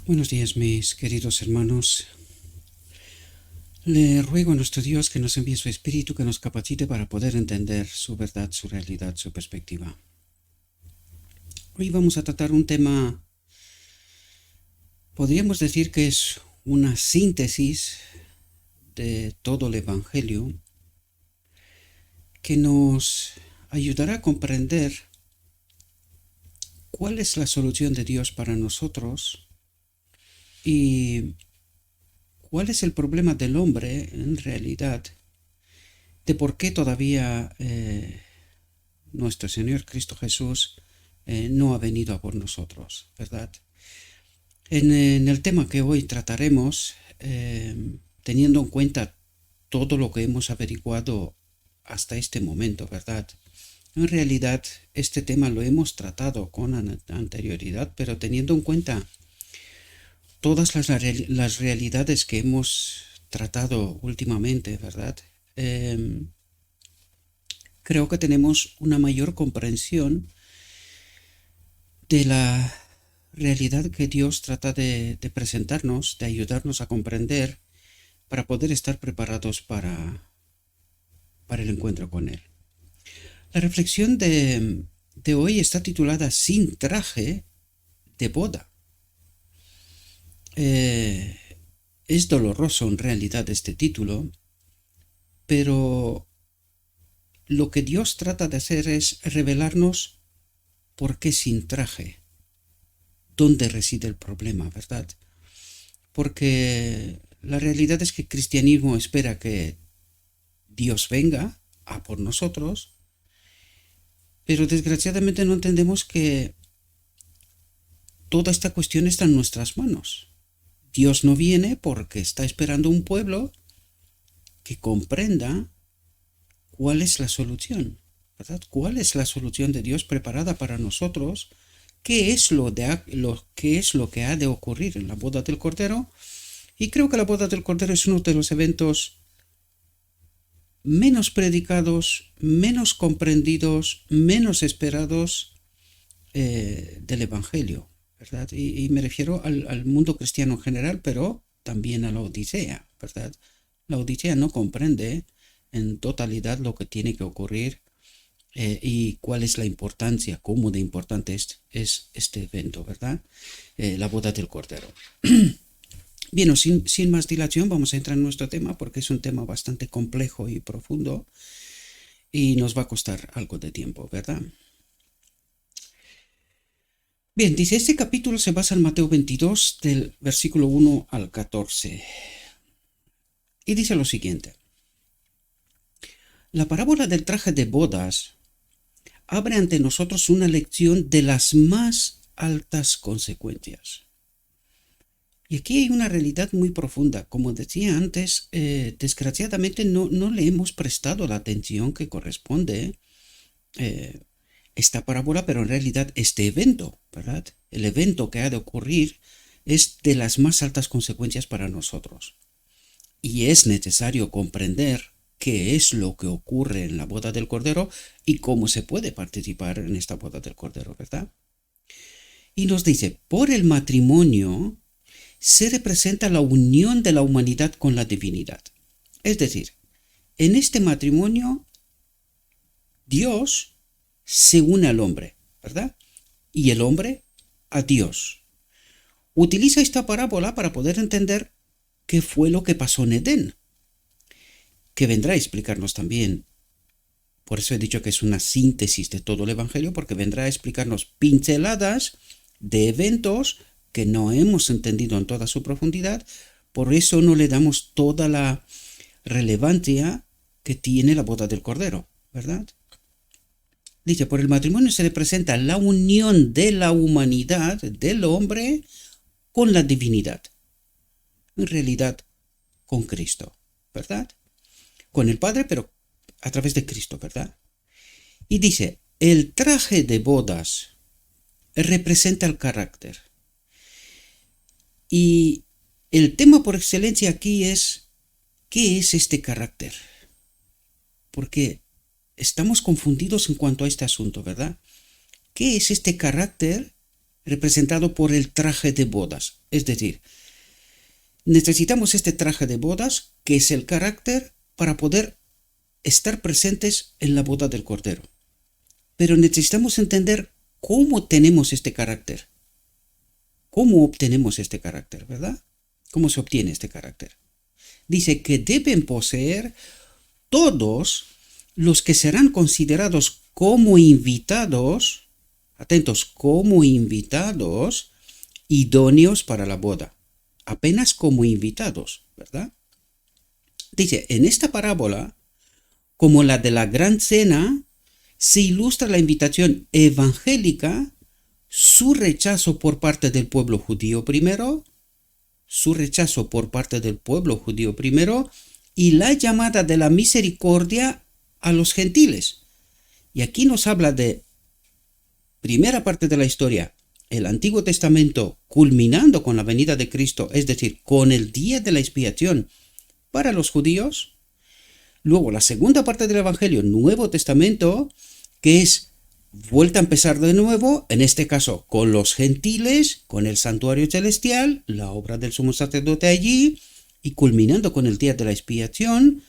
Buenos días, mis queridos hermanos. Le ruego a nuestro Dios que nos envíe su Espíritu, que nos capacite para poder entender su verdad, su realidad, su perspectiva. Hoy vamos a tratar un tema, podríamos decir que es una síntesis de todo el Evangelio, que nos ayudará a comprender cuál es la solución de Dios para nosotros y cuál es el problema del hombre en realidad, de por qué todavía nuestro Señor Cristo Jesús no ha venido a por nosotros, ¿verdad? En el tema que hoy trataremos, teniendo en cuenta todo lo que hemos averiguado hasta este momento, ¿verdad? En realidad, este tema lo hemos tratado con anterioridad, pero teniendo en cuenta todas las realidades que hemos tratado últimamente, ¿verdad? Creo que tenemos una mayor comprensión de la realidad que Dios trata de presentarnos, de ayudarnos a comprender para poder estar preparados para el encuentro con Él. La reflexión de hoy está titulada Sin traje de boda. Es doloroso en realidad este título, pero lo que Dios trata de hacer es revelarnos por qué sin traje, dónde reside el problema, ¿verdad? Porque la realidad es que el cristianismo espera que Dios venga a por nosotros, pero desgraciadamente no entendemos que toda esta cuestión está en nuestras manos. Dios no viene porque está esperando un pueblo que comprenda cuál es la solución, ¿verdad? ¿Cuál es la solución de Dios preparada para nosotros? ¿Qué es lo que ha de ocurrir en la boda del Cordero? Y creo que la boda del Cordero es uno de los eventos menos predicados, menos comprendidos, menos esperados del Evangelio, ¿verdad? Y me refiero al mundo cristiano en general, pero también a la Odisea, ¿verdad? La Odisea no comprende en totalidad lo que tiene que ocurrir y cuál es la importancia, cómo de importante es este evento, ¿verdad? La boda del Cordero. Bien, sin más dilación vamos a entrar en nuestro tema porque es un tema bastante complejo y profundo y nos va a costar algo de tiempo, ¿verdad? Bien, dice, este capítulo se basa en Mateo 22 del versículo 1 al 14 y dice lo siguiente. La parábola del traje de bodas abre ante nosotros una lección de las más altas consecuencias. Y aquí hay una realidad muy profunda. Como decía antes, desgraciadamente no le hemos prestado la atención que corresponde esta parábola, pero en realidad este evento, ¿verdad? El evento que ha de ocurrir es de las más altas consecuencias para nosotros. Y es necesario comprender qué es lo que ocurre en la boda del Cordero y cómo se puede participar en esta boda del Cordero, ¿verdad? Y nos dice, por el matrimonio se representa la unión de la humanidad con la divinidad. Es decir, en este matrimonio Dios se une al hombre, ¿verdad? Y el hombre a Dios. Utiliza esta parábola para poder entender qué fue lo que pasó en Edén, que vendrá a explicarnos también. Por eso he dicho que es una síntesis de todo el Evangelio, porque vendrá a explicarnos pinceladas de eventos que no hemos entendido en toda su profundidad, por eso no le damos toda la relevancia que tiene la boda del Cordero, ¿verdad? Dice, por el matrimonio se representa la unión de la humanidad, del hombre, con la divinidad. En realidad, con Cristo, ¿verdad? Con el Padre, pero a través de Cristo, ¿verdad? Y dice, el traje de bodas representa el carácter. Y el tema por excelencia aquí es, ¿qué es este carácter? Porque estamos confundidos en cuanto a este asunto, ¿verdad? ¿Qué es este carácter representado por el traje de bodas. Es decir, necesitamos este traje de bodas, que es el carácter, para poder estar presentes en la boda del Cordero. Pero necesitamos entender cómo tenemos este carácter. ¿Cómo obtenemos este carácter, verdad? ¿Cómo se obtiene este carácter? Dice que deben poseer todos los que serán considerados como invitados, atentos, como invitados, idóneos para la boda. Apenas como invitados, ¿verdad? Dice, en esta parábola, como la de la gran cena, se ilustra la invitación evangélica, su rechazo por parte del pueblo judío primero, y la llamada de la misericordia a los gentiles. Y aquí nos habla de primera parte de la historia, el Antiguo Testamento culminando con la venida de Cristo, es decir, con el día de la expiación para los judíos. Luego la segunda parte del Evangelio, Nuevo Testamento, que es vuelta a empezar de nuevo, en este caso con los gentiles, con el santuario celestial, la obra del sumo sacerdote allí, y culminando con el día de la expiación,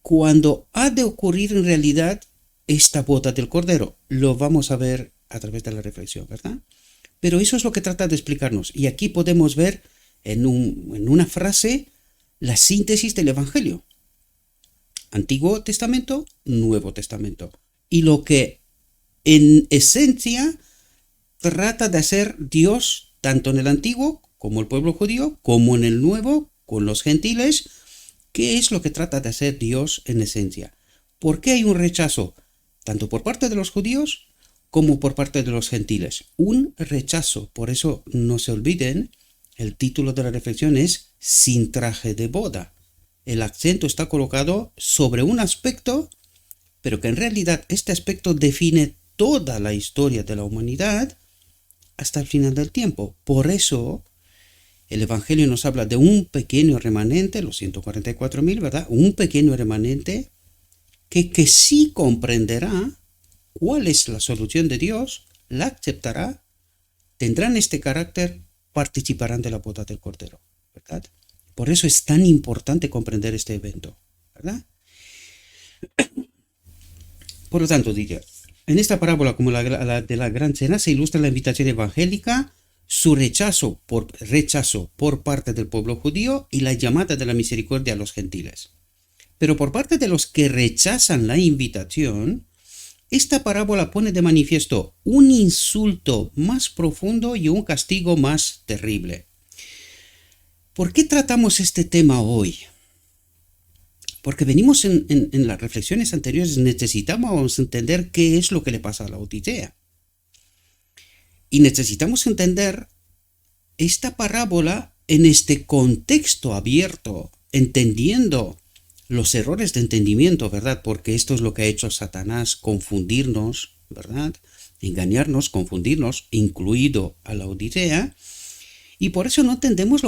cuando ha de ocurrir en realidad esta boda del Cordero. Lo vamos a ver a través de la reflexión, ¿verdad? Pero eso es lo que trata de explicarnos. Y aquí podemos ver en una frase la síntesis del Evangelio. Antiguo Testamento, Nuevo Testamento. Y lo que en esencia trata de hacer Dios, tanto en el Antiguo, como el pueblo judío, como en el Nuevo, con los gentiles. ¿Qué es lo que trata de hacer Dios en esencia? ¿Por qué hay un rechazo, tanto por parte de los judíos como por parte de los gentiles? Un rechazo. Por eso no se olviden, el título de la reflexión es Sin traje de boda. El acento está colocado sobre un aspecto, pero que en realidad este aspecto define toda la historia de la humanidad hasta el final del tiempo. Por eso el Evangelio nos habla de un pequeño remanente, los 144.000, ¿verdad? Un pequeño remanente que sí comprenderá cuál es la solución de Dios, la aceptará, tendrán este carácter, participarán de la boda del Cordero, ¿verdad? Por eso es tan importante comprender este evento, ¿verdad? Por lo tanto, dice, en esta parábola, como la de la gran cena, se ilustra la invitación evangélica, su rechazo por parte del pueblo judío y la llamada de la misericordia a los gentiles. Pero por parte de los que rechazan la invitación, esta parábola pone de manifiesto un insulto más profundo y un castigo más terrible. ¿Por qué tratamos este tema hoy? Porque venimos en las reflexiones anteriores, necesitamos entender qué es lo que le pasa a la Odisea. Y necesitamos entender esta parábola en este contexto abierto, entendiendo los errores de entendimiento, ¿verdad? Porque esto es lo que ha hecho Satanás, confundirnos, ¿verdad? Engañarnos, confundirnos, incluido a la Odisea. Y por eso no entendemos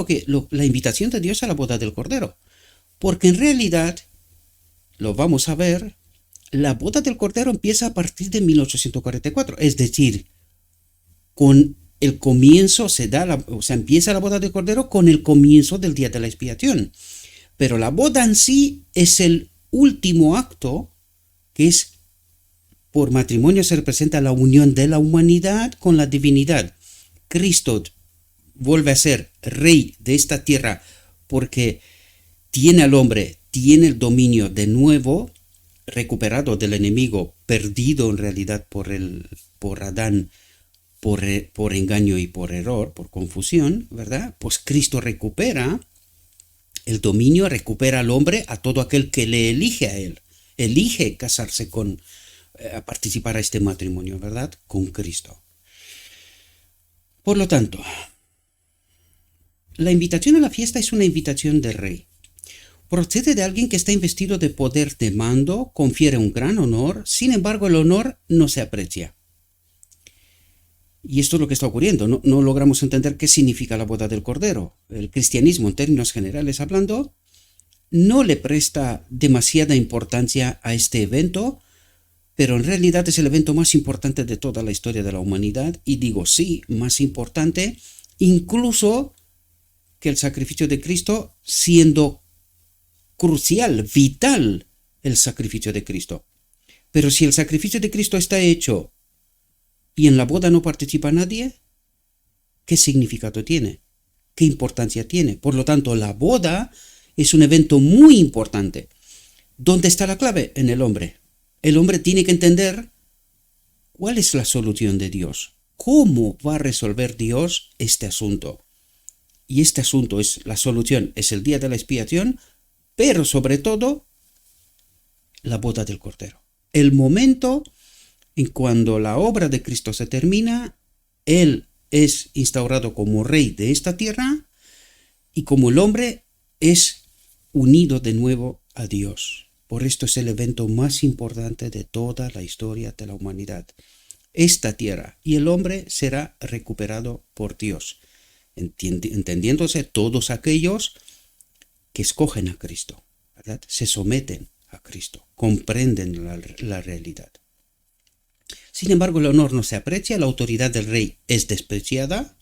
la invitación de Dios a la boda del Cordero. Porque en realidad, lo vamos a ver, la boda del Cordero empieza a partir de 1844. Es decir, con el comienzo empieza la boda del Cordero con el comienzo del día de la expiación. Pero la boda en sí es el último acto, que es por matrimonio se representa la unión de la humanidad con la divinidad. Cristo vuelve a ser rey de esta tierra porque tiene al hombre, tiene el dominio de nuevo, recuperado del enemigo, perdido en realidad por Adán, por engaño y por error, por confusión, ¿verdad? Pues Cristo recupera el dominio, recupera al hombre, a todo aquel que le elige a él, elige casarse a participar a este matrimonio, ¿verdad? Con Cristo. Por lo tanto, la invitación a la fiesta es una invitación de rey. Procede de alguien que está investido de poder de mando, confiere un gran honor, sin embargo el honor no se aprecia. Y esto es lo que está ocurriendo. No logramos entender qué significa la boda del Cordero. El cristianismo, en términos generales hablando, no le presta demasiada importancia a este evento, pero en realidad es el evento más importante de toda la historia de la humanidad, y digo sí, más importante, incluso que el sacrificio de Cristo, siendo crucial, vital el sacrificio de Cristo. Pero si el sacrificio de Cristo está hecho y en la boda no participa nadie, ¿qué significado tiene? ¿Qué importancia tiene? Por lo tanto, la boda es un evento muy importante. ¿Dónde está la clave? En el hombre. El hombre tiene que entender cuál es la solución de Dios. ¿Cómo va a resolver Dios este asunto? Y este asunto es, la solución es el día de la expiación, pero sobre todo la boda del Cordero. El momento en cuando la obra de Cristo se termina, Él es instaurado como rey de esta tierra y como el hombre es unido de nuevo a Dios. Por esto es el evento más importante de toda la historia de la humanidad. Esta tierra y el hombre será recuperado por Dios, entendiéndose todos aquellos que escogen a Cristo, ¿verdad? Se someten a Cristo, comprenden la realidad. Sin embargo, el honor no se aprecia, la autoridad del rey es despreciada,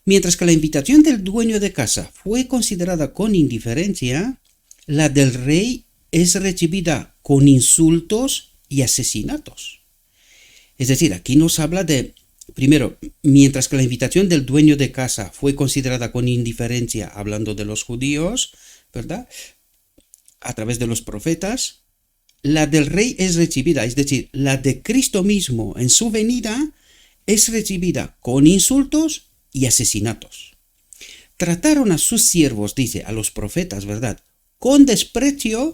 mientras que la invitación del dueño de casa fue considerada con indiferencia, la del rey es recibida con insultos y asesinatos. Es decir, aquí nos habla de, primero, mientras que la invitación del dueño de casa fue considerada con indiferencia, hablando de los judíos, ¿verdad?, a través de los profetas, la del rey es recibida, es decir, la de Cristo mismo en su venida es recibida con insultos y asesinatos. Trataron a sus siervos, dice, a los profetas, ¿verdad?, con desprecio,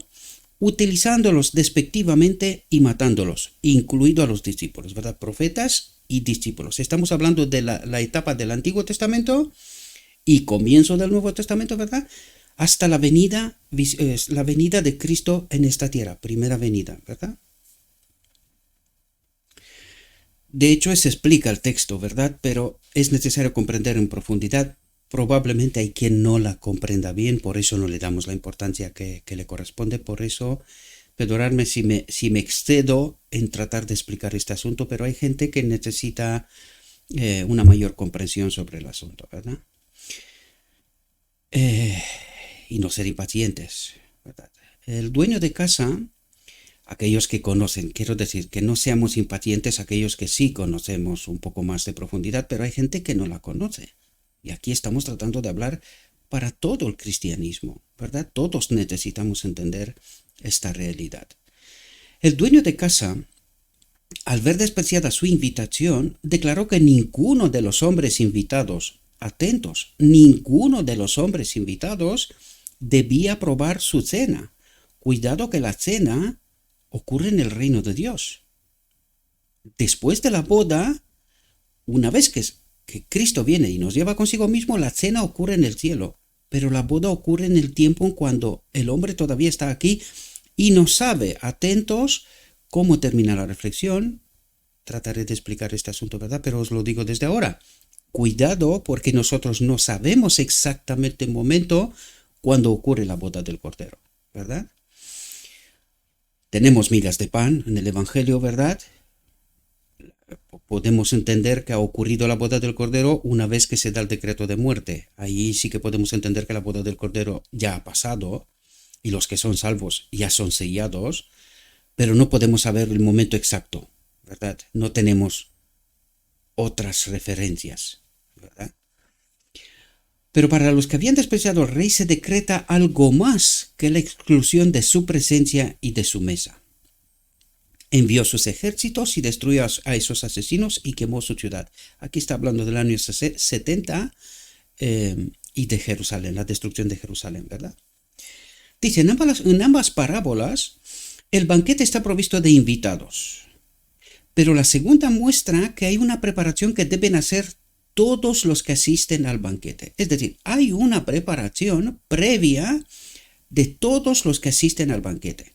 utilizándolos despectivamente y matándolos, incluido a los discípulos, ¿verdad? Profetas y discípulos. Estamos hablando de la etapa del Antiguo Testamento y comienzo del Nuevo Testamento, ¿verdad?, hasta la venida de Cristo en esta tierra, primera venida, ¿verdad? De hecho, se explica el texto, ¿verdad?, pero es necesario comprender en profundidad. Probablemente hay quien no la comprenda bien, por eso no le damos la importancia que le corresponde. Por eso, perdonadme si me excedo en tratar de explicar este asunto, pero hay gente que necesita una mayor comprensión sobre el asunto, ¿verdad? Y no ser impacientes, ¿verdad? El dueño de casa, aquellos que conocen, quiero decir, que no seamos impacientes aquellos que sí conocemos un poco más de profundidad, pero hay gente que no la conoce. Y aquí estamos tratando de hablar para todo el cristianismo, ¿verdad? Todos necesitamos entender esta realidad. El dueño de casa, al ver despreciada su invitación, declaró que ninguno de los hombres invitados, atentos, ninguno de los hombres invitados debía probar su cena. Cuidado que la cena ocurre en el reino de Dios. Después de la boda, una vez que Cristo viene y nos lleva consigo mismo, la cena ocurre en el cielo, pero la boda ocurre en el tiempo en cuando el hombre todavía está aquí y no sabe. Atentos cómo termina la reflexión. Trataré de explicar este asunto, ¿verdad? Pero os lo digo desde ahora. Cuidado, porque nosotros no sabemos exactamente el momento cuando ocurre la boda del Cordero, ¿verdad? Tenemos migas de pan en el Evangelio, ¿verdad? Podemos entender que ha ocurrido la boda del Cordero una vez que se da el decreto de muerte. Ahí sí que podemos entender que la boda del Cordero ya ha pasado y los que son salvos ya son sellados, pero no podemos saber el momento exacto, ¿verdad? No tenemos otras referencias, ¿verdad? Pero para los que habían despreciado al rey se decreta algo más que la exclusión de su presencia y de su mesa. Envió sus ejércitos y destruyó a esos asesinos y quemó su ciudad. Aquí está hablando del año 70 y de Jerusalén, la destrucción de Jerusalén, ¿verdad? Dice, en ambas parábolas, el banquete está provisto de invitados. Pero la segunda muestra que hay una preparación que deben hacer todos los que asisten al banquete. Es decir, hay una preparación previa de todos los que asisten al banquete.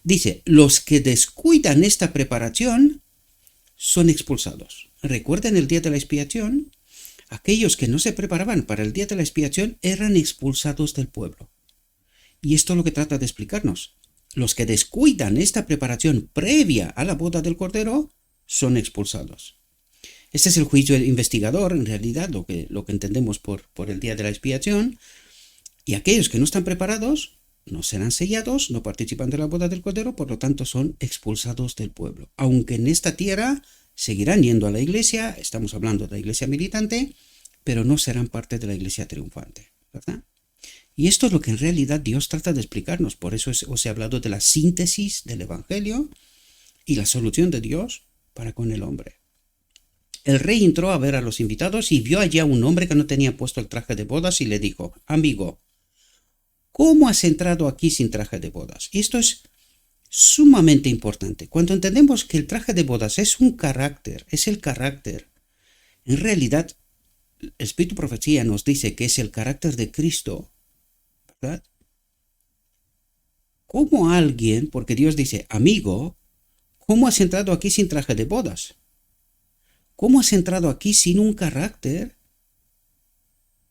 Dice, los que descuidan esta preparación son expulsados. Recuerden el día de la expiación, aquellos que no se preparaban para el día de la expiación eran expulsados del pueblo. Y esto es lo que trata de explicarnos. Los que descuidan esta preparación previa a la boda del Cordero son expulsados. Este es el juicio del investigador, en realidad, lo que entendemos por el día de la expiación. Y aquellos que no están preparados no serán sellados, no participan de la boda del Cordero, por lo tanto son expulsados del pueblo. Aunque en esta tierra seguirán yendo a la iglesia, estamos hablando de la iglesia militante, pero no serán parte de la iglesia triunfante, ¿verdad? Y esto es lo que en realidad Dios trata de explicarnos. Por eso os he hablado de la síntesis del Evangelio y la solución de Dios para con el hombre. El rey entró a ver a los invitados y vio allí a un hombre que no tenía puesto el traje de bodas y le dijo: amigo, ¿cómo has entrado aquí sin traje de bodas? Y esto es sumamente importante. Cuando entendemos que el traje de bodas es un carácter, es el carácter, en realidad el Espíritu Profecía nos dice que es el carácter de Cristo, ¿verdad? ¿Cómo alguien, porque Dios dice, amigo, ¿cómo has entrado aquí sin traje de bodas? ¿Cómo has entrado aquí sin un carácter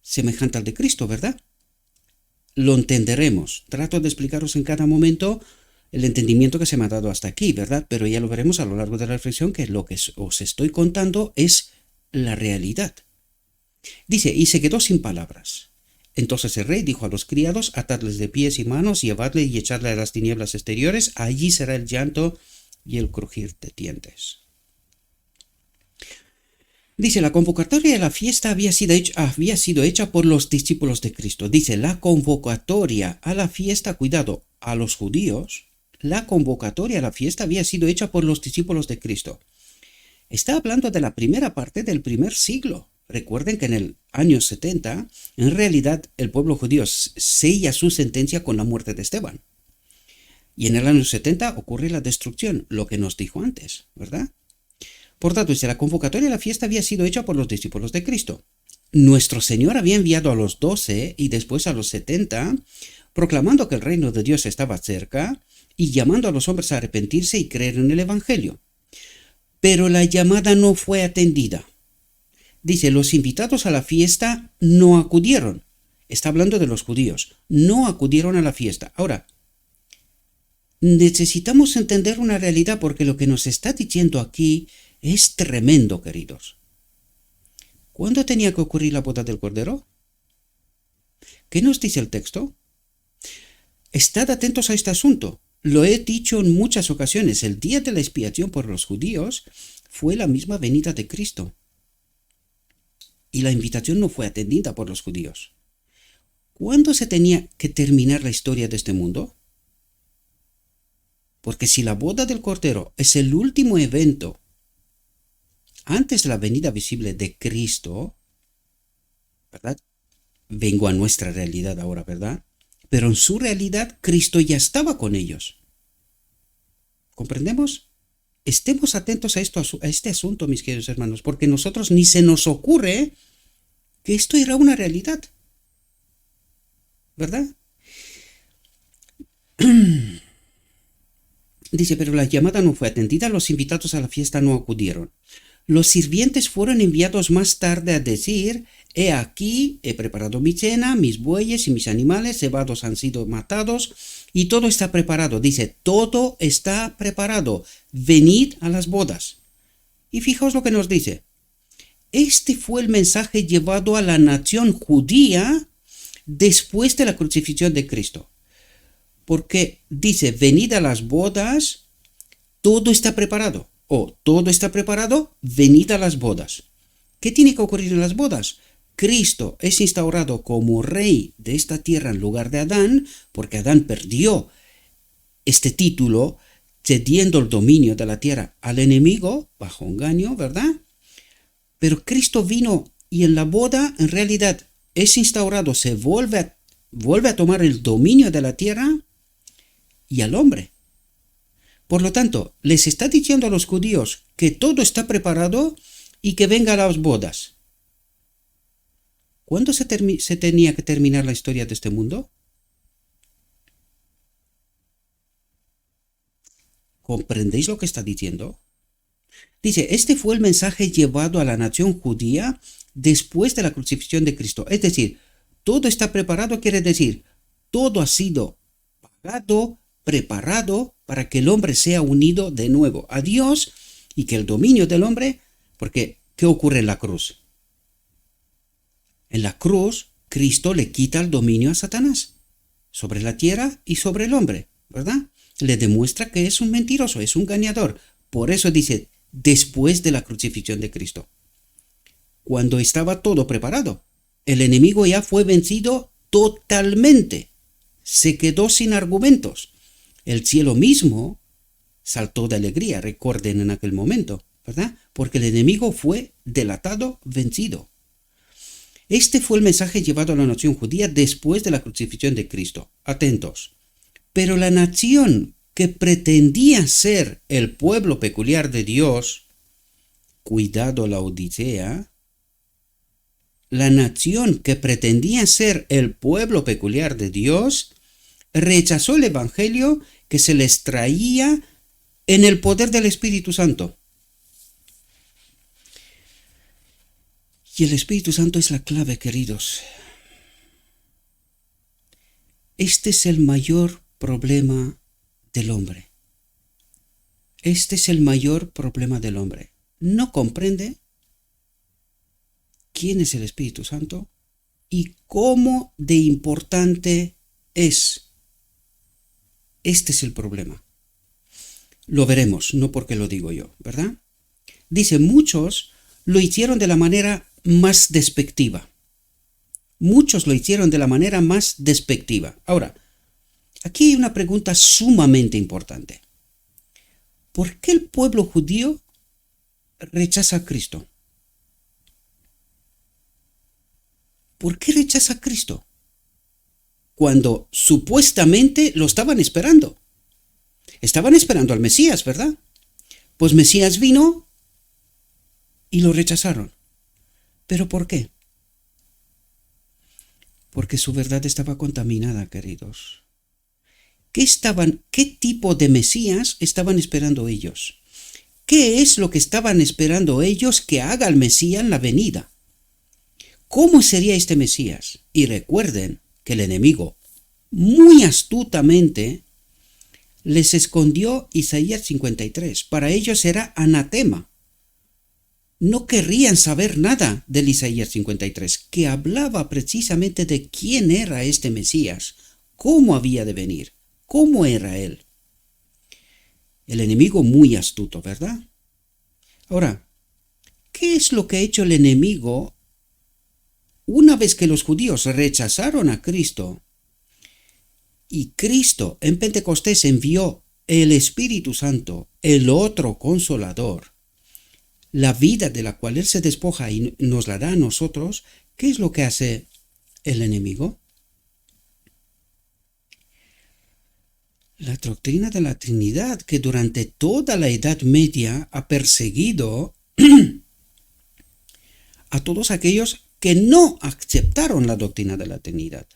semejante al de Cristo, verdad? Lo entenderemos. Trato de explicaros en cada momento el entendimiento que se me ha dado hasta aquí, ¿verdad? Pero ya lo veremos a lo largo de la reflexión, que lo que os estoy contando es la realidad. Dice, y se quedó sin palabras. Entonces el rey dijo a los criados: atadles de pies y manos, llevadle y echadle a las tinieblas exteriores, allí será el llanto y el crujir de dientes. Dice, la convocatoria de la fiesta había sido hecha por los discípulos de Cristo. Dice, la convocatoria a la fiesta, cuidado, a los judíos, la convocatoria a la fiesta había sido hecha por los discípulos de Cristo. Está hablando de la primera parte del primer siglo. Recuerden que en el año 70, en realidad, el pueblo judío sella su sentencia con la muerte de Esteban. Y en el año 70 ocurre la destrucción, lo que nos dijo antes, ¿verdad? Por tanto, la convocatoria de la fiesta había sido hecha por los discípulos de Cristo. Nuestro Señor había enviado a los 12 y después a los 70, proclamando que el reino de Dios estaba cerca y llamando a los hombres a arrepentirse y creer en el Evangelio. Pero la llamada no fue atendida. Dice, los invitados a la fiesta no acudieron. Está hablando de los judíos. No acudieron a la fiesta. Ahora, necesitamos entender una realidad, porque lo que nos está diciendo aquí es tremendo, queridos. ¿Cuándo tenía que ocurrir la boda del Cordero? ¿Qué nos dice el texto? Estad atentos a este asunto. Lo he dicho en muchas ocasiones. El día de la expiación por los judíos fue la misma venida de Cristo. Y la invitación no fue atendida por los judíos. ¿Cuándo se tenía que terminar la historia de este mundo? Porque si la boda del Cordero es el último evento antes de la venida visible de Cristo, ¿verdad? Vengo a nuestra realidad ahora, ¿verdad? Pero en su realidad, Cristo ya estaba con ellos. ¿Comprendemos? Estemos atentos a este asunto, mis queridos hermanos, porque nosotros ni se nos ocurre que esto era una realidad, ¿verdad? Dice, pero la llamada no fue atendida, los invitados a la fiesta no acudieron. Los sirvientes fueron enviados más tarde a decir: he aquí, he preparado mi cena, mis bueyes y mis animales cebados han sido matados y todo está preparado. Dice, todo está preparado, venid a las bodas. Y fijaos lo que nos dice. Este fue el mensaje llevado a la nación judía después de la crucifixión de Cristo. Porque dice, venid a las bodas, todo está preparado. O todo está preparado, venid a las bodas. ¿Qué tiene que ocurrir en las bodas? Cristo es instaurado como rey de esta tierra en lugar de Adán, porque Adán perdió este título cediendo el dominio de la tierra al enemigo bajo engaño, ¿verdad? Pero Cristo vino y en la boda en realidad es instaurado, se vuelve a tomar el dominio de la tierra y al hombre. Por lo tanto, les está diciendo a los judíos que todo está preparado y que vengan las bodas. ¿Cuándo se tenía que terminar la historia de este mundo? ¿Comprendéis lo que está diciendo? Dice, este fue el mensaje llevado a la nación judía después de la crucifixión de Cristo. Es decir, todo está preparado, quiere decir, todo ha sido pagado, preparado para que el hombre sea unido de nuevo a Dios y que el dominio del hombre, porque ¿qué ocurre en la cruz? En la cruz, Cristo le quita el dominio a Satanás sobre la tierra y sobre el hombre, ¿verdad? Le demuestra que es un mentiroso, es un engañador. Por eso dice, después de la crucifixión de Cristo. Cuando estaba todo preparado, el enemigo ya fue vencido totalmente. Se quedó sin argumentos. El cielo mismo saltó de alegría, recuerden en aquel momento, ¿verdad? Porque el enemigo fue delatado, vencido. Este fue el mensaje llevado a la nación judía después de la crucifixión de Cristo. Atentos. Pero la nación que pretendía ser el pueblo peculiar de Dios, cuidado la Odisea, la nación que pretendía ser el pueblo peculiar de Dios, rechazó el evangelio que se les traía en el poder del Espíritu Santo. Y el Espíritu Santo es la clave, queridos. Este es el mayor problema del hombre. Este es el mayor problema del hombre. No comprende quién es el Espíritu Santo y cómo de importante es. Este es el problema. Lo veremos, no porque lo digo yo, ¿verdad? Dice, muchos lo hicieron de la manera más despectiva. Muchos lo hicieron de la manera más despectiva. Ahora, aquí hay una pregunta sumamente importante. ¿Por qué el pueblo judío rechaza a Cristo? ¿Por qué rechaza a Cristo? Cuando supuestamente lo estaban esperando. Estaban esperando al Mesías, ¿verdad? Pues Mesías vino y lo rechazaron. ¿Pero por qué? Porque su verdad estaba contaminada, queridos. ¿Qué tipo de Mesías estaban esperando ellos? ¿Qué es lo que estaban esperando ellos que haga el Mesías en la venida? ¿Cómo sería este Mesías? Y recuerden que el enemigo, muy astutamente, les escondió Isaías 53. Para ellos era anatema. No querrían saber nada del Isaías 53, que hablaba precisamente de quién era este Mesías, cómo había de venir, cómo era él. El enemigo muy astuto, ¿verdad? Ahora, ¿qué es lo que ha hecho el enemigo una vez que los judíos rechazaron a Cristo? Y Cristo en Pentecostés envió el Espíritu Santo, el otro consolador, la vida de la cual Él se despoja y nos la da a nosotros. ¿Qué es lo que hace el enemigo? La doctrina de la Trinidad, que durante toda la Edad Media ha perseguido a todos aquellos que no aceptaron la doctrina de la Trinidad.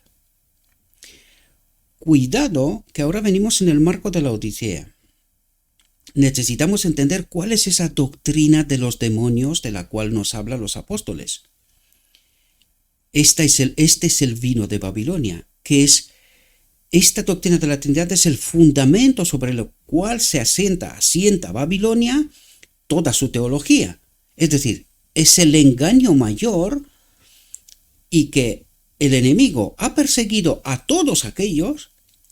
Cuidado, que ahora venimos en el marco de la Odisea. Necesitamos entender cuál es esa doctrina de los demonios de la cual nos hablan los apóstoles. Este es el vino de Babilonia, que es esta doctrina de la Trinidad, es el fundamento sobre el cual se asienta Babilonia toda su teología. Es decir, es el engaño mayor y que el enemigo ha perseguido a todos aquellos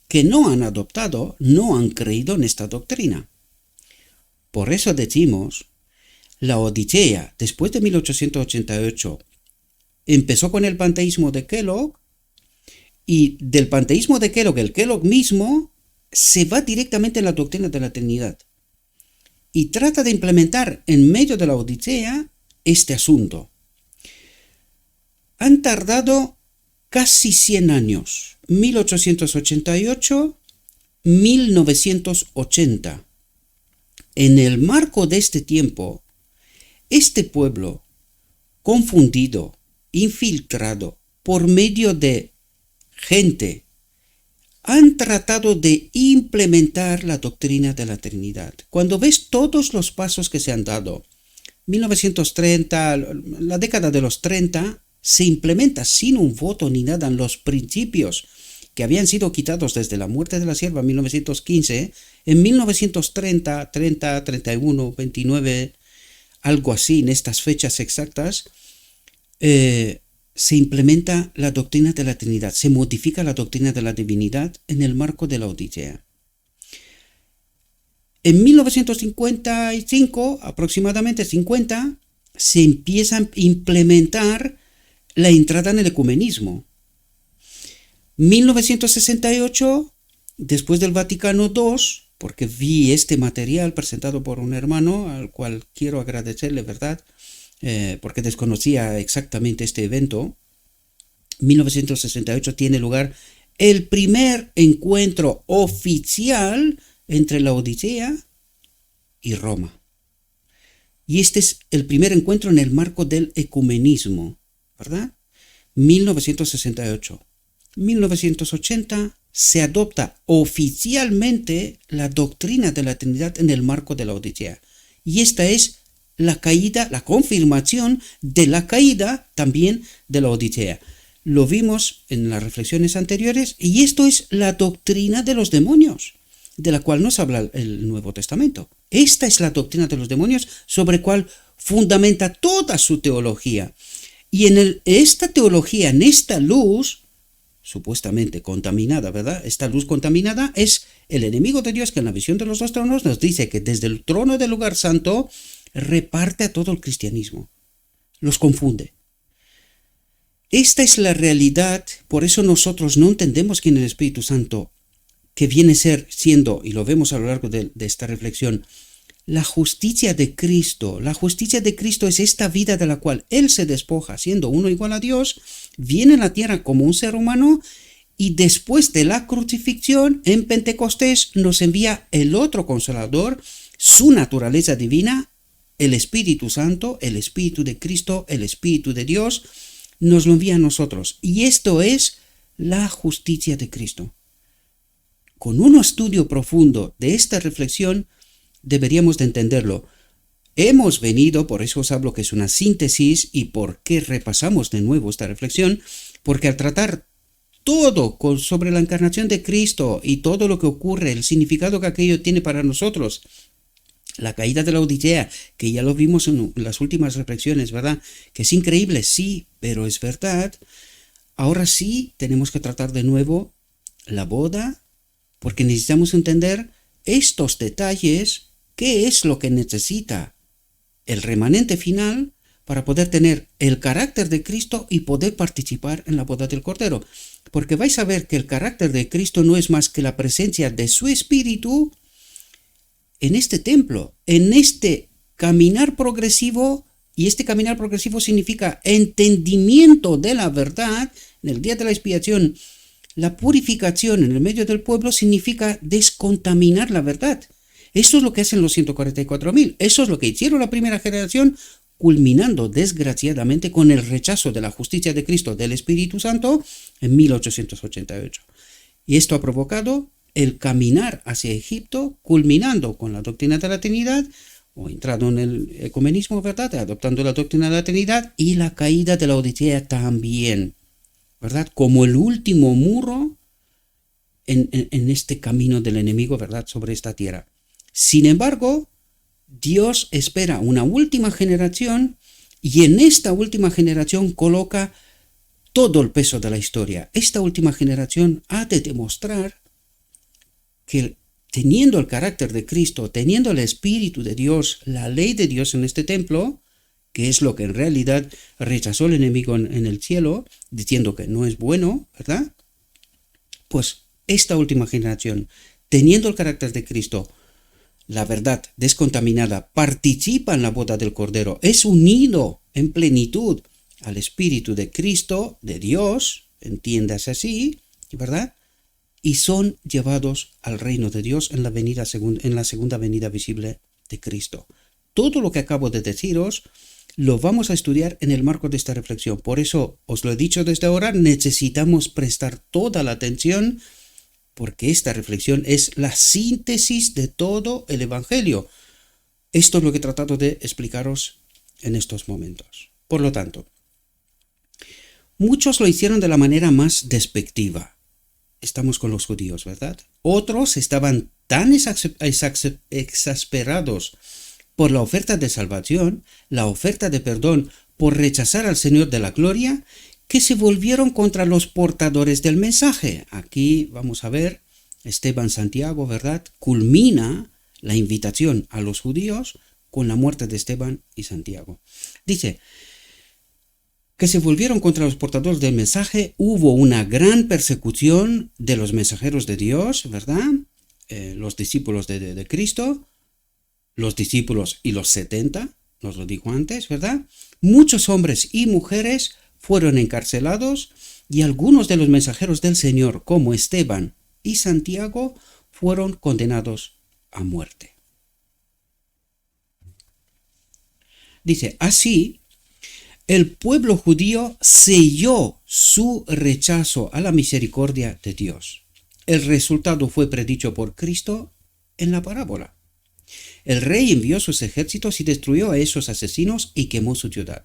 que no han adoptado, no han creído en esta doctrina. Por eso decimos, la Odisea, después de 1888, empezó con el panteísmo de Kellogg, y del panteísmo de Kellogg, el Kellogg mismo, se va directamente a la doctrina de la Trinidad. Y trata de implementar en medio de la Odisea este asunto. Han tardado casi 100 años, 1888, 1980. En el marco de este tiempo, este pueblo, confundido, infiltrado por medio de gente, han tratado de implementar la doctrina de la Trinidad. Cuando ves todos los pasos que se han dado, 1930, la década de los 30, se implementa sin un voto ni nada en los principios que habían sido quitados desde la muerte de la sierva en 1915, en 1930, 30, 31, 29, algo así, en estas fechas exactas, se implementa la doctrina de la Trinidad, se modifica la doctrina de la divinidad en el marco de la Odisea. En 1955, aproximadamente 50, se empieza a implementar la entrada en el ecumenismo. 1968, después del Vaticano II, porque vi este material presentado por un hermano al cual quiero agradecerle, ¿verdad? Porque desconocía exactamente este evento. 1968 tiene lugar el primer encuentro oficial entre la Odisea y Roma. Y este es el primer encuentro en el marco del ecumenismo, ¿verdad? 1968. 1980 se adopta oficialmente la doctrina de la Trinidad en el marco de la Odisea. Y esta es la caída, la confirmación de la caída también de la Odisea. Lo vimos en las reflexiones anteriores y esto es la doctrina de los demonios, de la cual nos habla el Nuevo Testamento. Esta es la doctrina de los demonios sobre la cual fundamenta toda su teología. Y en esta teología, en esta luz, supuestamente contaminada, ¿verdad? Esta luz contaminada es el enemigo de Dios que en la visión de los dos tronos nos dice que desde el trono del lugar santo reparte a todo el cristianismo. Los confunde. Esta es la realidad, por eso nosotros no entendemos quién es el Espíritu Santo, que viene a ser siendo, y lo vemos a lo largo de esta reflexión, la justicia de Cristo. La justicia de Cristo es esta vida de la cual Él se despoja, siendo uno igual a Dios, viene a la tierra como un ser humano y después de la crucifixión en Pentecostés nos envía el otro Consolador, su naturaleza divina, el Espíritu Santo, el Espíritu de Cristo, el Espíritu de Dios, nos lo envía a nosotros. Y esto es la justicia de Cristo. Con un estudio profundo de esta reflexión, deberíamos de entenderlo. Hemos venido, por eso os hablo que es una síntesis y por qué repasamos de nuevo esta reflexión, porque al tratar todo sobre la encarnación de Cristo y todo lo que ocurre, el significado que aquello tiene para nosotros, la caída de la Odisea, que ya lo vimos en las últimas reflexiones, ¿verdad? Que es increíble, sí, pero es verdad. Ahora sí tenemos que tratar de nuevo la boda, porque necesitamos entender estos detalles. ¿Qué es lo que necesita el remanente final para poder tener el carácter de Cristo y poder participar en la boda del Cordero? Porque vais a ver que el carácter de Cristo no es más que la presencia de su Espíritu en este templo, en este caminar progresivo, y este caminar progresivo significa entendimiento de la verdad. En el día de la expiación, la purificación en el medio del pueblo significa descontaminar la verdad. Eso es lo que hacen los 144.000. Eso es lo que hicieron la primera generación, culminando desgraciadamente con el rechazo de la justicia de Cristo del Espíritu Santo en 1888. Y esto ha provocado el caminar hacia Egipto, culminando con la doctrina de la Trinidad, o entrando en el ecumenismo, ¿verdad?, adoptando la doctrina de la Trinidad, y la caída de la Odisea también, ¿verdad?, como el último muro en este camino del enemigo, ¿verdad?, sobre esta tierra. Sin embargo, Dios espera una última generación y en esta última generación coloca todo el peso de la historia. Esta última generación ha de demostrar que teniendo el carácter de Cristo, teniendo el Espíritu de Dios, la ley de Dios en este templo, que es lo que en realidad rechazó el enemigo en el cielo, diciendo que no es bueno, ¿verdad? Pues esta última generación, teniendo el carácter de Cristo, la verdad descontaminada, participa en la boda del Cordero, es unido en plenitud al Espíritu de Cristo, de Dios, entiendas así, ¿verdad? Y son llevados al reino de Dios en la segunda venida visible de Cristo. Todo lo que acabo de deciros lo vamos a estudiar en el marco de esta reflexión. Por eso os lo he dicho desde ahora, necesitamos prestar toda la atención, porque esta reflexión es la síntesis de todo el Evangelio. Esto es lo que he tratado de explicaros en estos momentos. Por lo tanto, muchos lo hicieron de la manera más despectiva. estamos con los judíos, ¿verdad? Otros estaban tan exasperados por la oferta de salvación, la oferta de perdón, por rechazar al Señor de la gloria, que se volvieron contra los portadores del mensaje. Aquí vamos a ver, Esteban Santiago, ¿verdad? Culmina la invitación a los judíos con la muerte de Esteban y Santiago. Dice que se volvieron contra los portadores del mensaje, hubo una gran persecución de los mensajeros de Dios, ¿verdad? Los discípulos de Cristo, los discípulos y los 70, nos lo dijo antes, ¿verdad? Muchos hombres y mujeres fueron encarcelados y algunos de los mensajeros del Señor, como Esteban y Santiago, fueron condenados a muerte. Dice, así, el pueblo judío selló su rechazo a la misericordia de Dios. El resultado fue predicho por Cristo en la parábola. El rey envió sus ejércitos y destruyó a esos asesinos y quemó su ciudad.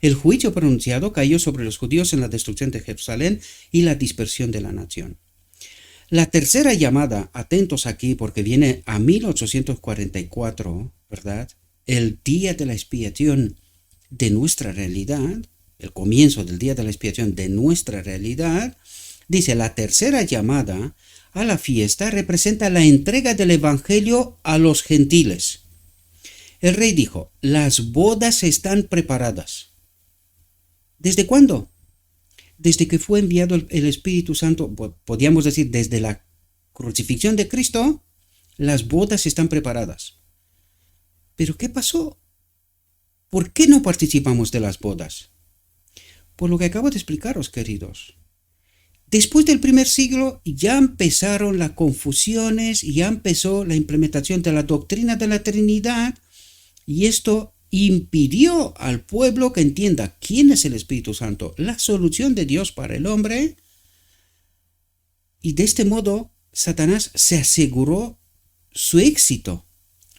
El juicio pronunciado cayó sobre los judíos en la destrucción de Jerusalén y la dispersión de la nación. La tercera llamada, atentos aquí porque viene a 1844, ¿verdad? El día de la expiación de nuestra realidad, el comienzo del día de la expiación de nuestra realidad, dice, la tercera llamada a la fiesta representa la entrega del evangelio a los gentiles. El rey dijo, las bodas están preparadas. ¿Desde cuándo? Desde que fue enviado el Espíritu Santo, podríamos decir desde la crucifixión de Cristo, las bodas están preparadas. ¿Pero qué pasó? ¿Por qué no participamos de las bodas? Por lo que acabo de explicaros, queridos. Después del primer siglo ya empezaron las confusiones, ya empezó la implementación de la doctrina de la Trinidad, y esto impidió al pueblo que entienda quién es el Espíritu Santo, la solución de Dios para el hombre, y de este modo Satanás se aseguró su éxito.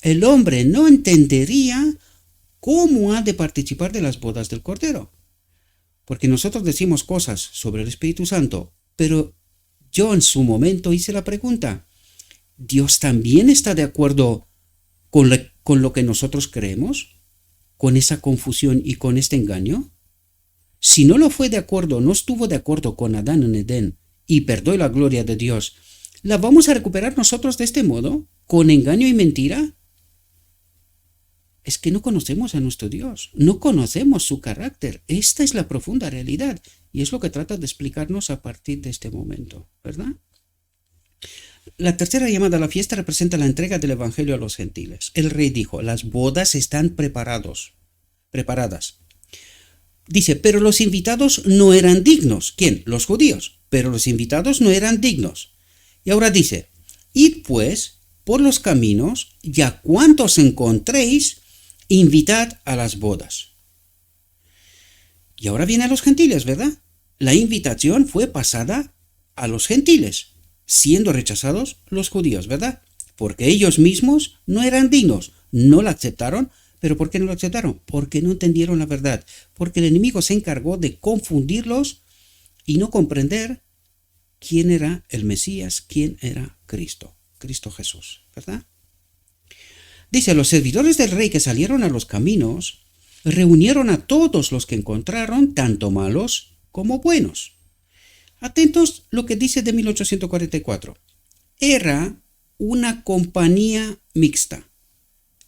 El hombre no entendería cómo ha de participar de las bodas del Cordero, porque nosotros decimos cosas sobre el Espíritu Santo, pero yo en su momento hice la pregunta, ¿Dios también está de acuerdo con lo que nosotros creemos? ¿Con esa confusión y con este engaño? Si no lo fue de acuerdo, no estuvo de acuerdo con Adán en Edén y perdió la gloria de Dios, ¿la vamos a recuperar nosotros de este modo? ¿Con engaño y mentira? Es que no conocemos a nuestro Dios, no conocemos su carácter. Esta es la profunda realidad y es lo que trata de explicarnos a partir de este momento, ¿verdad? La tercera llamada a la fiesta representa la entrega del evangelio a los gentiles. El rey dijo, las bodas están preparadas. Dice, pero los invitados no eran dignos. ¿Quién? Los judíos. Pero los invitados no eran dignos. Y ahora dice, id pues por los caminos y a cuantos encontréis, invitad a las bodas. Y ahora viene a los gentiles, ¿verdad? La invitación fue pasada a los gentiles, siendo rechazados los judíos, ¿verdad? Porque ellos mismos no eran dignos, no la aceptaron. ¿Pero por qué no lo aceptaron? Porque no entendieron la verdad, porque el enemigo se encargó de confundirlos y no comprender quién era el Mesías, quién era Cristo Jesús, ¿verdad? Dice, los servidores del rey que salieron a los caminos reunieron a todos los que encontraron, tanto malos como buenos. Atentos lo que dice de 1844. Era una compañía mixta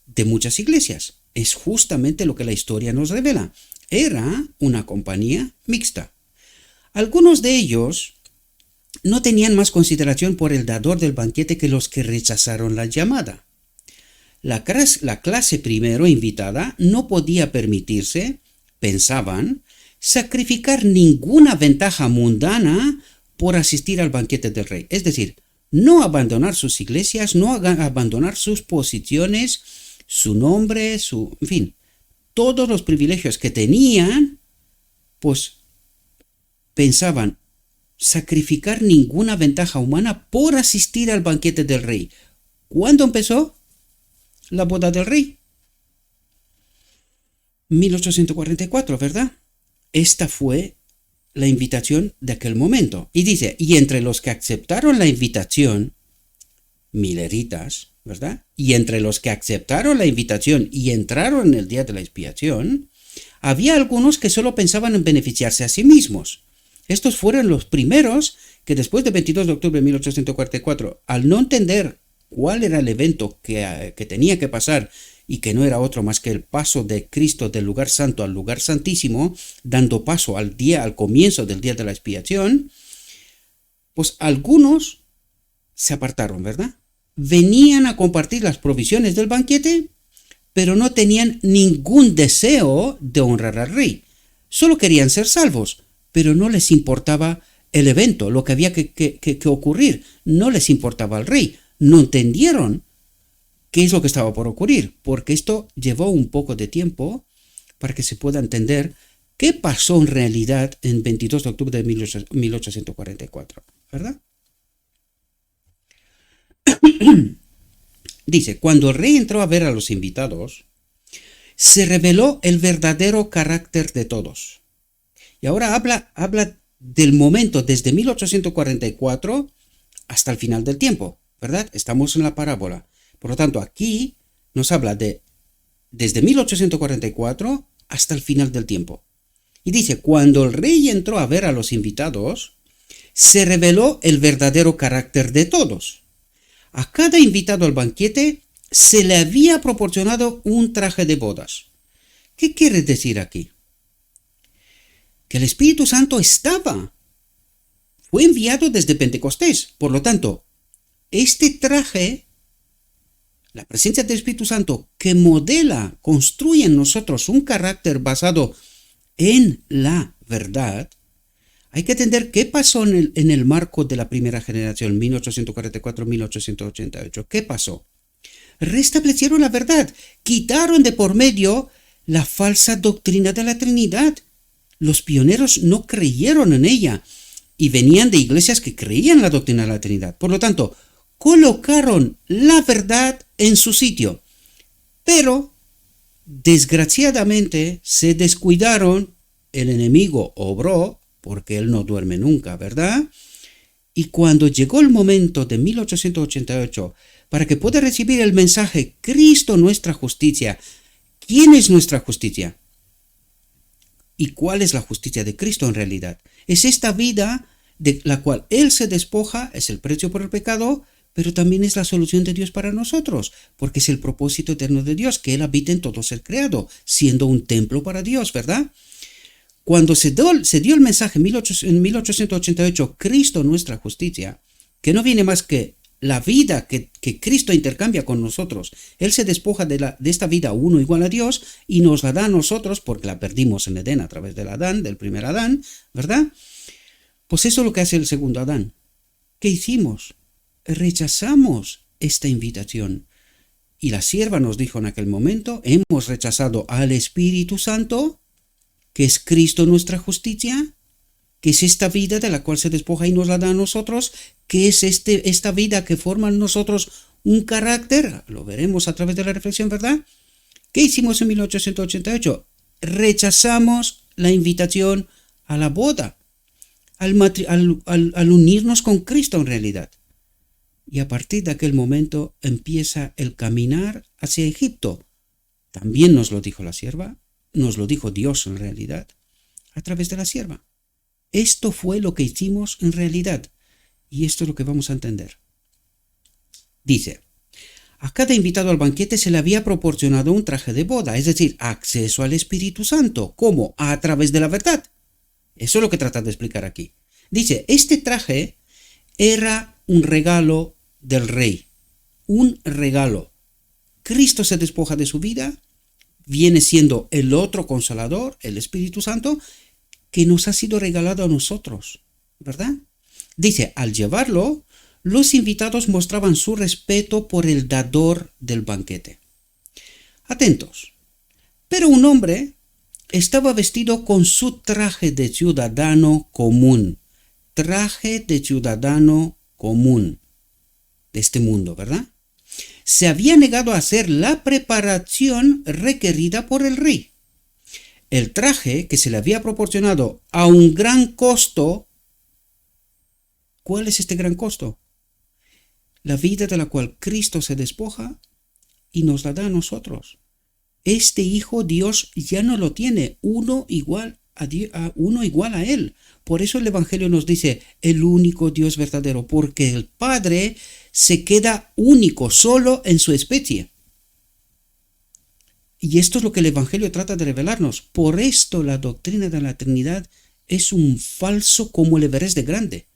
de muchas iglesias. Es justamente lo que la historia nos revela. Era una compañía mixta. Algunos de ellos no tenían más consideración por el dador del banquete que los que rechazaron la llamada. La clase primero invitada no podía permitirse, pensaban, sacrificar ninguna ventaja mundana por asistir al banquete del rey. Es decir, no abandonar sus iglesias, no abandonar sus posiciones, su nombre, en fin, todos los privilegios que tenían, pues pensaban sacrificar ninguna ventaja humana por asistir al banquete del rey. ¿Cuándo empezó la boda del rey? 1844, ¿verdad? Esta fue la invitación de aquel momento. Y dice, y entre los que aceptaron la invitación, mileritas, ¿verdad? Y entre los que aceptaron la invitación y entraron en el día de la expiación, había algunos que solo pensaban en beneficiarse a sí mismos. Estos fueron los primeros que después del 22 de octubre de 1844, al no entender cuál era el evento que tenía que pasar y que no era otro más que el paso de Cristo del lugar santo al lugar santísimo, dando paso al comienzo del día de la expiación, pues algunos se apartaron, ¿verdad? Venían a compartir las provisiones del banquete, pero no tenían ningún deseo de honrar al rey. Solo querían ser salvos, pero no les importaba el evento, lo que había que ocurrir. No les importaba al rey. No entendieron qué es lo que estaba por ocurrir, porque esto llevó un poco de tiempo para que se pueda entender qué pasó en realidad en 22 de octubre de 1844, ¿verdad? Dice, cuando el rey entró a ver a los invitados, se reveló el verdadero carácter de todos. Y ahora habla del momento desde 1844 hasta el final del tiempo, ¿verdad? Estamos en la parábola. Por lo tanto, aquí nos habla desde 1844 hasta el final del tiempo. Y dice, cuando el rey entró a ver a los invitados, se reveló el verdadero carácter de todos. A cada invitado al banquete se le había proporcionado un traje de bodas. ¿Qué quiere decir aquí? Que el Espíritu Santo fue enviado desde Pentecostés. Por lo tanto, este traje, la presencia del Espíritu Santo, que construye en nosotros un carácter basado en la verdad, hay que entender qué pasó en el marco de la primera generación, 1844-1888. ¿Qué pasó? Restablecieron la verdad, quitaron de por medio la falsa doctrina de la Trinidad. Los pioneros no creyeron en ella y venían de iglesias que creían en la doctrina de la Trinidad. Por lo tanto, colocaron la verdad en su sitio. Pero, desgraciadamente, se descuidaron, el enemigo obró, porque él no duerme nunca, ¿verdad? Y cuando llegó el momento de 1888, para que pueda recibir el mensaje, Cristo nuestra justicia, ¿quién es nuestra justicia? ¿Y cuál es la justicia de Cristo en realidad? Es esta vida de la cual Él se despoja, es el precio por el pecado, pero también es la solución de Dios para nosotros, porque es el propósito eterno de Dios, que Él habite en todo ser creado, siendo un templo para Dios, ¿verdad? Cuando se dio el mensaje en 1888, Cristo nuestra justicia, que no viene más que la vida que Cristo intercambia con nosotros. Él se despoja de esta vida uno igual a Dios y nos la da a nosotros porque la perdimos en Edén a través del primer Adán, ¿verdad? Pues eso es lo que hace el segundo Adán. ¿Qué hicimos? Rechazamos esta invitación. Y la sierva nos dijo en aquel momento, hemos rechazado al Espíritu Santo, que es Cristo nuestra justicia, que es esta vida de la cual se despoja y nos la da a nosotros, que es esta vida que forma en nosotros un carácter, lo veremos a través de la reflexión, ¿verdad? ¿Qué hicimos en 1888? Rechazamos la invitación a la boda, al unirnos con Cristo en realidad. Y a partir de aquel momento empieza el caminar hacia Egipto. También nos lo dijo la sierva, nos lo dijo Dios en realidad, a través de la sierva. Esto fue lo que hicimos en realidad, y esto es lo que vamos a entender. Dice, a cada invitado al banquete se le había proporcionado un traje de boda, es decir, acceso al Espíritu Santo. ¿Cómo? A través de la verdad. Eso es lo que trata de explicar aquí. Dice, este traje era un regalo del rey, un regalo. Cristo se despoja de su vida, viene siendo el otro consolador, el Espíritu Santo, que nos ha sido regalado a nosotros, ¿verdad? Dice, al llevarlo, los invitados mostraban su respeto por el dador del banquete. Atentos. Pero un hombre estaba vestido con su traje de ciudadano común. Traje de ciudadano común de este mundo, ¿verdad? Se había negado a hacer la preparación requerida por el rey. el traje que se le había proporcionado a un gran costo. ¿Cuál es este gran costo? La vida de la cual Cristo se despoja y nos la da a nosotros. Este Hijo Dios ya no lo tiene, uno igual a Él. Por eso el Evangelio nos dice el único Dios verdadero, porque el Padre se queda único, solo en su especie. Y esto es lo que el Evangelio trata de revelarnos. Por esto la doctrina de la Trinidad es un falso como el Everest de grande.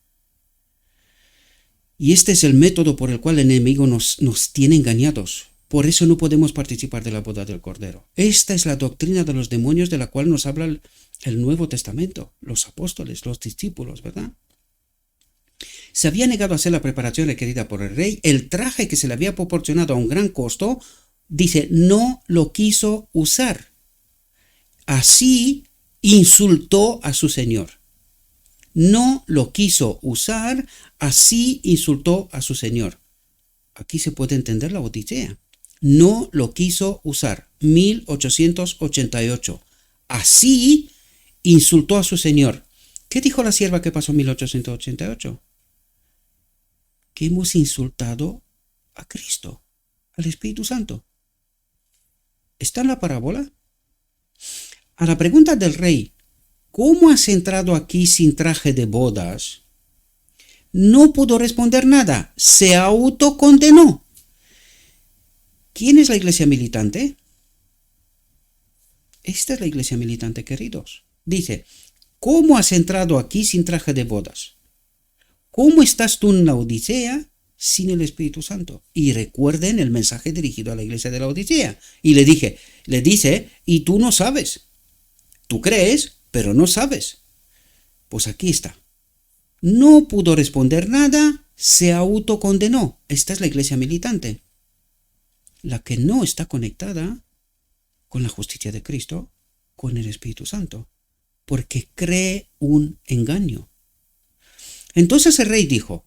Y este es el método por el cual el enemigo nos tiene engañados. Por eso no podemos participar de la boda del Cordero. Esta es la doctrina de los demonios de la cual nos habla el Nuevo Testamento, los apóstoles, los discípulos, ¿verdad? Se había negado a hacer la preparación requerida por el rey. El traje que se le había proporcionado a un gran costo, dice, no lo quiso usar. Así insultó a su Señor. No lo quiso usar, así insultó a su Señor. Aquí se puede entender la Odisea. No lo quiso usar. 1888. Así insultó a su Señor. ¿Qué dijo la sierva que pasó en 1888? Que hemos insultado a Cristo, al Espíritu Santo. ¿Está en la parábola? A la pregunta del rey, ¿cómo has entrado aquí sin traje de bodas? No pudo responder nada, se autocondenó. ¿Quién es la iglesia militante? Esta es la iglesia militante, queridos. Dice, ¿cómo has entrado aquí sin traje de bodas? ¿Cómo estás tú en la Odisea sin el Espíritu Santo? Y recuerden el mensaje dirigido a la iglesia de la Odisea. Y le dice, y tú no sabes. Tú crees, pero no sabes. Pues aquí está. No pudo responder nada, se autocondenó. Esta es la iglesia militante. La que no está conectada con la justicia de Cristo, con el Espíritu Santo, porque cree un engaño. Entonces el rey dijo,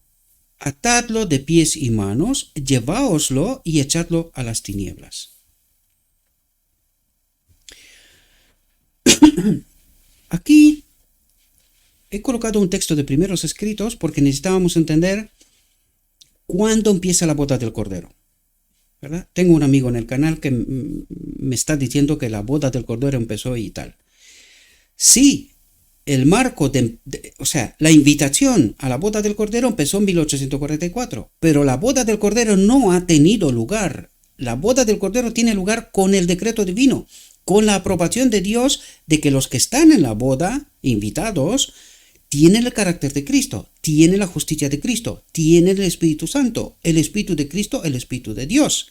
atadlo de pies y manos, lleváoslo y echadlo a las tinieblas. Aquí he colocado un texto de primeros escritos porque necesitábamos entender cuándo empieza la boda del Cordero, ¿verdad? Tengo un amigo en el canal que me está diciendo que la boda del Cordero empezó y tal. Sí, el marco la invitación a la boda del Cordero empezó en 1844, pero la boda del Cordero no ha tenido lugar. La boda del Cordero tiene lugar con el decreto divino, con la aprobación de Dios de que los que están en la boda, invitados, tienen el carácter de Cristo, tienen la justicia de Cristo, tienen el Espíritu Santo, el Espíritu de Cristo, el Espíritu de Dios.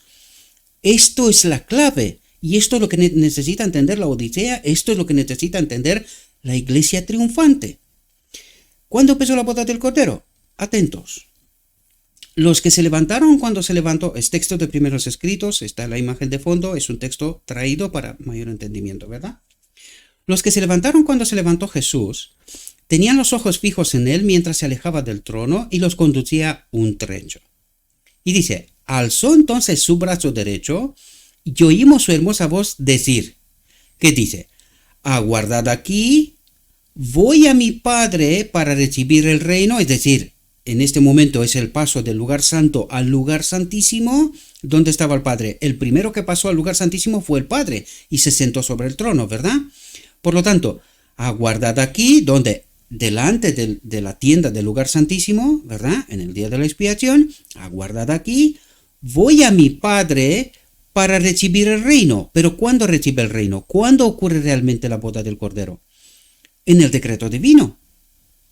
Esto es la clave, y esto es lo que necesita entender la Odisea, esto es lo que necesita entender la iglesia triunfante. ¿Cuándo empezó la boda del Cordero? Atentos. Los que se levantaron cuando se levantó, es texto de primeros escritos, está la imagen de fondo, es un texto traído para mayor entendimiento, ¿verdad? Los que se levantaron cuando se levantó Jesús, tenían los ojos fijos en él mientras se alejaba del trono y los conducía un trecho. Y dice, alzó entonces su brazo derecho y oímos su hermosa voz decir, ¿qué dice? Aguardad aquí, voy a mi Padre para recibir el reino, es decir, en este momento es el paso del lugar santo al lugar santísimo. ¿Dónde estaba el Padre? El primero que pasó al lugar santísimo fue el Padre y se sentó sobre el trono, ¿verdad? Por lo tanto, aguardad aquí, donde delante de la tienda del lugar santísimo, ¿verdad? En el día de la expiación, aguardad aquí, voy a mi Padre para recibir el reino. Pero ¿cuándo recibe el reino? ¿Cuándo ocurre realmente la boda del Cordero? En el decreto divino.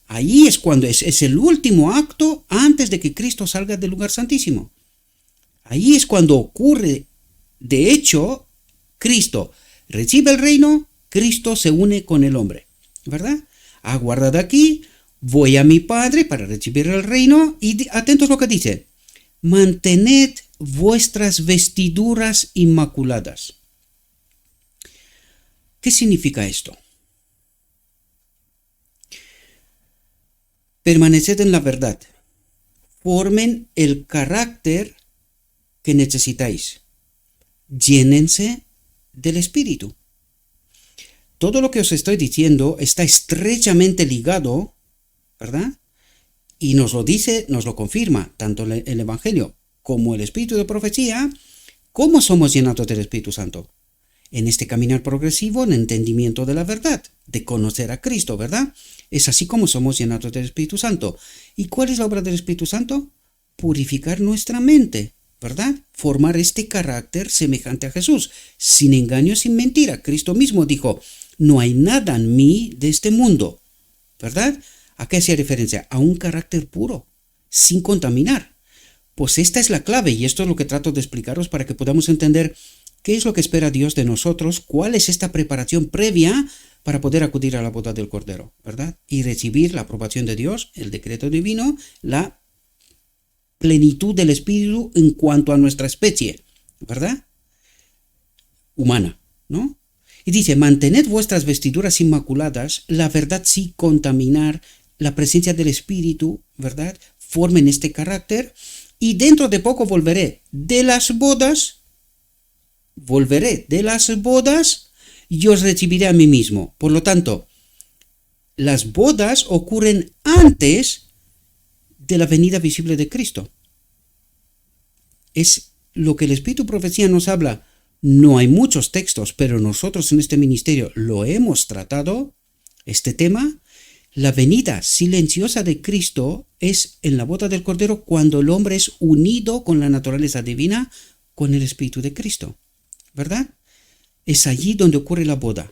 Ahí es cuando es el último acto antes de que Cristo salga del lugar santísimo. Ahí es cuando ocurre, de hecho, Cristo recibe el reino, Cristo se une con el hombre, ¿verdad? Aguardad aquí, voy a mi Padre para recibir el reino y atentos lo que dice, mantened vuestras vestiduras inmaculadas. ¿Qué significa esto? Permaneced en la verdad. Formen el carácter que necesitáis. Llénense del Espíritu. todo lo que os estoy diciendo está estrechamente ligado, ¿verdad? Y nos lo dice, nos lo confirma tanto el Evangelio como el Espíritu de profecía. ¿Cómo somos llenados del Espíritu Santo? En este caminar progresivo, en entendimiento de la verdad, de conocer a Cristo, ¿verdad? Es así como somos llenados del Espíritu Santo. ¿Y cuál es la obra del Espíritu Santo? Purificar nuestra mente, ¿verdad? Formar este carácter semejante a Jesús, sin engaño, sin mentira. Cristo mismo dijo, no hay nada en mí de este mundo, ¿verdad? ¿A qué hacía referencia? A un carácter puro, sin contaminar. Pues esta es la clave y esto es lo que trato de explicaros para que podamos entender qué es lo que espera Dios de nosotros, cuál es esta preparación previa para poder acudir a la boda del Cordero, ¿verdad? Y recibir la aprobación de Dios, el decreto divino, la plenitud del Espíritu en cuanto a nuestra especie, ¿verdad? Humana, ¿no? Y dice, mantened vuestras vestiduras inmaculadas, la verdad sin contaminar, la presencia del Espíritu, ¿verdad? Formen este carácter, y dentro de poco volveré de las bodas y os recibiré a mí mismo. Por lo tanto, las bodas ocurren antes de la venida visible de Cristo. Es lo que el Espíritu Profecía nos habla. No hay muchos textos, pero nosotros en este ministerio lo hemos tratado, este tema. La venida silenciosa de Cristo es en la boda del Cordero cuando el hombre es unido con la naturaleza divina, con el Espíritu de Cristo, ¿verdad? Es allí donde ocurre la boda.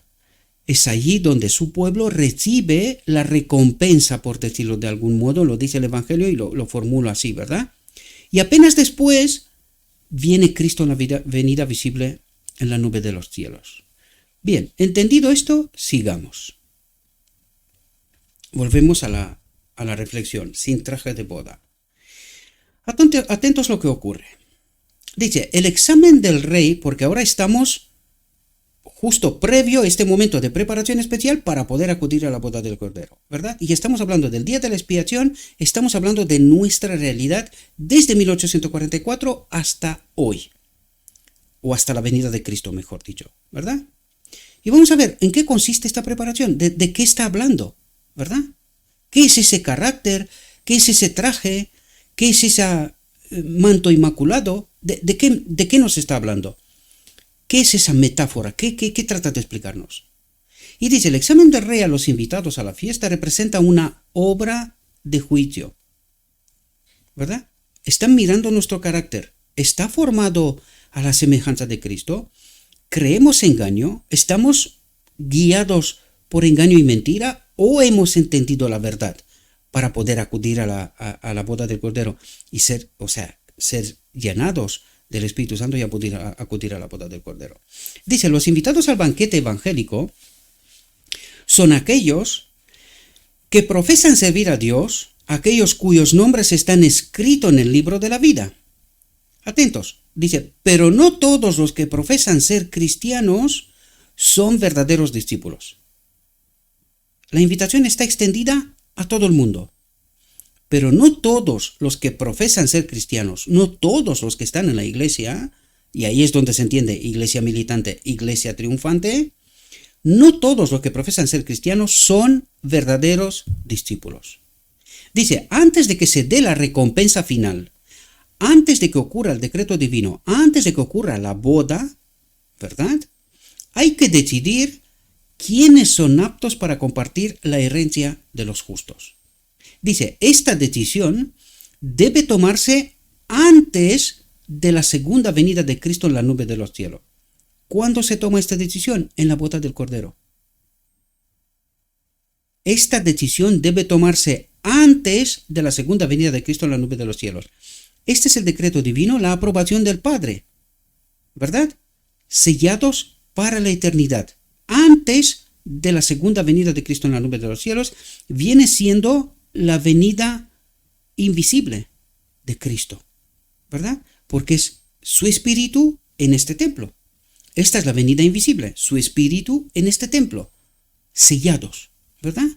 Es allí donde su pueblo recibe la recompensa, por decirlo de algún modo, lo dice el Evangelio y lo formulo así, ¿verdad? Y apenas después viene Cristo en la venida visible en la nube de los cielos. Bien, entendido esto, sigamos. Volvemos a la reflexión, sin traje de boda. Atentos a lo que ocurre. Dice, el examen del rey, porque ahora estamos justo previo a este momento de preparación especial para poder acudir a la boda del Cordero, ¿verdad? Y estamos hablando del día de la expiación, estamos hablando de nuestra realidad desde 1844 hasta hoy, o hasta la venida de Cristo, mejor dicho, ¿verdad? Y vamos a ver en qué consiste esta preparación, de qué está hablando, ¿verdad? ¿Qué es ese carácter? ¿Qué es ese traje? ¿Qué es ese manto inmaculado? ¿De qué nos está hablando? ¿Qué es esa metáfora? ¿Qué trata de explicarnos? Y dice, el examen del rey a los invitados a la fiesta representa una obra de juicio, ¿verdad? Están mirando nuestro carácter. ¿Está formado a la semejanza de Cristo? ¿Creemos engaño? ¿Estamos guiados por engaño y mentira? ¿O hemos entendido la verdad para poder acudir a la boda del Cordero y ser llenados del Espíritu Santo y acudir a la boda del Cordero? Dice, los invitados al banquete evangélico son aquellos que profesan servir a Dios, aquellos cuyos nombres están escritos en el libro de la vida. Atentos, dice, pero no todos los que profesan ser cristianos son verdaderos discípulos. La invitación está extendida a todo el mundo, pero no todos los que profesan ser cristianos, no todos los que están en la iglesia, y ahí es donde se entiende iglesia militante, iglesia triunfante, no todos los que profesan ser cristianos son verdaderos discípulos. Dice, antes de que se dé la recompensa final, antes de que ocurra el decreto divino, antes de que ocurra la boda, ¿verdad? Hay que decidir quiénes son aptos para compartir la herencia de los justos. Dice, esta decisión debe tomarse antes de la segunda venida de Cristo en la nube de los cielos. ¿Cuándo se toma esta decisión? En la boda del Cordero. Esta decisión debe tomarse antes de la segunda venida de Cristo en la nube de los cielos. Este es el decreto divino, la aprobación del Padre, ¿verdad? Sellados para la eternidad. Antes de la segunda venida de Cristo en la nube de los cielos, viene siendo la venida invisible de Cristo, ¿verdad? Porque es su espíritu en este templo. Esta es la venida invisible, su espíritu en este templo, sellados, ¿verdad?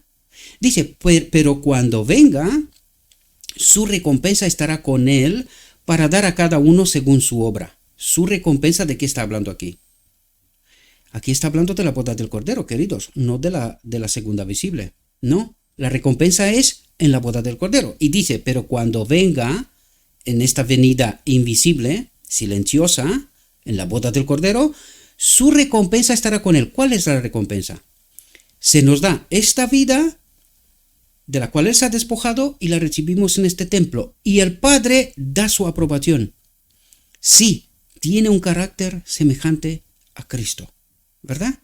Dice, pero cuando venga, su recompensa estará con él para dar a cada uno según su obra. ¿Su recompensa de qué está hablando aquí? Aquí está hablando de la boda del Cordero, queridos, no de la segunda visible. No, la recompensa es en la boda del Cordero. Y dice, pero cuando venga en esta venida invisible, silenciosa, en la boda del Cordero, su recompensa estará con él. ¿Cuál es la recompensa? Se nos da esta vida de la cual él se ha despojado y la recibimos en este templo. Y el Padre da su aprobación. Sí, tiene un carácter semejante a Cristo, ¿verdad?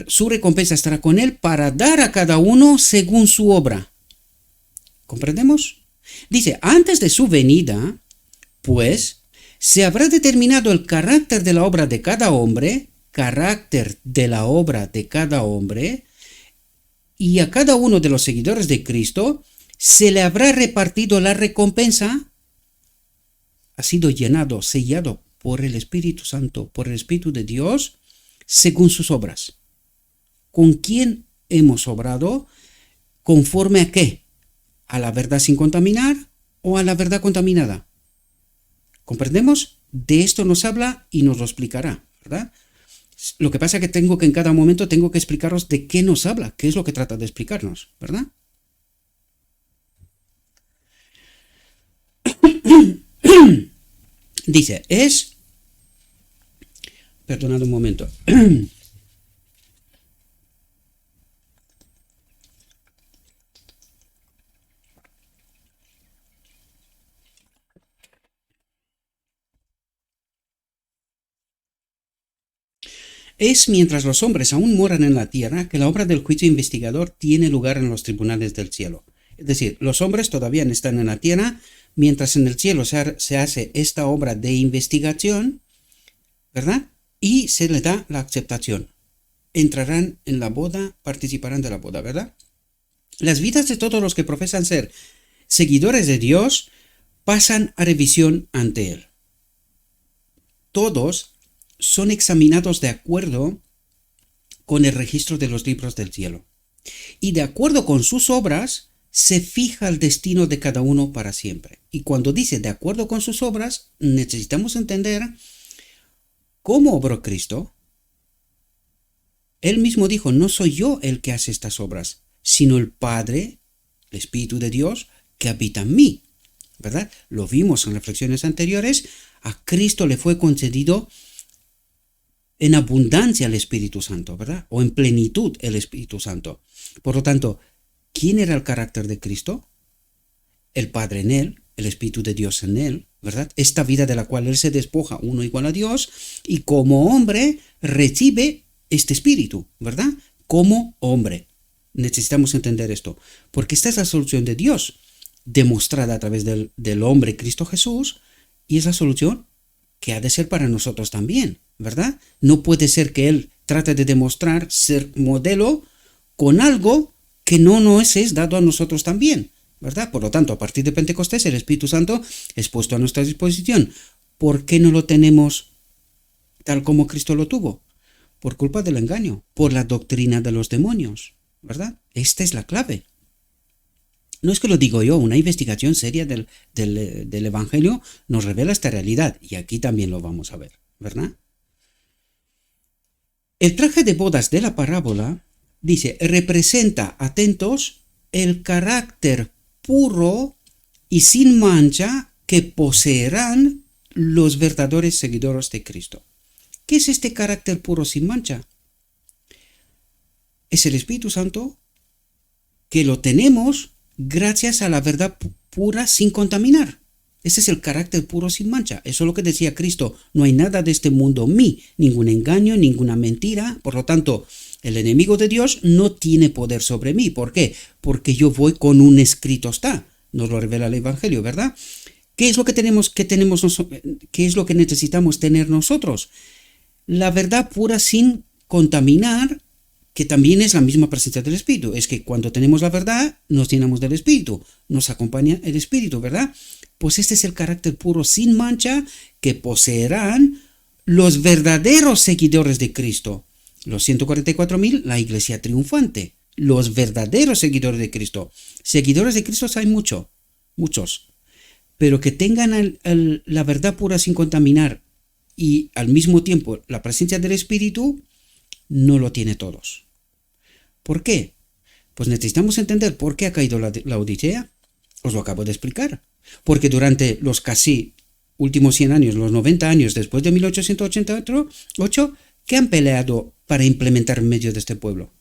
Su recompensa estará con él para dar a cada uno según su obra. ¿Comprendemos? Dice, antes de su venida, pues, se habrá determinado el carácter de la obra de cada hombre, y a cada uno de los seguidores de Cristo se le habrá repartido la recompensa. Ha sido llenado, sellado por el Espíritu Santo, por el Espíritu de Dios, según sus obras. ¿Con quién hemos obrado? ¿Conforme a qué? ¿A la verdad sin contaminar o a la verdad contaminada? ¿Comprendemos? De esto nos habla y nos lo explicará, ¿verdad? Lo que pasa es que en cada momento tengo que explicaros de qué nos habla, qué es lo que trata de explicarnos, ¿verdad? Dice, perdonad un momento. Es mientras los hombres aún moran en la tierra que la obra del juicio investigador tiene lugar en los tribunales del cielo. Es decir, los hombres todavía están en la tierra, mientras en el cielo se hace esta obra de investigación, ¿verdad? Y se le da la aceptación. Entrarán en la boda, participarán de la boda, ¿verdad? Las vidas de todos los que profesan ser seguidores de Dios pasan a revisión ante Él. Todos son examinados de acuerdo con el registro de los libros del cielo. Y de acuerdo con sus obras, se fija el destino de cada uno para siempre. Y cuando dice de acuerdo con sus obras, necesitamos entender cómo obró Cristo. Él mismo dijo, no soy yo el que hace estas obras, sino el Padre, el Espíritu de Dios, que habita en mí, ¿verdad? Lo vimos en reflexiones anteriores. A Cristo le fue concedido en abundancia el Espíritu Santo, ¿verdad? O en plenitud el Espíritu Santo. Por lo tanto, ¿quién era el carácter de Cristo? El Padre en él, el Espíritu de Dios en él, ¿verdad? Esta vida de la cual él se despoja, uno igual a Dios, y como hombre recibe este Espíritu, ¿verdad? Como hombre. Necesitamos entender esto, porque esta es la solución de Dios, demostrada a través del hombre Cristo Jesús, y es la solución que ha de ser para nosotros también, ¿verdad? No puede ser que él trate de demostrar ser modelo con algo que no nos es dado a nosotros también, ¿verdad? Por lo tanto, a partir de Pentecostés, el Espíritu Santo es puesto a nuestra disposición. ¿Por qué no lo tenemos tal como Cristo lo tuvo? Por culpa del engaño, por la doctrina de los demonios, ¿verdad? Esta es la clave. No es que lo digo yo, una investigación seria del Evangelio nos revela esta realidad, y aquí también lo vamos a ver, ¿verdad? El traje de bodas de la parábola, dice, representa, atentos, el carácter puro y sin mancha que poseerán los verdaderos seguidores de Cristo. ¿Qué es este carácter puro sin mancha? Es el Espíritu Santo, que lo tenemos gracias a la verdad pura sin contaminar. Ese es el carácter puro sin mancha. Eso es lo que decía Cristo. No hay nada de este mundo en mí, ningún engaño, ninguna mentira. Por lo tanto, el enemigo de Dios no tiene poder sobre mí. ¿Por qué? Porque yo voy con un escrito está. Nos lo revela el Evangelio, ¿verdad? ¿Qué es lo que qué es lo que necesitamos tener nosotros? La verdad pura sin contaminar, que también es la misma presencia del Espíritu. Es que cuando tenemos la verdad, nos llenamos del Espíritu, nos acompaña el Espíritu, ¿verdad? Pues este es el carácter puro sin mancha que poseerán los verdaderos seguidores de Cristo. Los 144.000, la iglesia triunfante. Los verdaderos seguidores de Cristo. Seguidores de Cristo hay muchos. Pero que tengan la verdad pura sin contaminar y al mismo tiempo la presencia del Espíritu, no lo tiene todos. ¿Por qué? Pues necesitamos entender por qué ha caído la Odisea. Os lo acabo de explicar. Porque durante los casi últimos 100 años, los 90 años después de 1888, ¿qué han peleado para implementar en medio de este pueblo?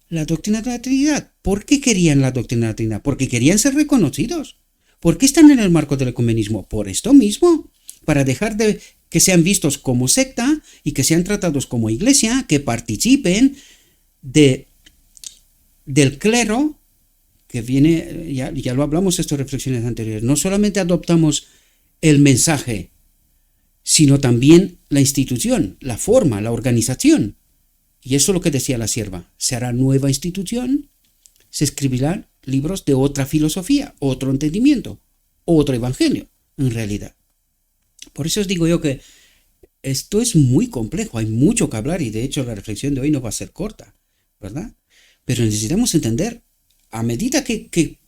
La doctrina de la Trinidad. ¿Por qué querían la doctrina de la Trinidad? Porque querían ser reconocidos. ¿Por qué están en el marco del ecumenismo? Por esto mismo, para dejar de que sean vistos como secta y que sean tratados como iglesia, que participen del clero, que viene, ya lo hablamos en estas reflexiones anteriores, no solamente adoptamos el mensaje, sino también la institución, la forma, la organización. Y eso es lo que decía la sierva, se hará nueva institución, se escribirán libros de otra filosofía, otro entendimiento, otro evangelio, en realidad. Por eso os digo yo que esto es muy complejo, hay mucho que hablar y de hecho la reflexión de hoy no va a ser corta, ¿verdad? Pero necesitamos entender, a medida que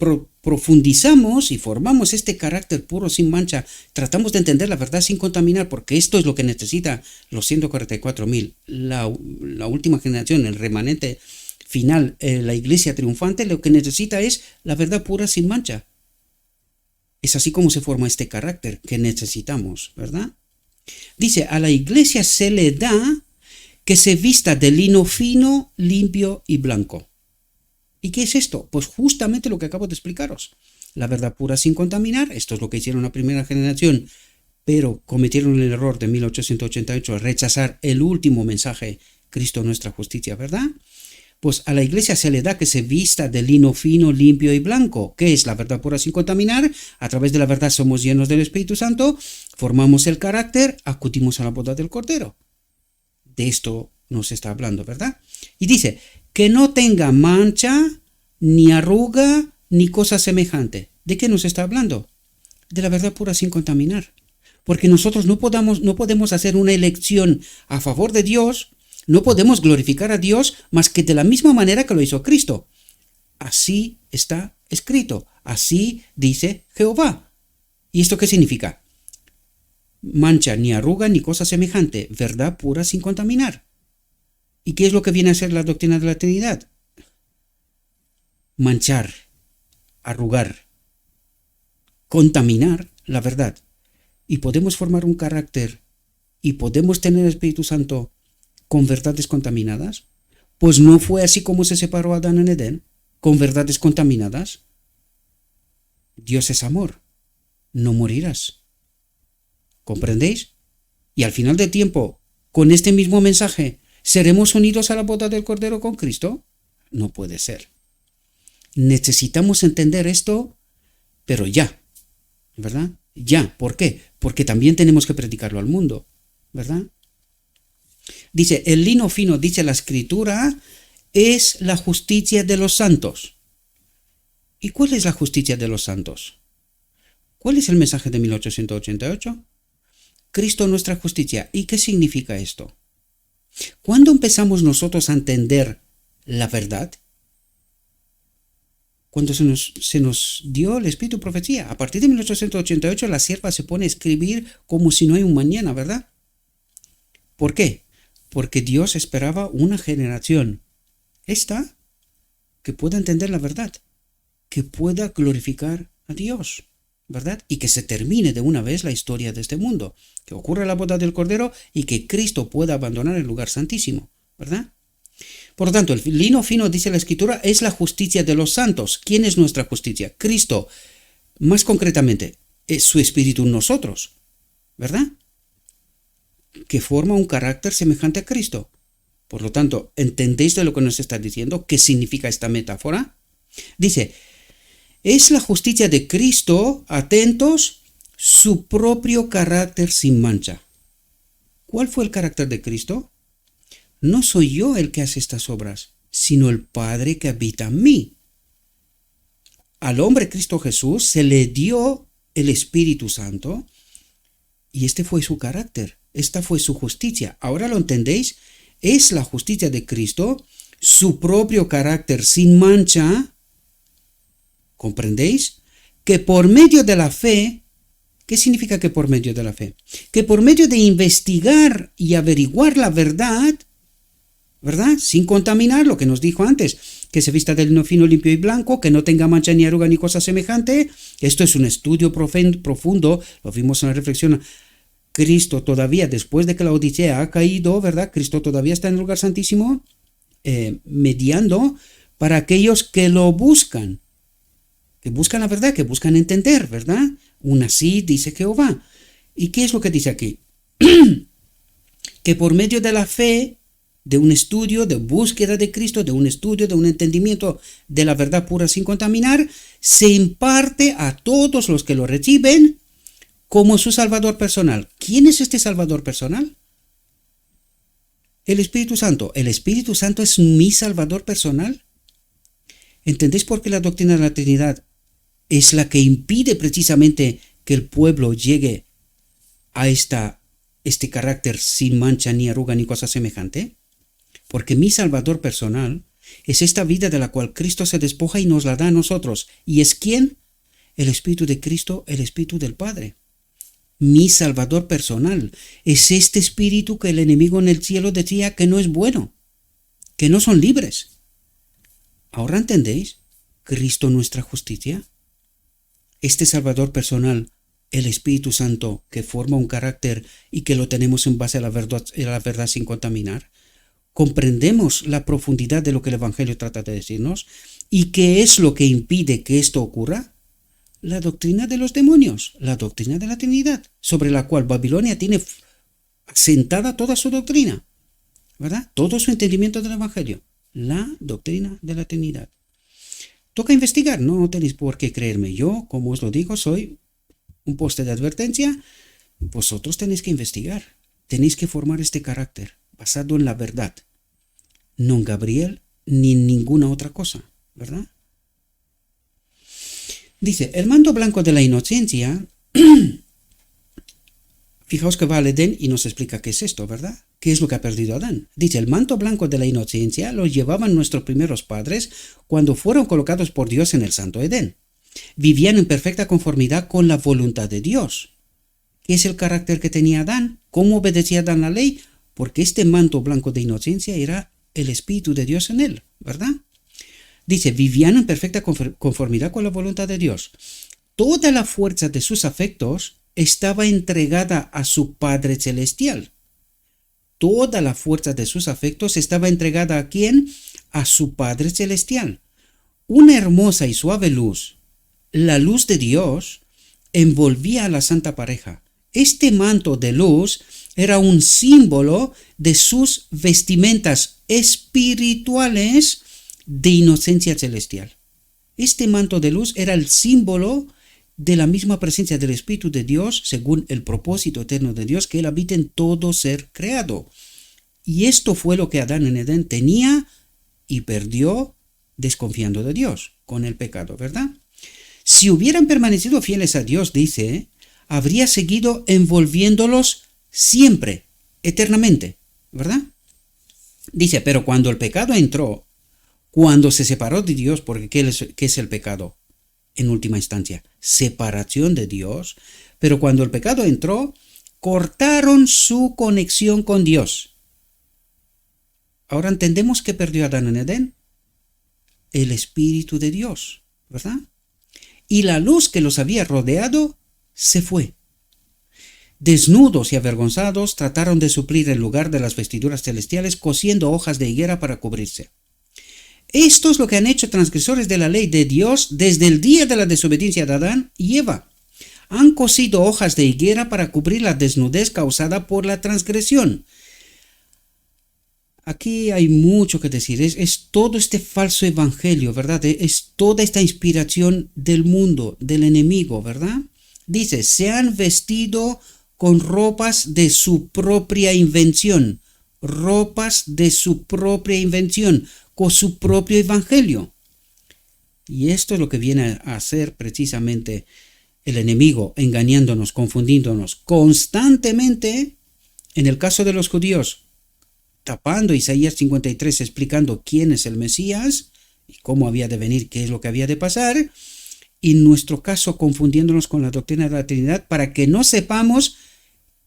profundizamos y formamos este carácter puro sin mancha, tratamos de entender la verdad sin contaminar, porque esto es lo que necesita los 144.000, la última generación, el remanente final, la iglesia triunfante, lo que necesita es la verdad pura sin mancha. Es así como se forma este carácter que necesitamos, ¿verdad? Dice, a la iglesia se le da que se vista de lino fino, limpio y blanco. ¿Y qué es esto? Pues justamente lo que acabo de explicaros. La verdad pura sin contaminar, esto es lo que hicieron la primera generación, pero cometieron el error de 1888 al rechazar el último mensaje, Cristo nuestra justicia, ¿verdad? Pues a la iglesia se le da que se vista de lino fino, limpio y blanco. ¿Qué es la verdad pura sin contaminar? A través de la verdad somos llenos del Espíritu Santo, formamos el carácter, acudimos a la boda del Cordero. De esto nos está hablando, ¿verdad? Y dice, que no tenga mancha, ni arruga, ni cosa semejante. ¿De qué nos está hablando? De la verdad pura sin contaminar. Porque nosotros no podemos hacer una elección a favor de Dios, no podemos glorificar a Dios más que de la misma manera que lo hizo Cristo. Así está escrito, así dice Jehová. ¿Y esto qué significa? Mancha, ni arruga, ni cosa semejante, verdad pura sin contaminar. ¿Y qué es lo que viene a ser la doctrina de la Trinidad? Manchar, arrugar, contaminar la verdad. Y podemos formar un carácter y podemos tener el Espíritu Santo con verdades contaminadas. Pues no fue así como se separó Adán en Edén, con verdades contaminadas. Dios es amor, no morirás. ¿Comprendéis? Y al final del tiempo, con este mismo mensaje, ¿seremos unidos a la boda del Cordero con Cristo? No puede ser. Necesitamos entender esto, pero ya, ¿verdad? Ya, ¿por qué? Porque también tenemos que predicarlo al mundo, ¿verdad? Dice, el lino fino, dice la Escritura, es la justicia de los santos. ¿Y cuál es la justicia de los santos? ¿Cuál es el mensaje de 1888? Cristo nuestra justicia. ¿Y qué significa esto? ¿Cuándo empezamos nosotros a entender la verdad? Cuando se nos dio el Espíritu Profecía. A partir de 1888 la sierva se pone a escribir como si no hay un mañana, ¿verdad? ¿Por qué? Porque Dios esperaba una generación, esta, que pueda entender la verdad, que pueda glorificar a Dios, ¿verdad? Y que se termine de una vez la historia de este mundo, que ocurra la boda del Cordero y que Cristo pueda abandonar el lugar santísimo, ¿verdad? Por lo tanto, el lino fino, dice la Escritura, es la justicia de los santos. ¿Quién es nuestra justicia? Cristo. Más concretamente, es su Espíritu en nosotros, ¿verdad? Que forma un carácter semejante a Cristo. Por lo tanto, ¿entendéis de lo que nos está diciendo? ¿Qué significa esta metáfora? Dice, es la justicia de Cristo, atentos, su propio carácter sin mancha. ¿Cuál fue el carácter de Cristo? No soy yo el que hace estas obras, sino el Padre que habita en mí. Al hombre Cristo Jesús se le dio el Espíritu Santo y este fue su carácter, esta fue su justicia. ¿Ahora lo entendéis? Es la justicia de Cristo, su propio carácter sin mancha. ¿Comprendéis? Que por medio de la fe, ¿qué significa que por medio de la fe? Que por medio de investigar y averiguar la verdad, ¿verdad? Sin contaminar, lo que nos dijo antes, que se vista de lino fino, limpio y blanco, que no tenga mancha ni arruga ni cosa semejante. Esto es un estudio profundo, lo vimos en la reflexión. Cristo todavía, después de que la Odisea ha caído, ¿verdad? Cristo todavía está en el lugar santísimo, mediando para aquellos que lo buscan, que buscan la verdad, que buscan entender, ¿verdad? Aún así, dice Jehová. ¿Y qué es lo que dice aquí? Que por medio de la fe, de un estudio, de búsqueda de Cristo, de un estudio, de un entendimiento de la verdad pura sin contaminar, se imparte a todos los que lo reciben como su Salvador personal. ¿Quién es este Salvador personal? El Espíritu Santo. ¿El Espíritu Santo es mi Salvador personal? ¿Entendéis por qué la doctrina de la Trinidad es la que impide precisamente que el pueblo llegue a este carácter sin mancha, ni arruga, ni cosa semejante? Porque mi Salvador personal es esta vida de la cual Cristo se despoja y nos la da a nosotros. ¿Y es quién? El Espíritu de Cristo, el Espíritu del Padre. Mi Salvador personal es este Espíritu que el enemigo en el cielo decía que no es bueno, que no son libres. ¿Ahora entendéis? Cristo nuestra justicia. Este Salvador personal, el Espíritu Santo, que forma un carácter y que lo tenemos en base a la verdad sin contaminar. Comprendemos la profundidad de lo que el Evangelio trata de decirnos. ¿Y qué es lo que impide que esto ocurra? La doctrina de los demonios, la doctrina de la Trinidad, sobre la cual Babilonia tiene asentada toda su doctrina, ¿verdad? Todo su entendimiento del Evangelio, la doctrina de la Trinidad. Toca investigar, no tenéis por qué creerme. Yo, como os lo digo, soy un poste de advertencia. Vosotros tenéis que investigar, tenéis que formar este carácter basado en la verdad, no en Gabriel ni en ninguna otra cosa, ¿verdad? Dice, el manto blanco de la inocencia, fijaos que va al Edén y nos explica qué es esto, ¿verdad? ¿Qué es lo que ha perdido Adán? Dice, el manto blanco de la inocencia lo llevaban nuestros primeros padres cuando fueron colocados por Dios en el santo Edén. Vivían en perfecta conformidad con la voluntad de Dios. ¿Qué es el carácter que tenía Adán? ¿Cómo obedecía Adán la ley? Porque este manto blanco de inocencia era el Espíritu de Dios en él, ¿verdad? Dice, vivían en perfecta conformidad con la voluntad de Dios. Toda la fuerza de sus afectos estaba entregada a su Padre Celestial. Toda la fuerza de sus afectos estaba entregada ¿a quién? A su Padre Celestial. Una hermosa y suave luz, la luz de Dios, envolvía a la santa pareja. Este manto de luz era un símbolo de sus vestimentas espirituales de inocencia celestial. Este manto de luz era el símbolo de la misma presencia del Espíritu de Dios, según el propósito eterno de Dios, que Él habita en todo ser creado. Y esto fue lo que Adán en Edén tenía y perdió desconfiando de Dios con el pecado, ¿verdad? Si hubieran permanecido fieles a Dios, dice, habría seguido envolviéndolos siempre, eternamente, ¿verdad? Dice, pero cuando el pecado entró, cuando se separó de Dios, porque ¿qué es el pecado? En última instancia, separación de Dios. Pero cuando el pecado entró, cortaron su conexión con Dios. Ahora entendemos que perdió Adán en Edén. El Espíritu de Dios, ¿verdad? Y la luz que los había rodeado se fue. Desnudos y avergonzados, trataron de suplir el lugar de las vestiduras celestiales cosiendo hojas de higuera para cubrirse. Esto es lo que han hecho transgresores de la ley de Dios desde el día de la desobediencia de Adán y Eva. Han cosido hojas de higuera para cubrir la desnudez causada por la transgresión. Aquí hay mucho que decir. Es todo este falso evangelio, ¿verdad? Es toda esta inspiración del mundo, del enemigo, ¿verdad? Dice, se han vestido con ropas de su propia invención. Ropas de su propia invención, con su propio evangelio. Y esto es lo que viene a hacer precisamente el enemigo, engañándonos, confundiéndonos constantemente. En el caso de los judíos, tapando Isaías 53, explicando quién es el Mesías y cómo había de venir, qué es lo que había de pasar. Y en nuestro caso, confundiéndonos con la doctrina de la Trinidad para que no sepamos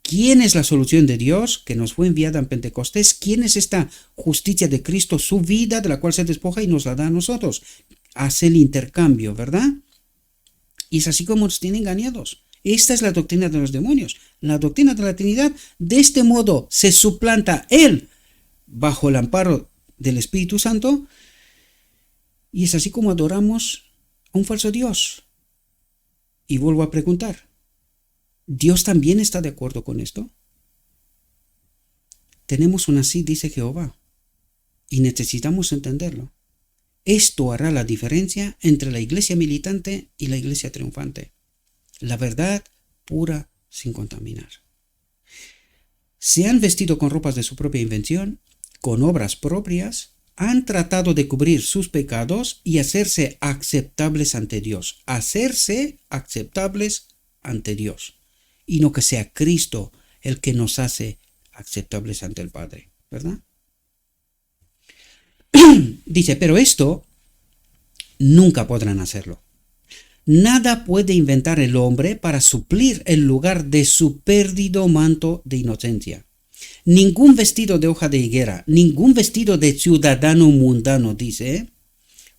¿Quién es la solución de Dios que nos fue enviada en Pentecostés? ¿Quién es esta justicia de Cristo, su vida de la cual se despoja y nos la da a nosotros? Hace el intercambio, ¿verdad? Y es así como nos tienen engañados. Esta es la doctrina de los demonios. La doctrina de la Trinidad, de este modo se suplanta Él bajo el amparo del Espíritu Santo, y es así como adoramos a un falso Dios. Y vuelvo a preguntar, ¿Dios también está de acuerdo con esto? Tenemos un así, dice Jehová, y necesitamos entenderlo. Esto hará la diferencia entre la iglesia militante y la iglesia triunfante. La verdad pura sin contaminar. Se han vestido con ropas de su propia invención, con obras propias, han tratado de cubrir sus pecados y hacerse aceptables ante Dios. Hacerse aceptables ante Dios. Y no que sea Cristo el que nos hace aceptables ante el Padre, ¿verdad? Dice, pero esto nunca podrán hacerlo. Nada puede inventar el hombre para suplir el lugar de su perdido manto de inocencia. Ningún vestido de hoja de higuera, ningún vestido de ciudadano mundano, dice,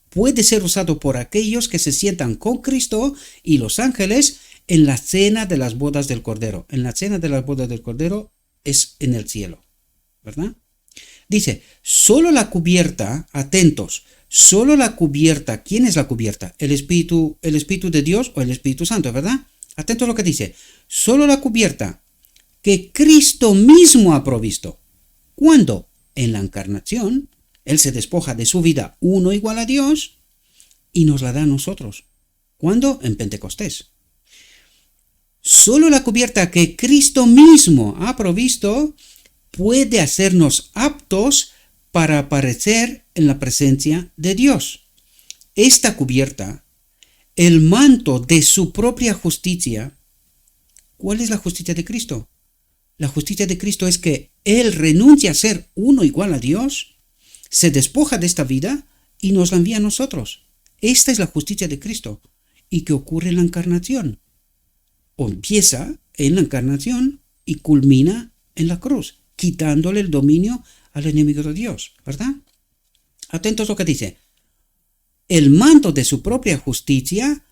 puede ser usado por aquellos que se sientan con Cristo y los ángeles en la cena de las bodas del Cordero. En la cena de las bodas del Cordero es en el cielo, ¿verdad? Dice, solo la cubierta, atentos, solo la cubierta, ¿quién es la cubierta? El Espíritu de Dios o el Espíritu Santo, ¿verdad? Atentos a lo que dice, solo la cubierta que Cristo mismo ha provisto. ¿Cuándo? En la encarnación, Él se despoja de su vida uno igual a Dios y nos la da a nosotros. ¿Cuándo? En Pentecostés. Solo la cubierta que Cristo mismo ha provisto puede hacernos aptos para aparecer en la presencia de Dios. Esta cubierta, el manto de su propia justicia, ¿cuál es la justicia de Cristo? La justicia de Cristo es que Él renuncia a ser uno igual a Dios, se despoja de esta vida y nos la envía a nosotros. Esta es la justicia de Cristo y que ocurre en la encarnación. O empieza en la encarnación y culmina en la cruz, quitándole el dominio al enemigo de Dios, ¿verdad? Atentos a lo que dice. El manto de su propia justicia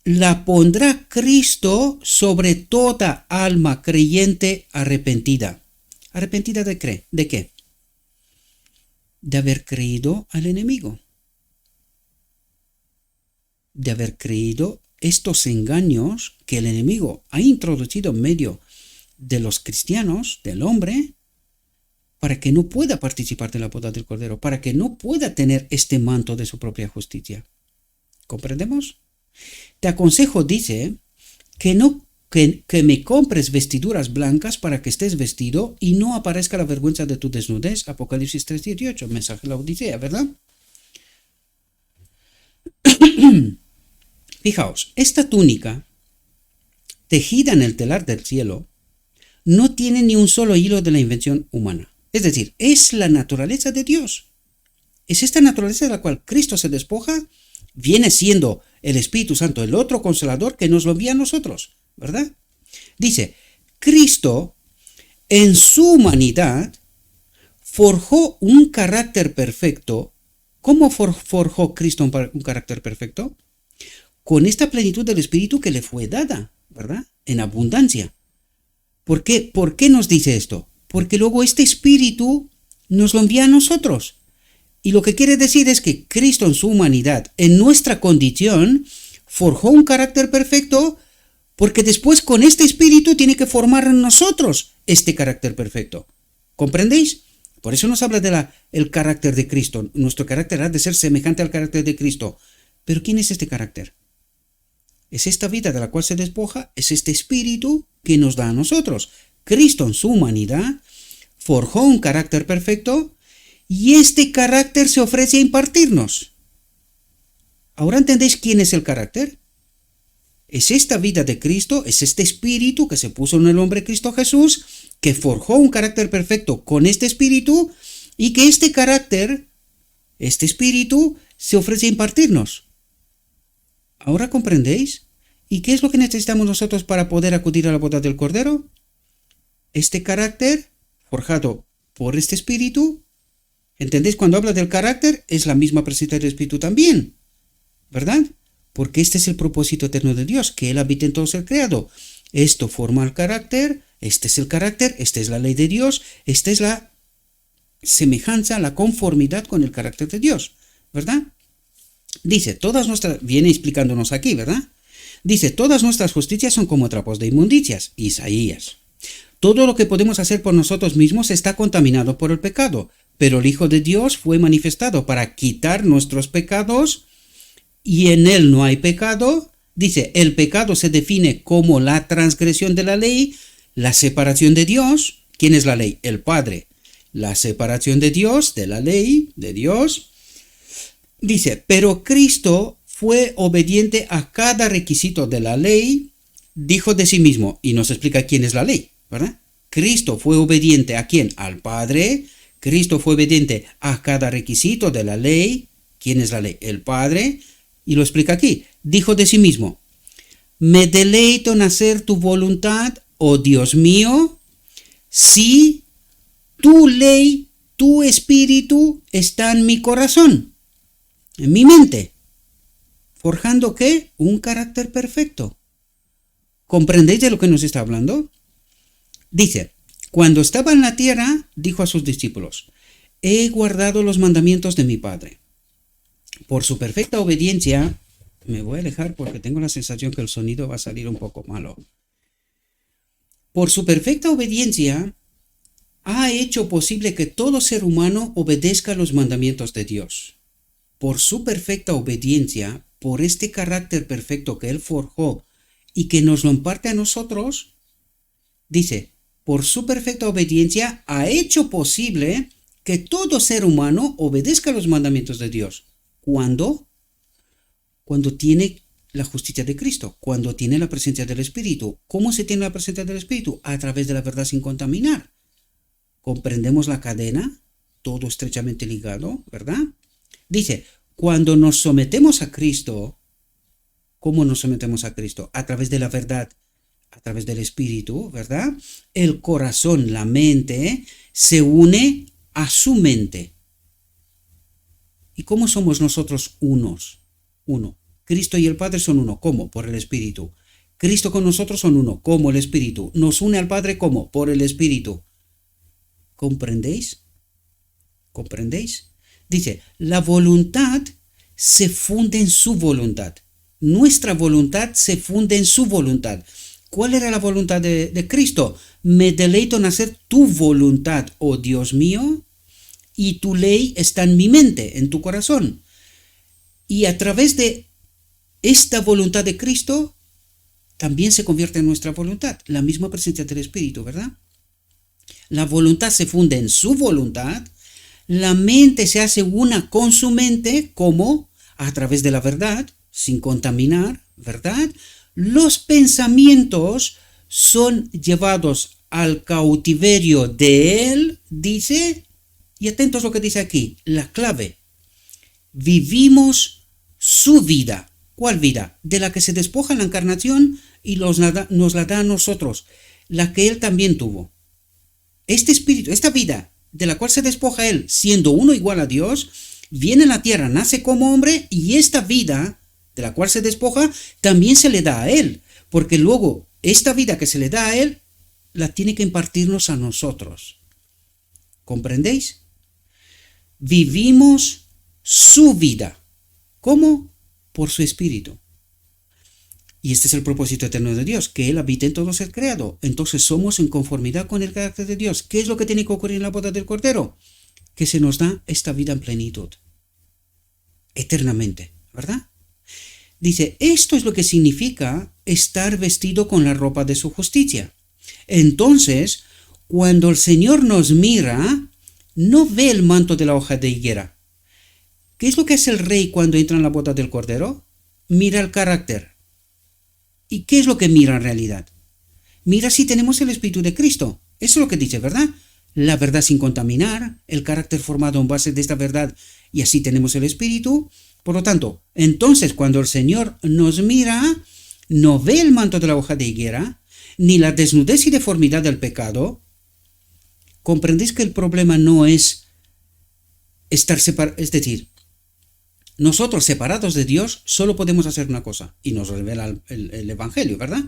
la pondrá Cristo sobre toda alma creyente arrepentida. ¿Arrepentida de qué? ¿De qué? De haber creído al enemigo. De haber creído estos engaños que el enemigo ha introducido en medio de los cristianos, del hombre, para que no pueda participar de la boda del Cordero, para que no pueda tener este manto de su propia justicia. ¿Comprendemos? Te aconsejo, dice, que me compres vestiduras blancas para que estés vestido y no aparezca la vergüenza de tu desnudez. Apocalipsis 3:18, mensaje de la Odisea, ¿verdad? Fijaos, esta túnica, tejida en el telar del cielo, no tiene ni un solo hilo de la invención humana. Es decir, es la naturaleza de Dios. Es esta naturaleza de la cual Cristo se despoja, viene siendo el Espíritu Santo, el otro consolador que nos lo envía a nosotros, ¿verdad? Dice, Cristo en su humanidad forjó un carácter perfecto. ¿Cómo forjó Cristo un carácter perfecto? Con esta plenitud del Espíritu que le fue dada, ¿verdad? En abundancia. ¿Por qué? ¿Por qué nos dice esto? Porque luego este Espíritu nos lo envía a nosotros. Y lo que quiere decir es que Cristo en su humanidad, en nuestra condición, forjó un carácter perfecto, porque después con este Espíritu tiene que formar en nosotros este carácter perfecto. ¿Comprendéis? Por eso nos habla del carácter de Cristo. Nuestro carácter ha de ser semejante al carácter de Cristo. ¿Pero quién es este carácter? Es esta vida de la cual se despoja, es este Espíritu que nos da a nosotros. Cristo en su humanidad forjó un carácter perfecto y este carácter se ofrece a impartirnos. ¿Ahora entendéis quién es el carácter? Es esta vida de Cristo, es este Espíritu que se puso en el hombre Cristo Jesús, que forjó un carácter perfecto con este Espíritu y que este carácter, este Espíritu, se ofrece a impartirnos. ¿Ahora comprendéis? ¿Y qué es lo que necesitamos nosotros para poder acudir a la boda del Cordero? este carácter forjado por este espíritu. ¿Entendéis? Cuando habla del carácter, es la misma presencia del espíritu también, ¿verdad? Porque este es el propósito eterno de Dios, que Él habite en todo ser creado. Esto forma el carácter, este es el carácter, esta es la ley de Dios, esta es la semejanza, la conformidad con el carácter de Dios, ¿verdad? Dice, viene explicándonos aquí, ¿verdad? Dice, todas nuestras justicias son como trapos de inmundicias, Isaías. Todo lo que podemos hacer por nosotros mismos está contaminado por el pecado, pero el Hijo de Dios fue manifestado para quitar nuestros pecados y en Él no hay pecado. Dice, el pecado se define como la transgresión de la ley, la separación de Dios. ¿Quién es la ley? El Padre. La separación de Dios, de la ley, de Dios. Dice, pero Cristo fue obediente a cada requisito de la ley, dijo de sí mismo, y nos explica quién es la ley, ¿verdad? Cristo fue obediente ¿a quién? Al Padre. Cristo fue obediente a cada requisito de la ley. ¿Quién es la ley? El Padre. Y lo explica aquí. Dijo de sí mismo, me deleito en hacer tu voluntad, oh Dios mío, si tu ley, tu espíritu está en mi corazón, en mi mente, forjando ¿qué? Un carácter perfecto. ¿Comprendéis de lo que nos está hablando? Dice, cuando estaba en la tierra, dijo a sus discípulos, he guardado los mandamientos de mi Padre. Por su perfecta obediencia, me voy a alejar porque tengo la sensación que el sonido va a salir un poco malo. Por su perfecta obediencia, ha hecho posible que todo ser humano obedezca los mandamientos de Dios. Por su perfecta obediencia, por este carácter perfecto que Él forjó y que nos lo imparte a nosotros, dice, por su perfecta obediencia ha hecho posible que todo ser humano obedezca los mandamientos de Dios. ¿Cuándo? Cuando tiene la justicia de Cristo, cuando tiene la presencia del Espíritu. ¿Cómo se tiene la presencia del Espíritu? A través de la verdad sin contaminar. ¿Comprendemos la cadena? Todo estrechamente ligado, ¿verdad? Dice, cuando nos sometemos a Cristo, ¿cómo nos sometemos a Cristo? A través de la verdad, a través del Espíritu, ¿verdad? El corazón, la mente, se une a su mente. ¿Y cómo somos nosotros uno? Cristo y el Padre son uno. ¿Cómo? Por el Espíritu. Cristo con nosotros son uno. ¿Cómo? El Espíritu. Nos une al Padre. ¿Cómo? Por el Espíritu. ¿Comprendéis? ¿Comprendéis? Dice, la voluntad se funde en su voluntad. Nuestra voluntad se funde en su voluntad. ¿Cuál era la voluntad de Cristo? Me deleito en hacer tu voluntad, oh Dios mío, y tu ley está en mi mente, en tu corazón. Y a través de esta voluntad de Cristo, también se convierte en nuestra voluntad, la misma presencia del Espíritu, ¿verdad? La voluntad se funde en su voluntad, la mente se hace una con su mente, ¿cómo? A través de la verdad, sin contaminar, ¿verdad? Los pensamientos son llevados al cautiverio de Él, dice, y atentos a lo que dice aquí, la clave, vivimos su vida. ¿Cuál vida? De la que se despoja la encarnación y nos la da a nosotros, la que Él también tuvo. Este espíritu, esta vida de la cual se despoja Él, siendo uno igual a Dios, viene a la tierra, nace como hombre, y esta vida de la cual se despoja también se le da a Él, porque luego esta vida que se le da a Él la tiene que impartirnos a nosotros. ¿Comprendéis? Vivimos su vida. ¿Cómo? Por su Espíritu. Y este es el propósito eterno de Dios, que Él habite en todo ser creado. Entonces somos en conformidad con el carácter de Dios. ¿Qué es lo que tiene que ocurrir en la boda del Cordero? Que se nos da esta vida en plenitud. Eternamente, ¿verdad? Dice, esto es lo que significa estar vestido con la ropa de su justicia. Entonces, cuando el Señor nos mira, no ve el manto de la hoja de higuera. ¿Qué es lo que hace el rey cuando entra en la boda del Cordero? Mira el carácter. ¿Y qué es lo que mira en realidad? Mira si tenemos el Espíritu de Cristo. Eso es lo que dice, ¿verdad? La verdad sin contaminar, el carácter formado en base de esta verdad, y así tenemos el Espíritu. Por lo tanto, entonces cuando el Señor nos mira, no ve el manto de la hoja de higuera, ni la desnudez y deformidad del pecado, comprendéis que el problema no es estar separados, es decir, nosotros separados de Dios solo podemos hacer una cosa, y nos revela el Evangelio, ¿verdad?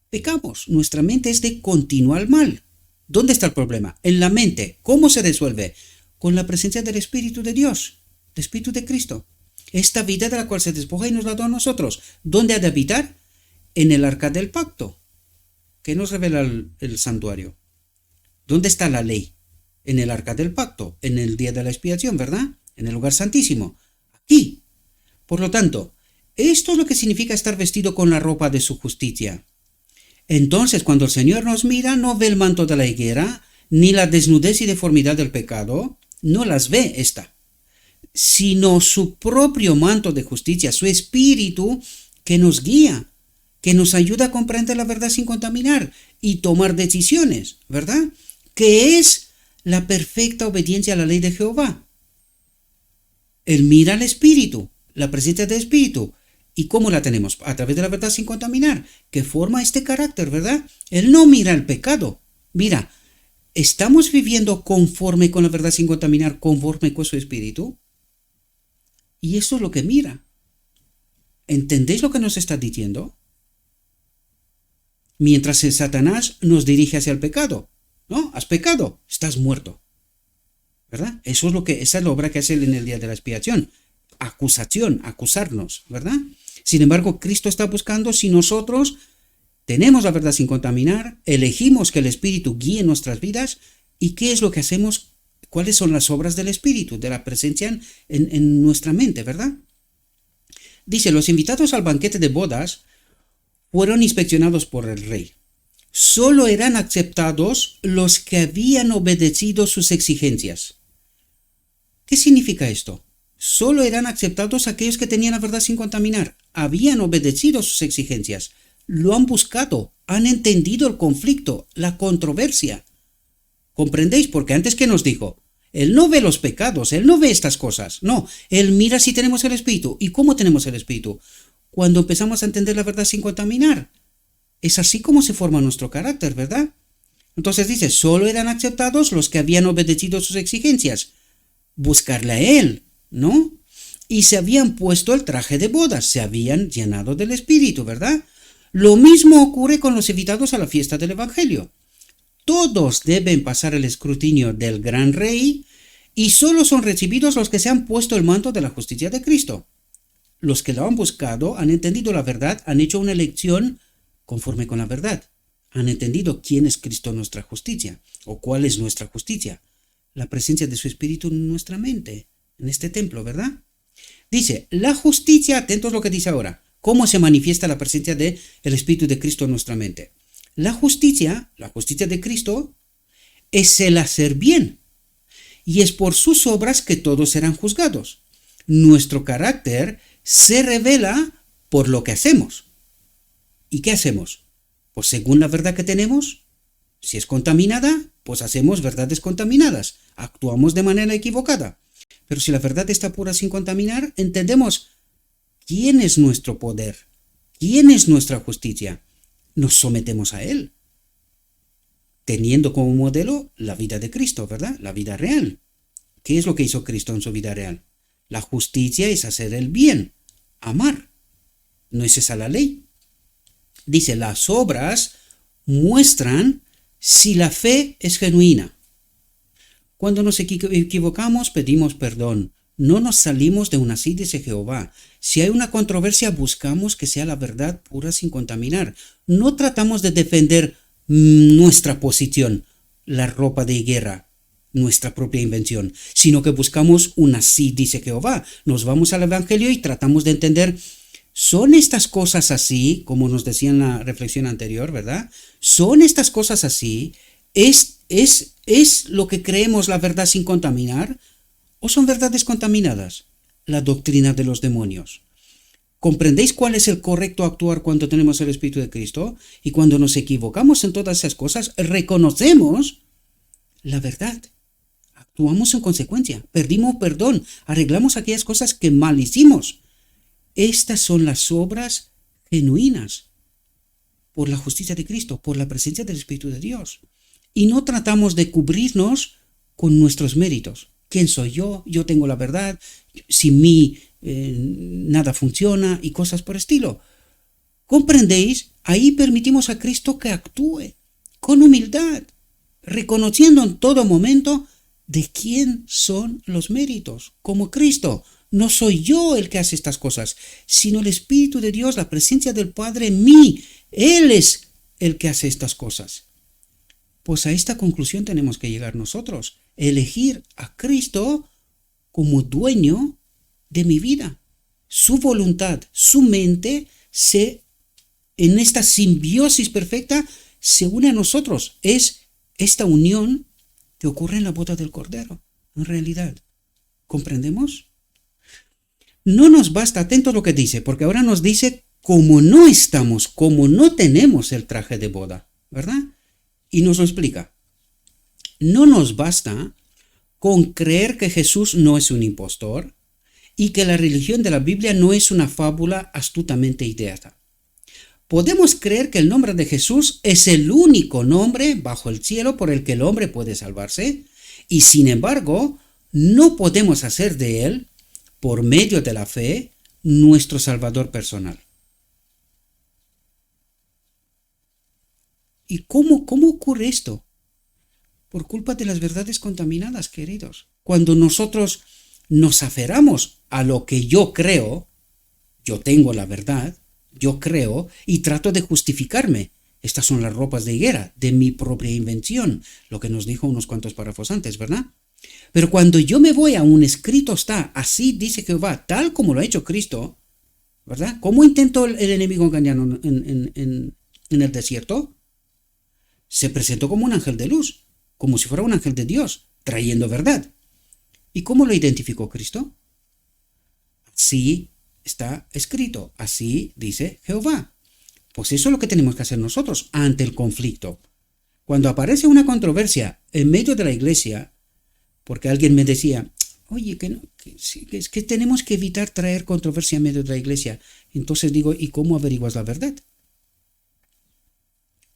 Pecamos, nuestra mente es de continual mal. ¿Dónde está el problema? En la mente. ¿Cómo se resuelve? Con la presencia del Espíritu de Dios, del Espíritu de Cristo. Esta vida de la cual se despoja y nos la da a nosotros. ¿Dónde ha de habitar? En el arca del pacto. ¿Qué nos revela el santuario? ¿Dónde está la ley? En el arca del pacto, en el día de la expiación, ¿verdad? En el lugar santísimo. Aquí. Por lo tanto, esto es lo que significa estar vestido con la ropa de su justicia. Entonces, cuando el Señor nos mira, no ve el manto de la higuera, ni la desnudez y deformidad del pecado, no las ve sino su propio manto de justicia, su espíritu que nos guía, que nos ayuda a comprender la verdad sin contaminar y tomar decisiones, ¿verdad? Que es la perfecta obediencia a la ley de Jehová. Él mira al espíritu, la presencia del espíritu. ¿Y cómo la tenemos? A través de la verdad sin contaminar, que forma este carácter, ¿verdad? Él no mira el pecado. Mira, ¿estamos viviendo conforme con la verdad sin contaminar, conforme con su espíritu? Y eso es lo que mira. ¿Entendéis lo que nos está diciendo? Mientras el Satanás nos dirige hacia el pecado. ¿No? Has pecado, estás muerto. ¿Verdad? Esa es la obra que hace él en el día de la expiación. Acusación, acusarnos, ¿verdad? Sin embargo, Cristo está buscando si nosotros tenemos la verdad sin contaminar, elegimos que el Espíritu guíe nuestras vidas y qué es lo que hacemos, cuáles son las obras del Espíritu, de la presencia en nuestra mente, ¿verdad? Dice, los invitados al banquete de bodas fueron inspeccionados por el rey. Solo eran aceptados los que habían obedecido sus exigencias. ¿Qué significa esto? Solo eran aceptados aquellos que tenían la verdad sin contaminar, habían obedecido sus exigencias, lo han buscado, han entendido el conflicto, la controversia. ¿Comprendéis? Porque antes que nos dijo, él no ve los pecados, él no ve estas cosas, no, él mira si tenemos el Espíritu. ¿Y cómo tenemos el Espíritu? Cuando empezamos a entender la verdad sin contaminar. Es así como se forma nuestro carácter, ¿verdad? Entonces dice, solo eran aceptados los que habían obedecido sus exigencias. Buscarle a él, ¿no? Y se habían puesto el traje de bodas, se habían llenado del Espíritu, ¿verdad? Lo mismo ocurre con los invitados a la fiesta del Evangelio. Todos deben pasar el escrutinio del gran rey y solo son recibidos los que se han puesto el manto de la justicia de Cristo. Los que lo han buscado, han entendido la verdad, han hecho una elección conforme con la verdad. Han entendido quién es Cristo nuestra justicia, o cuál es nuestra justicia. La presencia de su Espíritu en nuestra mente, en este templo, ¿verdad? Dice, la justicia, atentos a lo que dice ahora, cómo se manifiesta la presencia del Espíritu de Cristo en nuestra mente. La justicia de Cristo, es el hacer bien, y es por sus obras que todos serán juzgados. Nuestro carácter se revela por lo que hacemos. ¿Y qué hacemos? Pues según la verdad que tenemos, si es contaminada, pues hacemos verdades contaminadas, actuamos de manera equivocada. Pero si la verdad está pura sin contaminar, entendemos quién es nuestro poder, quién es nuestra justicia. Nos sometemos a él, teniendo como modelo la vida de Cristo, ¿verdad? La vida real. ¿Qué es lo que hizo Cristo en su vida real? La justicia es hacer el bien, amar. ¿No es esa la ley? Dice, las obras muestran si la fe es genuina. Cuando nos equivocamos, pedimos perdón. No nos salimos de una sí, dice Jehová. Si hay una controversia, buscamos que sea la verdad pura sin contaminar. No tratamos de defender nuestra posición, la ropa de guerra, nuestra propia invención, sino que buscamos una sí, dice Jehová. Nos vamos al Evangelio y tratamos de entender, ¿son estas cosas así? Como nos decía en la reflexión anterior, ¿verdad? ¿Son estas cosas así? ¿Es lo que creemos la verdad sin contaminar? ¿O son verdades contaminadas? La doctrina de los demonios. ¿Comprendéis cuál es el correcto actuar cuando tenemos el Espíritu de Cristo? Y cuando nos equivocamos en todas esas cosas, reconocemos la verdad. Actuamos en consecuencia. Pedimos perdón. Arreglamos aquellas cosas que mal hicimos. Estas son las obras genuinas por la justicia de Cristo, por la presencia del Espíritu de Dios. y no tratamos de cubrirnos con nuestros méritos. ¿Quién soy yo? Yo tengo la verdad, sin mí nada funciona y cosas por estilo. ¿Comprendéis? Ahí permitimos a Cristo que actúe con humildad, reconociendo en todo momento de quién son los méritos. Como Cristo, no soy yo el que hace estas cosas, sino el Espíritu de Dios, la presencia del Padre en mí. Él es el que hace estas cosas. Pues a esta conclusión tenemos que llegar nosotros, elegir a Cristo como dueño de mi vida. Su voluntad, su mente, en esta simbiosis perfecta, se une a nosotros. Es esta unión que ocurre en la boda del Cordero, en realidad. ¿Comprendemos? No nos basta, atento a lo que dice, porque ahora nos dice como no tenemos el traje de boda, ¿verdad? Y nos lo explica. No nos basta con creer que Jesús no es un impostor y que la religión de la Biblia no es una fábula astutamente ideada. Podemos creer que el nombre de Jesús es el único nombre bajo el cielo por el que el hombre puede salvarse, y sin embargo, no podemos hacer de él, por medio de la fe, nuestro Salvador personal. ¿Y cómo ocurre esto? Por culpa de las verdades contaminadas, queridos. Cuando nosotros nos aferramos a lo que yo creo, yo tengo la verdad, yo creo y trato de justificarme. Estas son las ropas de higuera de mi propia invención, lo que nos dijo unos cuantos párrafos antes, ¿verdad? Pero cuando yo me voy a un escrito está, así dice Jehová, tal como lo ha hecho Cristo, ¿verdad? ¿Cómo intentó el enemigo engañarnos en el desierto? Se presentó como un ángel de luz, como si fuera un ángel de Dios, trayendo verdad. ¿Y cómo lo identificó Cristo? Así está escrito, así dice Jehová. Pues eso es lo que tenemos que hacer nosotros ante el conflicto. Cuando aparece una controversia en medio de la iglesia, porque alguien me decía, oye, es que tenemos que evitar traer controversia en medio de la iglesia. Entonces digo, ¿y cómo averiguas la verdad?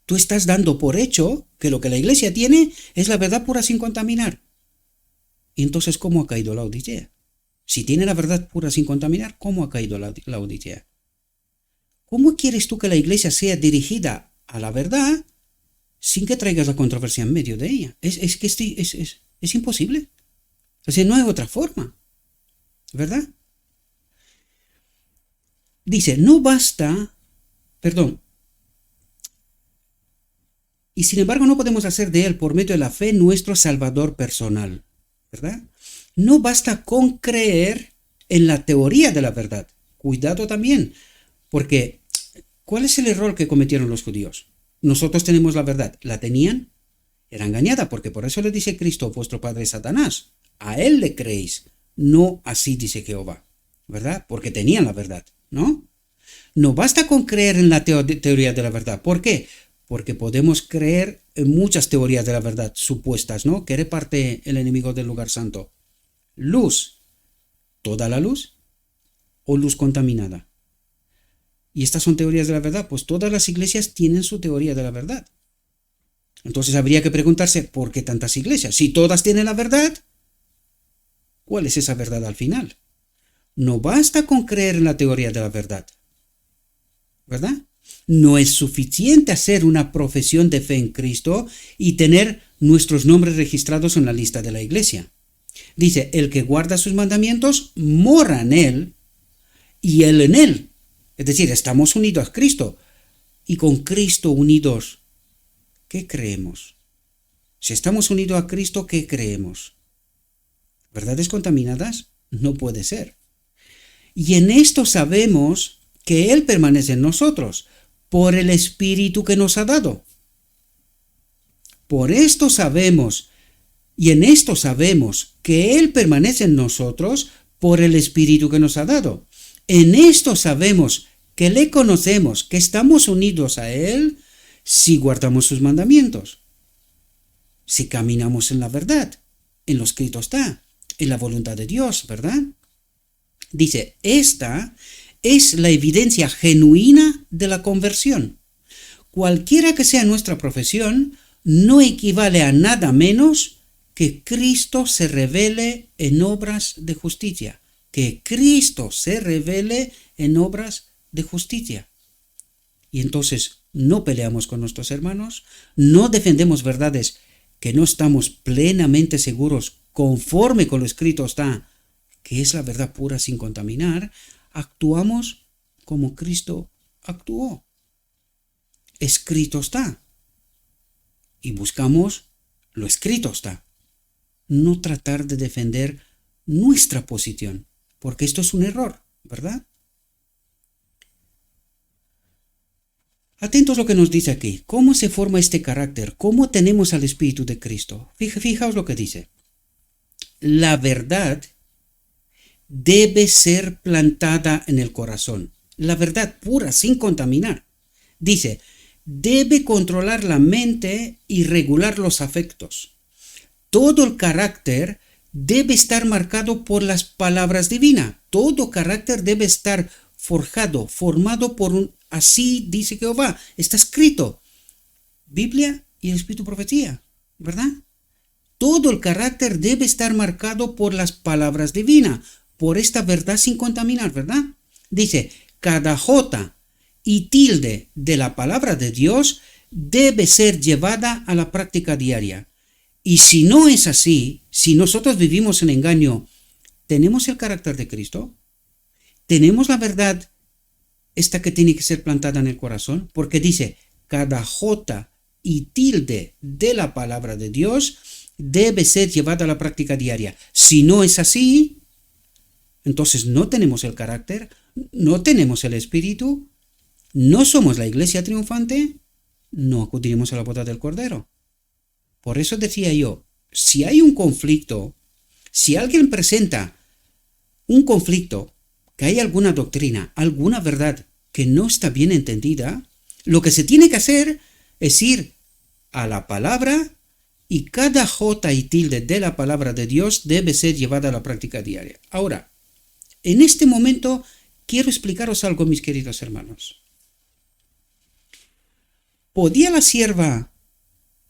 Tú estás dando por hecho que lo que la iglesia tiene es la verdad pura sin contaminar. Y entonces, ¿cómo ha caído la Odisea? Si tiene la verdad pura sin contaminar, ¿cómo ha caído la Odisea? ¿Cómo quieres tú que la iglesia sea dirigida a la verdad sin que traigas la controversia en medio de ella? Es imposible. O sea, no hay otra forma, ¿verdad? Dice, no basta, y sin embargo no podemos hacer de él por medio de la fe nuestro Salvador personal, ¿verdad? No basta con creer en la teoría de la verdad. Cuidado también, porque ¿cuál es el error que cometieron los judíos? Nosotros tenemos la verdad. ¿La tenían? Era engañada, porque por eso le dice Cristo, vuestro padre Satanás. A él le creéis, no así dice Jehová, ¿verdad? Porque tenían la verdad, ¿no? No basta con creer en la teoría de la verdad. ¿Por qué? Porque podemos creer en muchas teorías de la verdad supuestas, ¿no? ¿Qué reparte el enemigo del lugar santo? Luz. ¿Toda la luz? ¿O luz contaminada? Y estas son teorías de la verdad. Pues todas las iglesias tienen su teoría de la verdad. Entonces habría que preguntarse, ¿por qué tantas iglesias? Si todas tienen la verdad, ¿cuál es esa verdad al final? No basta con creer en la teoría de la verdad, ¿verdad? No es suficiente hacer una profesión de fe en Cristo y tener nuestros nombres registrados en la lista de la iglesia. Dice, el que guarda sus mandamientos mora en él y él en él. Es decir, estamos unidos a Cristo. Y con Cristo unidos, ¿qué creemos? Si estamos unidos a Cristo, ¿qué creemos? ¿Verdades contaminadas? No puede ser. Y en esto sabemos que Él permanece en nosotros, por el Espíritu que nos ha dado. Por esto sabemos, y en esto sabemos que Él permanece en nosotros, por el Espíritu que nos ha dado. En esto sabemos que le conocemos, que estamos unidos a Él, si guardamos sus mandamientos, si caminamos en la verdad, en lo escrito está, en la voluntad de Dios, ¿verdad? Dice, esta es la evidencia genuina de la conversión. Cualquiera que sea nuestra profesión, no equivale a nada menos que Cristo se revele en obras de justicia. Que Cristo se revele en obras de justicia. Y entonces no peleamos con nuestros hermanos, no defendemos verdades que no estamos plenamente seguros conforme con lo escrito está, que es la verdad pura sin contaminar, actuamos como Cristo actuó. Escrito está. Y buscamos lo escrito está. No tratar de defender nuestra posición, porque esto es un error, ¿verdad? Atentos a lo que nos dice aquí. ¿Cómo se forma este carácter? ¿Cómo tenemos al Espíritu de Cristo? Fijaos lo que dice. La verdad debe ser plantada en el corazón. La verdad pura, sin contaminar. Dice, debe controlar la mente y regular los afectos. Todo el carácter debe estar marcado por las palabras divinas. Todo carácter debe estar forjado, formado por un... Así dice Jehová. Está escrito. Biblia y el Espíritu Profecía, ¿verdad? Todo el carácter debe estar marcado por las palabras divinas, por esta verdad sin contaminar, ¿verdad? Dice, cada jota y tilde de la palabra de Dios debe ser llevada a la práctica diaria. Y si no es así, si nosotros vivimos en engaño, ¿tenemos el carácter de Cristo? ¿Tenemos la verdad esta que tiene que ser plantada en el corazón? Porque dice, cada jota y tilde de la palabra de Dios debe ser llevada a la práctica diaria. Si no es así, entonces no tenemos el carácter, no tenemos el espíritu, no somos la iglesia triunfante, no acudiremos a la boda del Cordero. Por eso decía yo, si hay un conflicto, si alguien presenta un conflicto, que hay alguna doctrina, alguna verdad que no está bien entendida, lo que se tiene que hacer es ir a la palabra y cada jota y tilde de la palabra de Dios debe ser llevada a la práctica diaria. Ahora, en este momento quiero explicaros algo, mis queridos hermanos. ¿Podía la sierva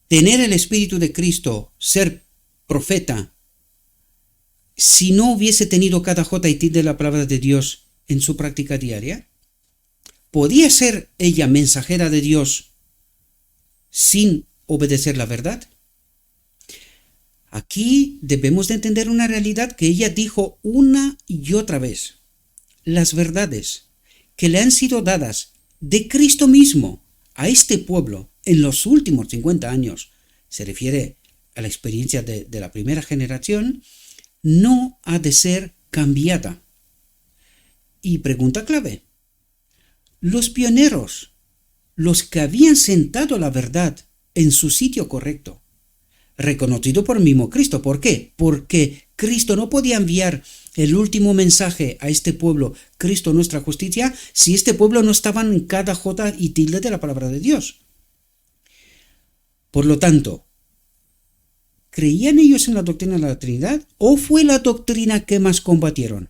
tener el Espíritu de Cristo, ser profeta, si no hubiese tenido cada jota y tilde de la palabra de Dios en su práctica diaria? ¿Podía ser ella mensajera de Dios sin obedecer la verdad? Aquí debemos de entender una realidad que ella dijo una y otra vez. Las verdades que le han sido dadas de Cristo mismo a este pueblo en los últimos 50 años, se refiere a la experiencia de la primera generación, no ha de ser cambiada. Y pregunta clave. Los pioneros, los que habían sentado la verdad en su sitio correcto, reconocido por el mismo Cristo. ¿Por qué? Porque Cristo no podía enviar el último mensaje a este pueblo, Cristo nuestra justicia, si este pueblo no estaba en cada jota y tilde de la palabra de Dios. Por lo tanto, ¿creían ellos en la doctrina de la Trinidad o fue la doctrina que más combatieron?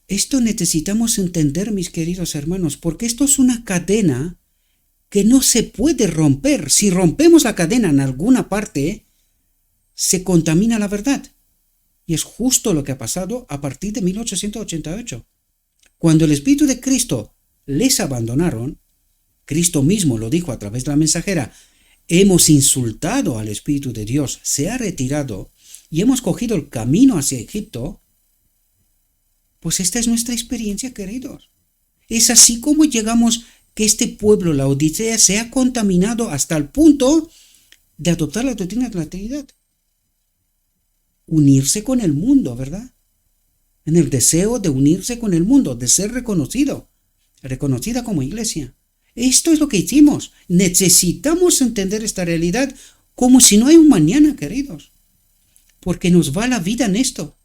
Esto necesitamos entender, mis queridos hermanos, porque esto es una cadena que no se puede romper. Si rompemos la cadena en alguna parte, se contamina la verdad. Y es justo lo que ha pasado a partir de 1888. Cuando el Espíritu de Cristo les abandonaron, Cristo mismo lo dijo a través de la mensajera, hemos insultado al Espíritu de Dios, se ha retirado y hemos cogido el camino hacia Egipto. Pues esta es nuestra experiencia, queridos. Es así como llegamos que este pueblo, la Odisea, se ha contaminado hasta el punto de adoptar la doctrina de la Trinidad. Unirse con el mundo, ¿verdad? En el deseo de unirse con el mundo, de ser reconocida como iglesia. Esto es lo que hicimos. Necesitamos entender esta realidad como si no hay un mañana, queridos. Porque nos va la vida en esto.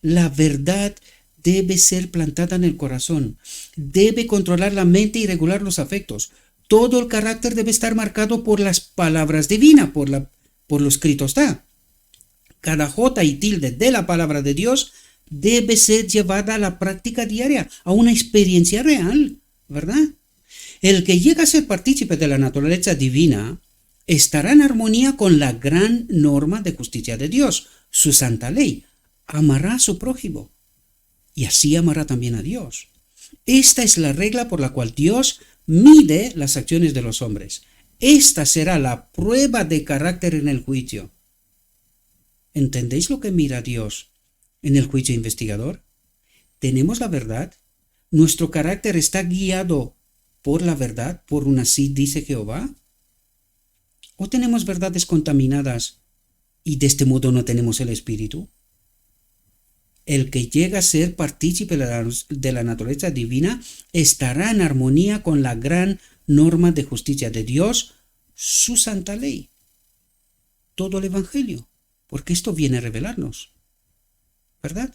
La verdad debe ser plantada en el corazón, debe controlar la mente y regular los afectos. Todo el carácter debe estar marcado por las palabras divinas, por lo escrito está. Cada jota y tilde de la palabra de Dios debe ser llevada a la práctica diaria, a una experiencia real, ¿verdad? El que llega a ser partícipe de la naturaleza divina estará en armonía con la gran norma de justicia de Dios, su santa ley. Amará a su prójimo y así amará también a Dios. Esta es la regla por la cual Dios mide las acciones de los hombres. Esta será la prueba de carácter en el juicio. ¿Entendéis lo que mira Dios en el juicio investigador? ¿Tenemos la verdad? ¿Nuestro carácter está guiado por la verdad, por un así dice Jehová? ¿O tenemos verdades contaminadas y de este modo no tenemos el Espíritu? El que llega a ser partícipe de la naturaleza divina estará en armonía con la gran norma de justicia de Dios, su santa ley. Todo el Evangelio, porque esto viene a revelarnos, ¿verdad?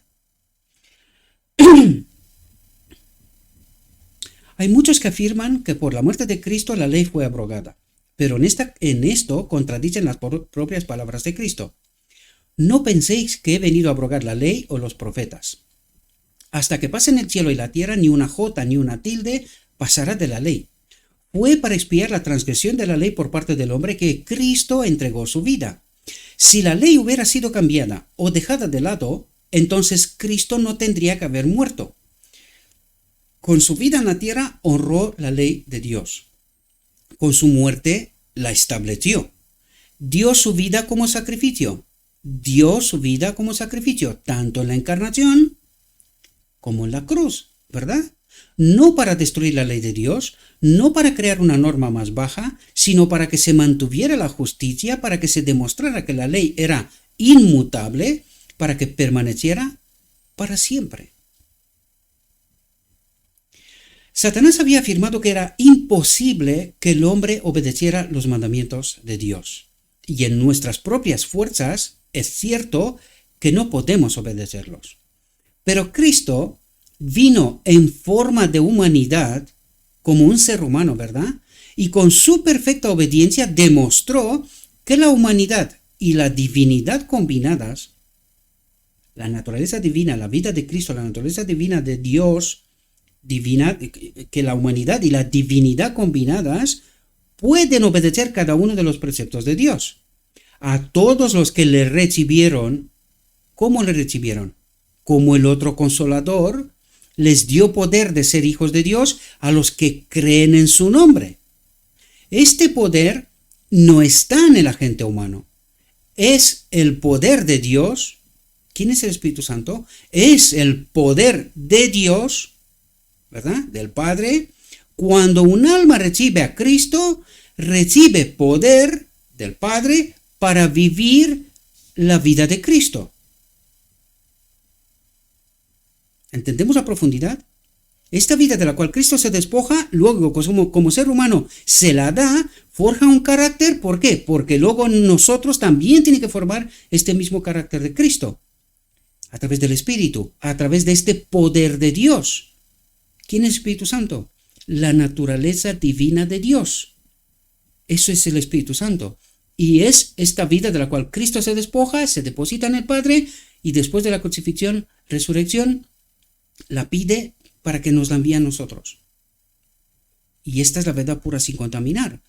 Hay muchos que afirman que por la muerte de Cristo la ley fue abrogada, pero en esto contradicen las propias palabras de Cristo. No penséis que he venido a abrogar la ley o los profetas. Hasta que pasen el cielo y la tierra, ni una jota ni una tilde pasará de la ley. Fue para expiar la transgresión de la ley por parte del hombre que Cristo entregó su vida. Si la ley hubiera sido cambiada o dejada de lado, entonces Cristo no tendría que haber muerto. Con su vida en la tierra honró la ley de Dios. Con su muerte la estableció. Dio su vida como sacrificio. Dio su vida como sacrificio, tanto en la encarnación como en la cruz, ¿verdad? No para destruir la ley de Dios, no para crear una norma más baja, sino para que se mantuviera la justicia, para que se demostrara que la ley era inmutable, para que permaneciera para siempre. Satanás había afirmado que era imposible que el hombre obedeciera los mandamientos de Dios. Y en nuestras propias fuerzas es cierto que no podemos obedecerlos. Pero Cristo vino en forma de humanidad como un ser humano, ¿verdad? Y con su perfecta obediencia demostró que la humanidad y la divinidad combinadas, la naturaleza divina, la vida de Cristo, la naturaleza divina de Dios, que la humanidad y la divinidad combinadas pueden obedecer cada uno de los preceptos de Dios. A todos los que le recibieron, ¿cómo le recibieron? Como el otro Consolador, les dio poder de ser hijos de Dios a los que creen en su nombre. Este poder no está en el agente humano. Es el poder de Dios. ¿Quién es el Espíritu Santo? Es el poder de Dios, ¿verdad? Del Padre. Cuando un alma recibe a Cristo, recibe poder del Padre para vivir la vida de Cristo. ¿Entendemos la profundidad? Esta vida de la cual Cristo se despoja, luego como ser humano se la da, forja un carácter. ¿Por qué? Porque luego nosotros también tiene que formar este mismo carácter de Cristo. A través del Espíritu, a través de este poder de Dios. ¿Quién es el Espíritu Santo? La naturaleza divina de Dios. Eso es el Espíritu Santo. Y es esta vida de la cual Cristo se despoja, se deposita en el Padre y después de la crucifixión, resurrección, la pide para que nos la envíe a nosotros. Y esta es la verdad pura sin contaminar.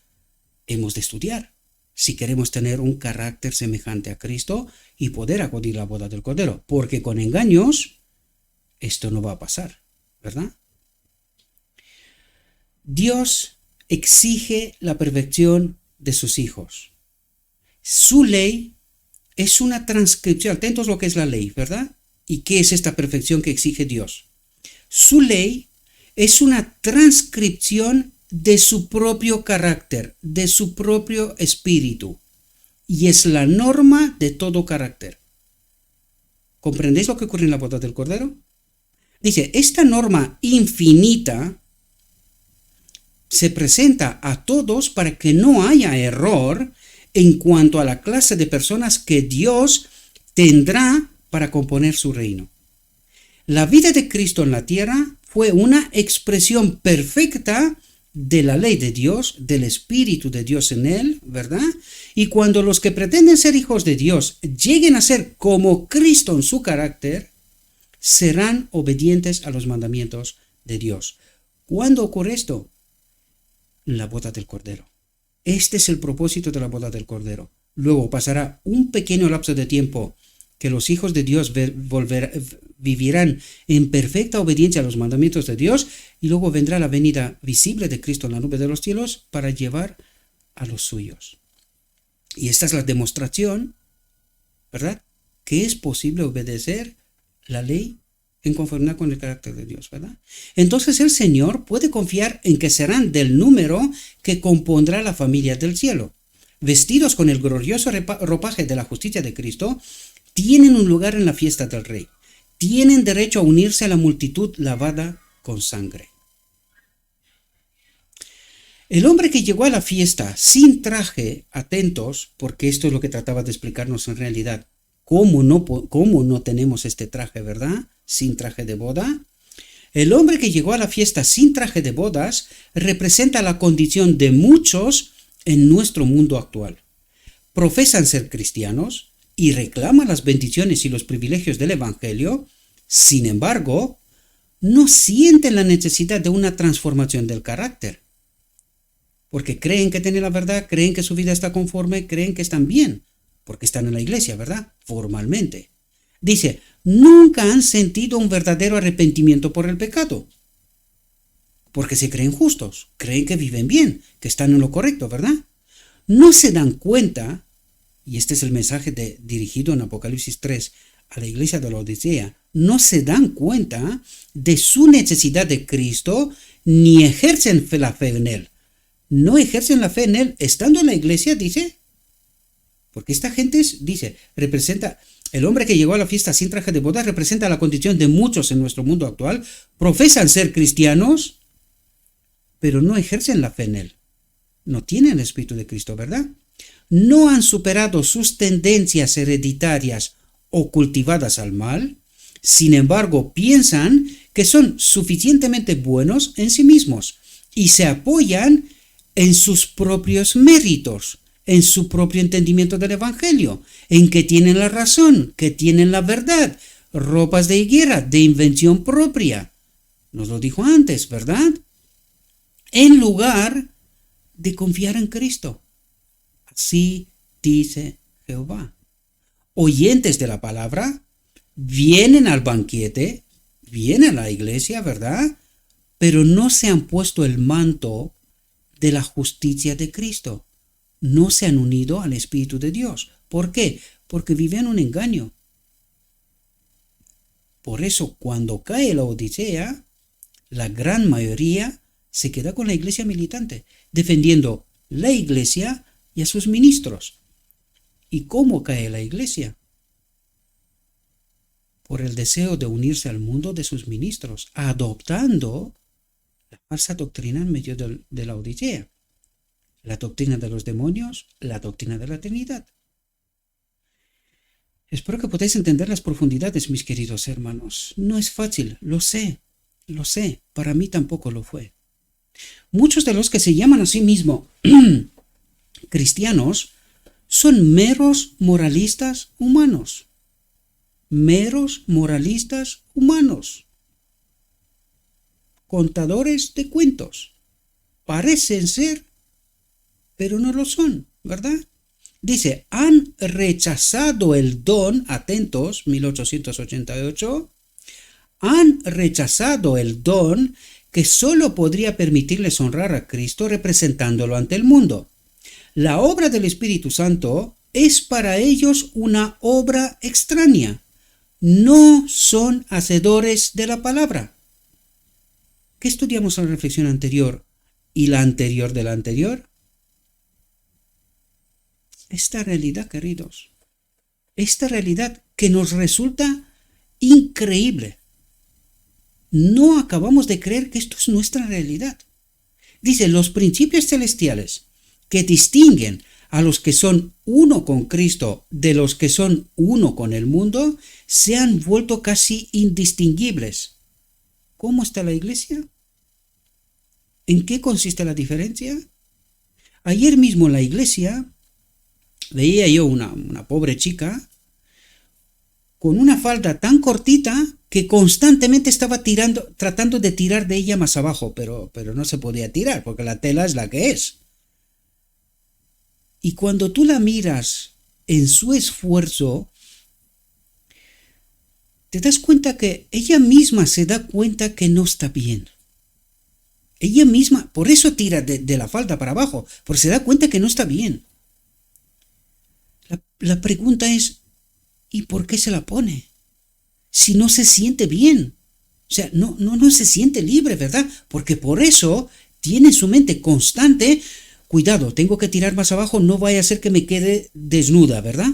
Hemos de estudiar si queremos tener un carácter semejante a Cristo y poder acudir a la boda del Cordero, porque con engaños esto no va a pasar, ¿verdad? Dios exige la perfección de sus hijos. Su ley es una transcripción. Atentos a lo que es la ley, ¿verdad? ¿Y qué es esta perfección que exige Dios? Su ley es una transcripción de su propio carácter, de su propio espíritu, y es la norma de todo carácter. ¿Comprendéis lo que ocurre en la boda del Cordero? Dice, esta norma infinita se presenta a todos para que no haya error en cuanto a la clase de personas que Dios tendrá para componer su reino. La vida de Cristo en la tierra fue una expresión perfecta de la ley de Dios, del Espíritu de Dios en él, ¿verdad? Y cuando los que pretenden ser hijos de Dios lleguen a ser como Cristo en su carácter, serán obedientes a los mandamientos de Dios. ¿Cuándo ocurre esto? la boda del Cordero. Este es el propósito de la boda del Cordero. Luego pasará un pequeño lapso de tiempo que los hijos de Dios vivirán en perfecta obediencia a los mandamientos de Dios, y luego vendrá la venida visible de Cristo en la nube de los cielos para llevar a los suyos. Y esta es la demostración, ¿verdad?, que es posible obedecer la ley en conformidad con el carácter de Dios, ¿verdad? Entonces el Señor puede confiar en que serán del número que compondrá la familia del cielo. Vestidos con el glorioso ropaje de la justicia de Cristo, tienen un lugar en la fiesta del Rey. Tienen derecho a unirse a la multitud lavada con sangre. El hombre que llegó a la fiesta sin traje, atentos, porque esto es lo que trataba de explicarnos en realidad, cómo no tenemos este traje, ¿verdad?, sin traje de boda. El hombre que llegó a la fiesta sin traje de bodas representa la condición de muchos en nuestro mundo actual. Profesan ser cristianos y reclaman las bendiciones y los privilegios del Evangelio. Sin embargo, no sienten la necesidad de una transformación del carácter, porque creen que tienen la verdad, creen que su vida está conforme, creen que están bien, porque están en la iglesia, ¿verdad?, formalmente. Dice, nunca han sentido un verdadero arrepentimiento por el pecado, porque se creen justos, creen que viven bien, que están en lo correcto, ¿verdad? No se dan cuenta, y este es el mensaje dirigido en Apocalipsis 3 a la iglesia de la Odisea, no se dan cuenta de su necesidad de Cristo, ni ejercen la fe en Él. No ejercen la fe en Él estando en la iglesia, dice, porque esta gente representa, el hombre que llegó a la fiesta sin traje de boda representa la condición de muchos en nuestro mundo actual, profesan ser cristianos, pero no ejercen la fe en Él. No tienen el Espíritu de Cristo, ¿verdad? No han superado sus tendencias hereditarias o cultivadas al mal. Sin embargo, piensan que son suficientemente buenos en sí mismos y se apoyan en sus propios méritos, en su propio entendimiento del Evangelio, en que tienen la razón, que tienen la verdad, ropas de higuera, de invención propia. Nos lo dijo antes, ¿verdad? En lugar de confiar en Cristo. Así dice Jehová. Oyentes de la palabra, vienen al banquete, vienen a la iglesia, ¿verdad?, pero no se han puesto el manto de la justicia de Cristo. No se han unido al Espíritu de Dios. ¿Por qué? Porque viven un engaño. Por eso, cuando cae la Odisea, la gran mayoría se queda con la iglesia militante, defendiendo la iglesia y a sus ministros. ¿Y cómo cae la iglesia? Por el deseo de unirse al mundo de sus ministros, adoptando la falsa doctrina en medio de la Odisea. La doctrina de los demonios, la doctrina de la Trinidad. Espero que podáis entender las profundidades, mis queridos hermanos. No es fácil, lo sé, para mí tampoco lo fue. Muchos de los que se llaman a sí mismos cristianos son meros moralistas humanos. Meros moralistas humanos. Contadores de cuentos. Parecen ser, pero no lo son, ¿verdad? Dice, han rechazado el don, atentos, 1888, han rechazado el don que solo podría permitirles honrar a Cristo representándolo ante el mundo. La obra del Espíritu Santo es para ellos una obra extraña. No son hacedores de la palabra. ¿Qué estudiamos en la reflexión anterior y la anterior de la anterior? Esta realidad, queridos, esta realidad que nos resulta increíble. No acabamos de creer que esto es nuestra realidad. Dice, los principios celestiales que distinguen a los que son uno con Cristo de los que son uno con el mundo se han vuelto casi indistinguibles. ¿Cómo está la iglesia? ¿En qué consiste la diferencia? Ayer mismo en la iglesia veía yo una pobre chica con una falda tan cortita que constantemente estaba tratando de tirar de ella más abajo, pero no se podía tirar porque la tela es la que es. Y cuando tú la miras en su esfuerzo, te das cuenta que ella misma se da cuenta que no está bien. Ella misma, por eso tira de la falda para abajo, porque se da cuenta que no está bien. La pregunta es, ¿y por qué se la pone? Si no se siente bien. O sea, no se siente libre, ¿verdad? Porque por eso tiene en su mente constante, cuidado, tengo que tirar más abajo, no vaya a ser que me quede desnuda, ¿verdad?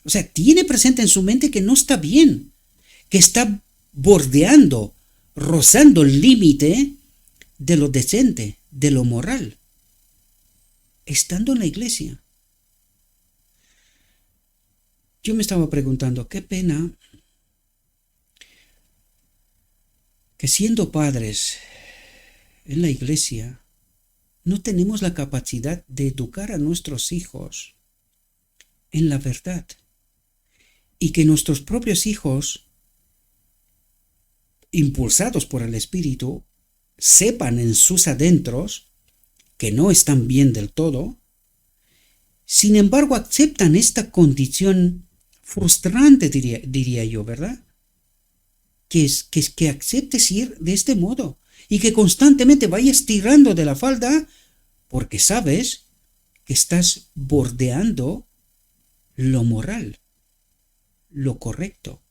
O sea, tiene presente en su mente que no está bien, que está bordeando, rozando el límite de lo decente, de lo moral, estando en la iglesia. Yo me estaba preguntando, qué pena que siendo padres en la iglesia no tenemos la capacidad de educar a nuestros hijos en la verdad y que nuestros propios hijos, impulsados por el Espíritu, sepan en sus adentros que no están bien del todo, sin embargo aceptan esta condición frustrante, diría yo, ¿verdad? Que aceptes ir de este modo y que constantemente vayas tirando de la falda porque sabes que estás bordeando lo moral, lo correcto,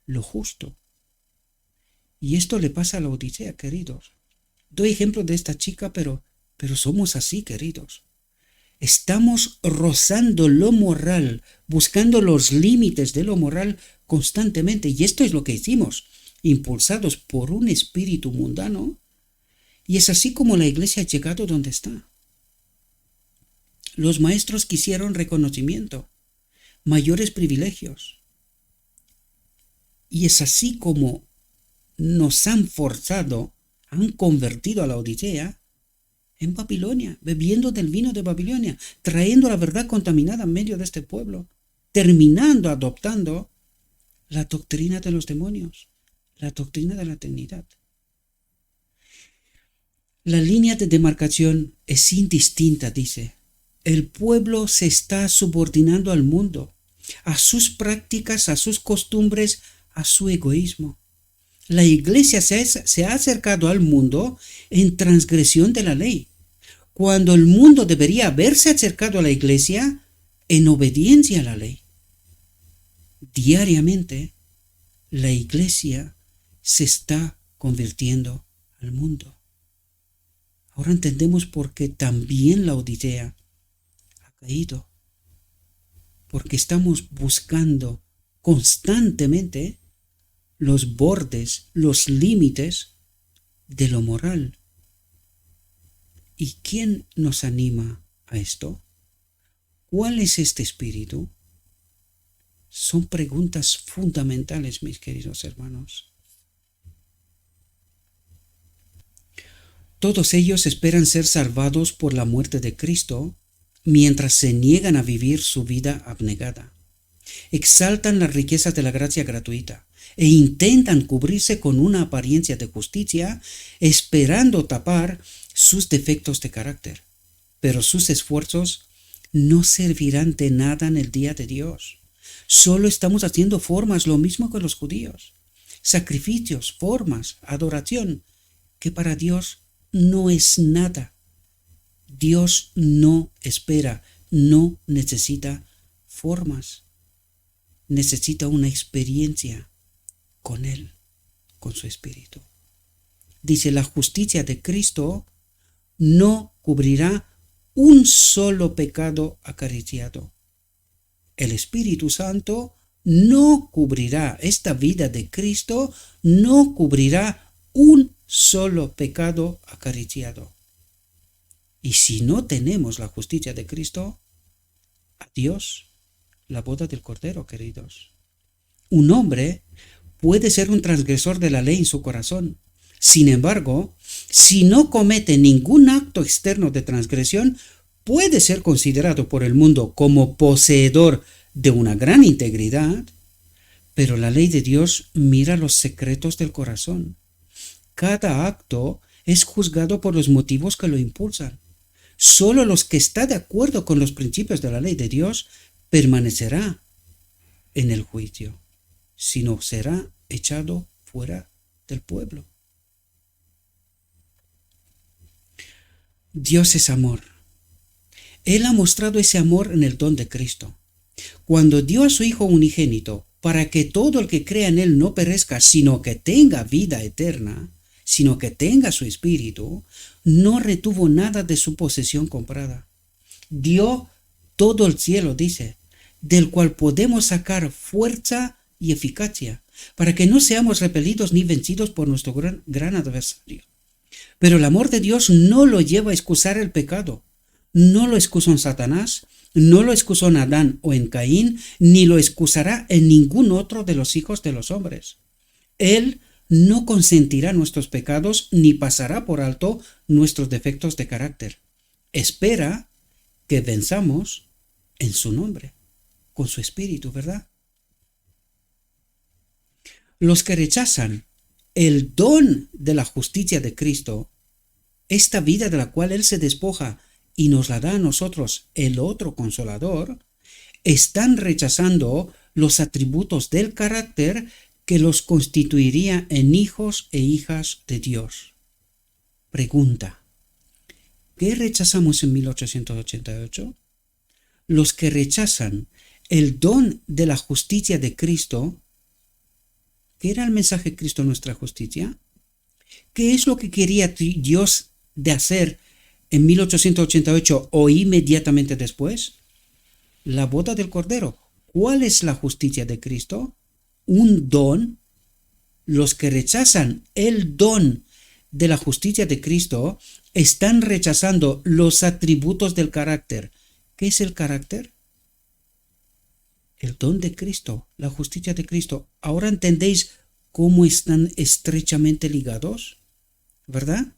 lo justo. Y esto le pasa a la Odisea, queridos. Doy ejemplo de esta chica, pero somos así, queridos. Estamos rozando lo moral, buscando los límites de lo moral constantemente. Y esto es lo que hicimos, impulsados por un espíritu mundano. Y es así como la iglesia ha llegado donde está. Los maestros quisieron reconocimiento, mayores privilegios. Y es así como nos han forzado, han convertido a la Odisea en Babilonia, bebiendo del vino de Babilonia, trayendo la verdad contaminada en medio de este pueblo, terminando adoptando la doctrina de los demonios, la doctrina de la Trinidad. La línea de demarcación es indistinta, dice. El pueblo se está subordinando al mundo, a sus prácticas, a sus costumbres, a su egoísmo. La iglesia se ha acercado al mundo en transgresión de la ley, cuando el mundo debería haberse acercado a la iglesia en obediencia a la ley. Diariamente, la iglesia se está convirtiendo al mundo. Ahora entendemos por qué también la Odisea ha caído, porque estamos buscando constantemente los bordes, los límites de lo moral. ¿Y quién nos anima a esto? ¿Cuál es este espíritu? Son preguntas fundamentales, mis queridos hermanos. Todos ellos esperan ser salvados por la muerte de Cristo, mientras se niegan a vivir su vida abnegada. Exaltan las riquezas de la gracia gratuita e intentan cubrirse con una apariencia de justicia, esperando tapar sus defectos de carácter. Pero sus esfuerzos no servirán de nada en el día de Dios. Solo estamos haciendo formas, lo mismo que los judíos. Sacrificios, formas, adoración, que para Dios no es nada. Dios no espera, no necesita formas. Necesita una experiencia con Él, con su Espíritu. Dice, la justicia de Cristo no cubrirá un solo pecado acariciado. El Espíritu Santo no cubrirá, esta vida de Cristo no cubrirá un solo pecado acariciado. Y si no tenemos la justicia de Cristo, adiós la boda del Cordero, queridos. Un hombre puede ser un transgresor de la ley en su corazón. Sin embargo, si no comete ningún acto externo de transgresión, puede ser considerado por el mundo como poseedor de una gran integridad, Pero la ley de Dios mira los secretos del corazón. Cada acto es juzgado por los motivos que lo impulsan. Solo los que están de acuerdo con los principios de la ley de Dios permanecerá en el juicio, sino será echado fuera del pueblo. Dios es amor. Él ha mostrado ese amor en el don de Cristo. Cuando dio a su Hijo unigénito para que todo el que crea en Él no perezca, sino que tenga vida eterna, sino que tenga su espíritu, no retuvo nada de su posesión comprada. Dio todo el cielo, dice, del cual podemos sacar fuerza y eficacia, para que no seamos repelidos ni vencidos por nuestro gran adversario. Pero el amor de Dios no lo lleva a excusar el pecado. No lo excusó en Satanás, no lo excusó en Adán o en Caín, ni lo excusará en ningún otro de los hijos de los hombres. Él no consentirá nuestros pecados ni pasará por alto nuestros defectos de carácter. Espera que venzamos en su nombre, con su espíritu, ¿verdad? Los que rechazan el don de la justicia de Cristo, esta vida de la cual Él se despoja y nos la da a nosotros, el otro consolador, están rechazando los atributos del carácter que los constituiría en hijos e hijas de Dios. Pregunta: ¿qué rechazamos en 1888? Los que rechazan el don de la justicia de Cristo. ¿Qué era el mensaje de Cristo, nuestra justicia? ¿Qué es lo que quería Dios de hacer en 1888 o inmediatamente después? La boda del Cordero. ¿Cuál es la justicia de Cristo? Un don. Los que rechazan el don de la justicia de Cristo están rechazando los atributos del carácter. ¿Qué es el carácter? El don de Cristo, la justicia de Cristo. ¿Ahora entendéis cómo están estrechamente ligados? ¿Verdad?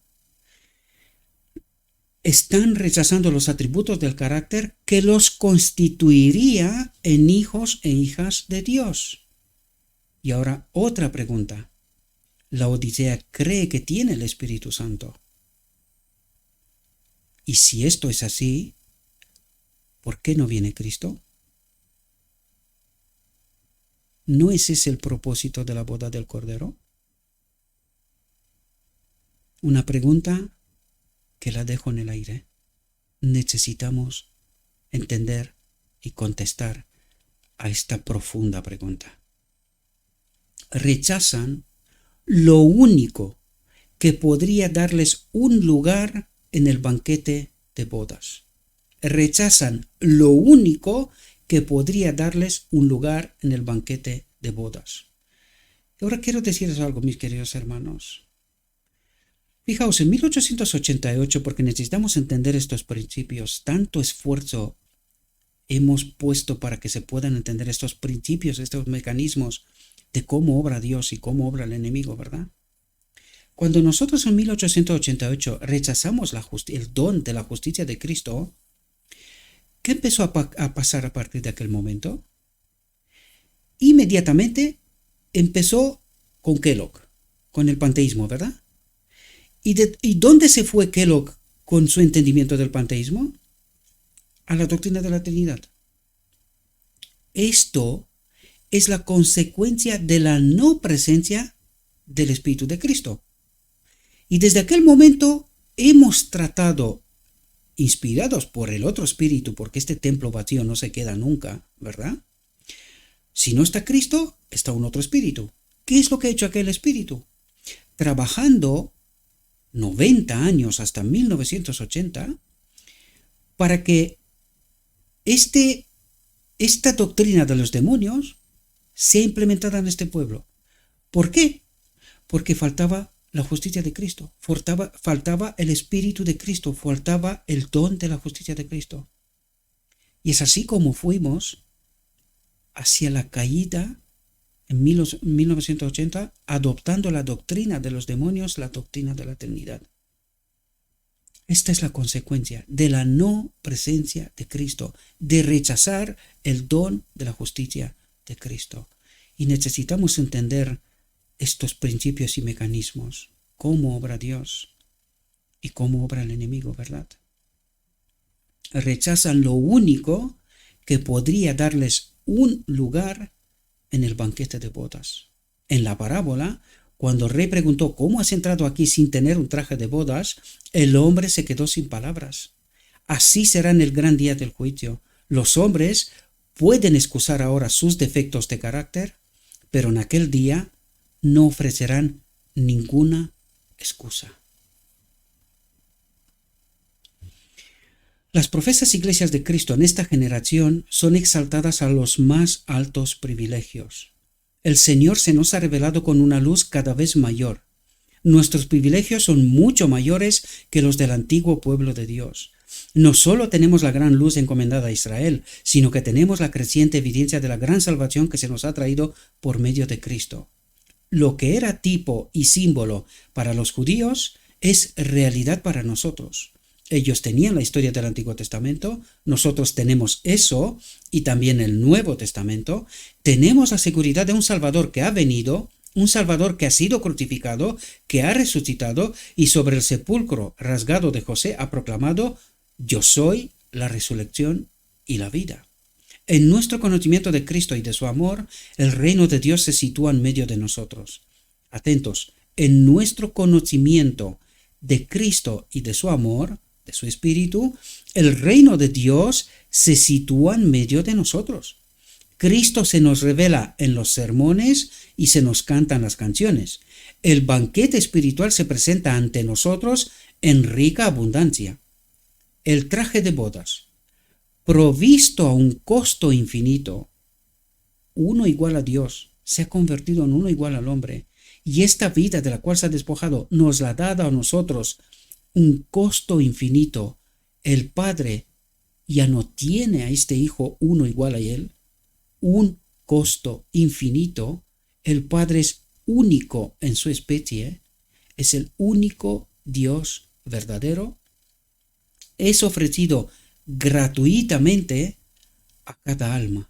Están rechazando los atributos del carácter que los constituiría en hijos e hijas de Dios. Y ahora otra pregunta. La Odisea cree que tiene el Espíritu Santo. Y si esto es así, ¿por qué no viene Cristo? ¿No es ese el propósito de la boda del Cordero? Una pregunta que la dejo en el aire. Necesitamos entender y contestar a esta profunda pregunta. Rechazan lo único que podría darles un lugar en el banquete de bodas. Rechazan lo único que podría darles un lugar en el banquete de bodas. Y ahora quiero decirles algo, mis queridos hermanos. Fijaos, en 1888, porque necesitamos entender estos principios, tanto esfuerzo hemos puesto para que se puedan entender estos principios, estos mecanismos de cómo obra Dios y cómo obra el enemigo, ¿verdad? Cuando nosotros en 1888 rechazamos el don de la justicia de Cristo, ¿qué empezó a pasar a partir de aquel momento? Inmediatamente empezó con Kellogg, con el panteísmo, ¿verdad? ¿Y dónde se fue Kellogg con su entendimiento del panteísmo? A la doctrina de la Trinidad. Esto es la consecuencia de la no presencia del Espíritu de Cristo. Y desde aquel momento hemos tratado, inspirados por el otro espíritu, porque este templo vacío no se queda nunca, ¿verdad? Si no está Cristo, está un otro espíritu. ¿Qué es lo que ha hecho aquel espíritu? Trabajando 90 años hasta 1980 para que esta doctrina de los demonios sea implementada en este pueblo. ¿Por qué? Porque faltaba la justicia de Cristo, faltaba el Espíritu de Cristo, faltaba el don de la justicia de Cristo. Y es así como fuimos hacia la caída en 1980, adoptando la doctrina de los demonios, la doctrina de la Trinidad. Esta es la consecuencia de la no presencia de Cristo, de rechazar el don de la justicia de Cristo. Y necesitamos entender estos principios y mecanismos, cómo obra Dios y cómo obra el enemigo, ¿verdad? Rechazan lo único que podría darles un lugar en el banquete de bodas. En la parábola, cuando el rey preguntó ¿cómo has entrado aquí sin tener un traje de bodas?, el hombre se quedó sin palabras. Así será en el gran día del juicio. Los hombres pueden excusar ahora sus defectos de carácter, pero en aquel día no ofrecerán ninguna excusa. Las profesas iglesias de Cristo en esta generación son exaltadas a los más altos privilegios. El Señor se nos ha revelado con una luz cada vez mayor. Nuestros privilegios son mucho mayores que los del antiguo pueblo de Dios. No solo tenemos la gran luz encomendada a Israel, sino que tenemos la creciente evidencia de la gran salvación que se nos ha traído por medio de Cristo. Lo que era tipo y símbolo para los judíos es realidad para nosotros. Ellos tenían la historia del Antiguo Testamento, nosotros tenemos eso y también el Nuevo Testamento. Tenemos la seguridad de un Salvador que ha venido, un Salvador que ha sido crucificado, que ha resucitado y sobre el sepulcro rasgado de José ha proclamado: yo soy la resurrección y la vida. En nuestro conocimiento de Cristo y de su amor, el reino de Dios se sitúa en medio de nosotros. Atentos, en nuestro conocimiento de Cristo y de su amor, de su Espíritu, el reino de Dios se sitúa en medio de nosotros. Cristo se nos revela en los sermones y se nos cantan las canciones. El banquete espiritual se presenta ante nosotros en rica abundancia. El traje de bodas, provisto a un costo infinito, uno igual a Dios, se ha convertido en uno igual al hombre, y esta vida de la cual se ha despojado nos la ha dado a nosotros un costo infinito. El Padre ya no tiene a este Hijo uno igual a él, un costo infinito. El Padre es único en su especie, es el único Dios verdadero, es ofrecido gratuitamente a cada alma.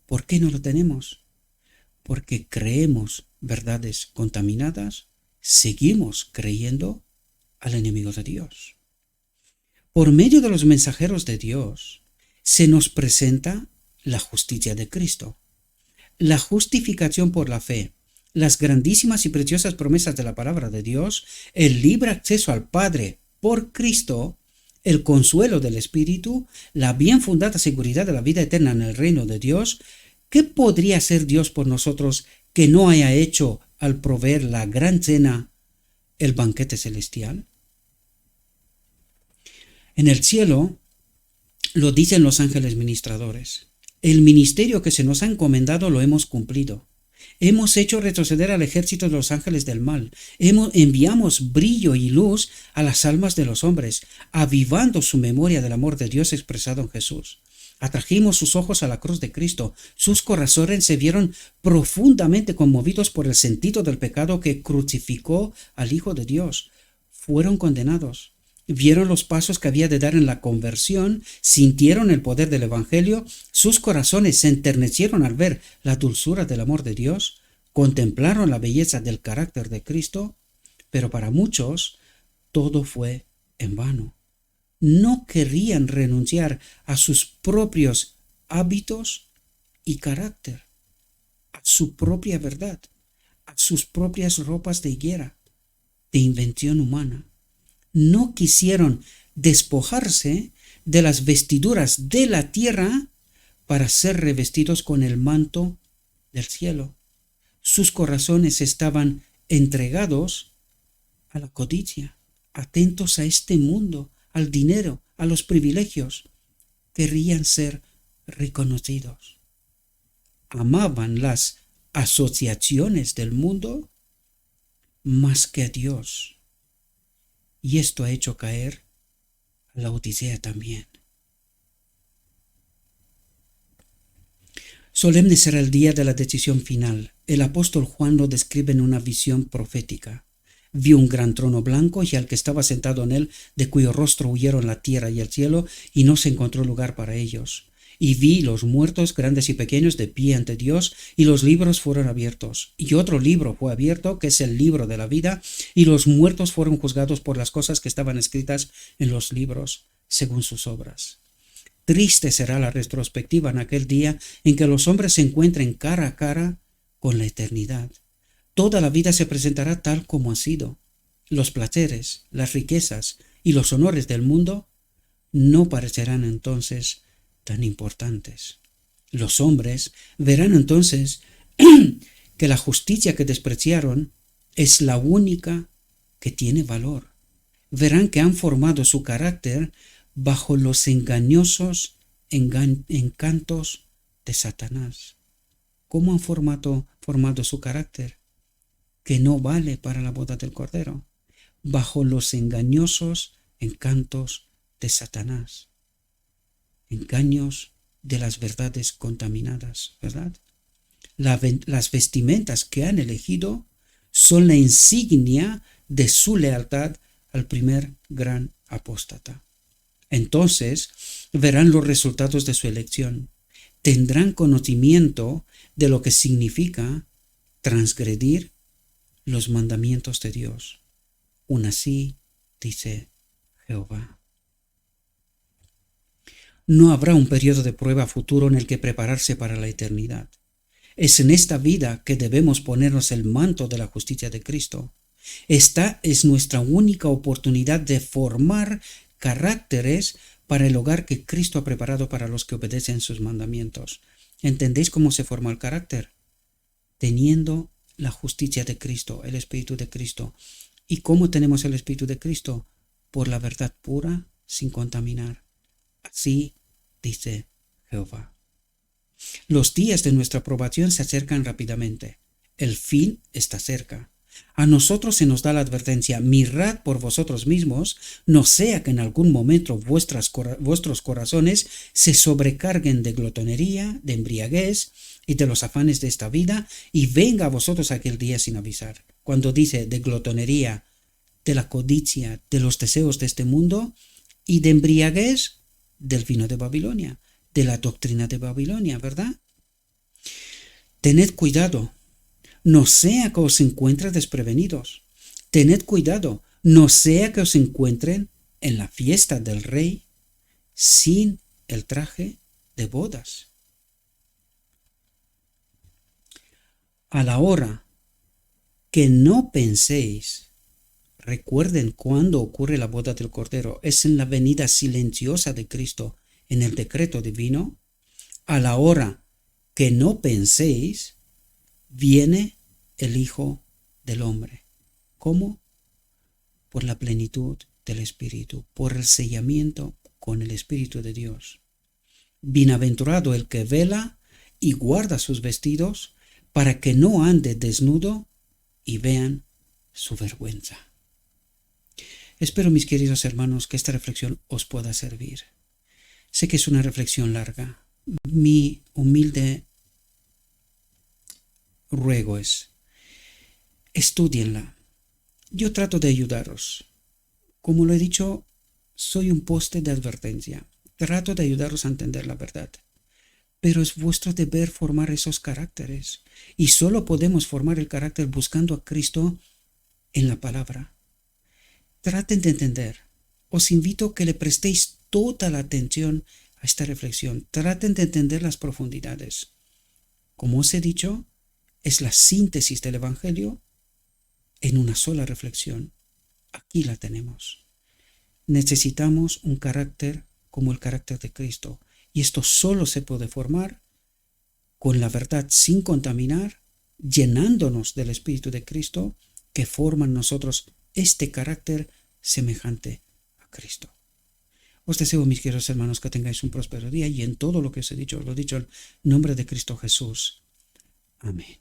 ¿Por qué no lo tenemos? Porque creemos verdades contaminadas, seguimos creyendo al enemigo de Dios. Por medio de los mensajeros de Dios se nos presenta la justicia de Cristo, la justificación por la fe, las grandísimas y preciosas promesas de la palabra de Dios, el libre acceso al Padre por Cristo, el consuelo del Espíritu, la bien fundada seguridad de la vida eterna en el reino de Dios. ¿Qué podría hacer Dios por nosotros que no haya hecho al proveer la gran cena, el banquete celestial? En el cielo, lo dicen los ángeles ministradores, el ministerio que se nos ha encomendado lo hemos cumplido. Hemos hecho retroceder al ejército de los ángeles del mal. Enviamos brillo y luz a las almas de los hombres, avivando su memoria del amor de Dios expresado en Jesús. Atrajimos sus ojos a la cruz de Cristo. Sus corazones se vieron profundamente conmovidos por el sentido del pecado que crucificó al Hijo de Dios. Fueron condenados. Vieron los pasos que había de dar en la conversión, sintieron el poder del Evangelio, sus corazones se enternecieron al ver la dulzura del amor de Dios, contemplaron la belleza del carácter de Cristo, pero para muchos todo fue en vano. No querían renunciar a sus propios hábitos y carácter, a su propia verdad, a sus propias ropas de higuera, de invención humana. No quisieron despojarse de las vestiduras de la tierra para ser revestidos con el manto del cielo. Sus corazones estaban entregados a la codicia, atentos a este mundo, al dinero, a los privilegios. Querían ser reconocidos. Amaban las asociaciones del mundo más que a Dios. Y esto ha hecho caer a la Odisea también. Solemne será el día de la decisión final. El apóstol Juan lo describe en una visión profética. Vio un gran trono blanco y al que estaba sentado en él, de cuyo rostro huyeron la tierra y el cielo, y no se encontró lugar para ellos. y vi los muertos grandes y pequeños de pie ante Dios, y los libros fueron abiertos. Y otro libro fue abierto, que es el libro de la vida, y los muertos fueron juzgados por las cosas que estaban escritas en los libros, según sus obras. Triste será la retrospectiva en aquel día en que los hombres se encuentren cara a cara con la eternidad. Toda la vida se presentará tal como ha sido. Los placeres, las riquezas y los honores del mundo no parecerán entonces tan importantes. Los hombres verán entonces que la justicia que despreciaron es la única que tiene valor. Verán que han formado su carácter bajo los engañosos encantos de Satanás. ¿Cómo han formado su carácter? Que no vale para la boda del Cordero. Bajo los engañosos encantos de Satanás. Engaños de las verdades contaminadas, ¿verdad? Las vestimentas que han elegido son la insignia de su lealtad al primer gran apóstata. Entonces verán los resultados de su elección. Tendrán conocimiento de lo que significa transgredir los mandamientos de Dios. Aún así, dice Jehová. No habrá un periodo de prueba futuro en el que prepararse para la eternidad. Es en esta vida que debemos ponernos el manto de la justicia de Cristo. Esta es nuestra única oportunidad de formar caracteres para el hogar que Cristo ha preparado para los que obedecen sus mandamientos. ¿Entendéis cómo se forma el carácter? Teniendo la justicia de Cristo, el Espíritu de Cristo. ¿Y cómo tenemos el Espíritu de Cristo? Por la verdad pura, sin contaminar. Así dice Jehová. Los días de nuestra aprobación se acercan rápidamente. El fin está cerca. A nosotros se nos da la advertencia: mirad por vosotros mismos, no sea que en algún momento vuestros corazones se sobrecarguen de glotonería, de embriaguez y de los afanes de esta vida, y venga a vosotros aquel día sin avisar. Cuando dice de glotonería, de la codicia, de los deseos de este mundo, y de embriaguez, del vino de Babilonia, de la doctrina de Babilonia, ¿verdad? Tened cuidado, no sea que os encuentren desprevenidos. Tened cuidado, no sea que os encuentren en la fiesta del Rey sin el traje de bodas. A la hora que no penséis, recuerden cuándo ocurre la boda del Cordero. Es en la venida silenciosa de Cristo, en el decreto divino. A la hora que no penséis, viene el Hijo del Hombre. ¿Cómo? Por la plenitud del Espíritu, por el sellamiento con el Espíritu de Dios. Bienaventurado el que vela y guarda sus vestidos, para que no ande desnudo y vean su vergüenza. Espero, mis queridos hermanos, que esta reflexión os pueda servir. Sé que es una reflexión larga. Mi humilde ruego es: estúdienla. Yo trato de ayudaros. Como lo he dicho, soy un poste de advertencia. Trato de ayudaros a entender la verdad. Pero es vuestro deber formar esos caracteres. Y solo podemos formar el carácter buscando a Cristo en la palabra. Traten de entender. Os invito a que le prestéis toda la atención a esta reflexión. Traten de entender las profundidades. Como os he dicho, es la síntesis del Evangelio en una sola reflexión. Aquí la tenemos. Necesitamos un carácter como el carácter de Cristo. Y esto solo se puede formar con la verdad sin contaminar, llenándonos del Espíritu de Cristo, que forma en nosotros este carácter semejante a Cristo. Os deseo, mis queridos hermanos, que tengáis un próspero día, y en todo lo que os he dicho, os lo he dicho en nombre de Cristo Jesús. Amén.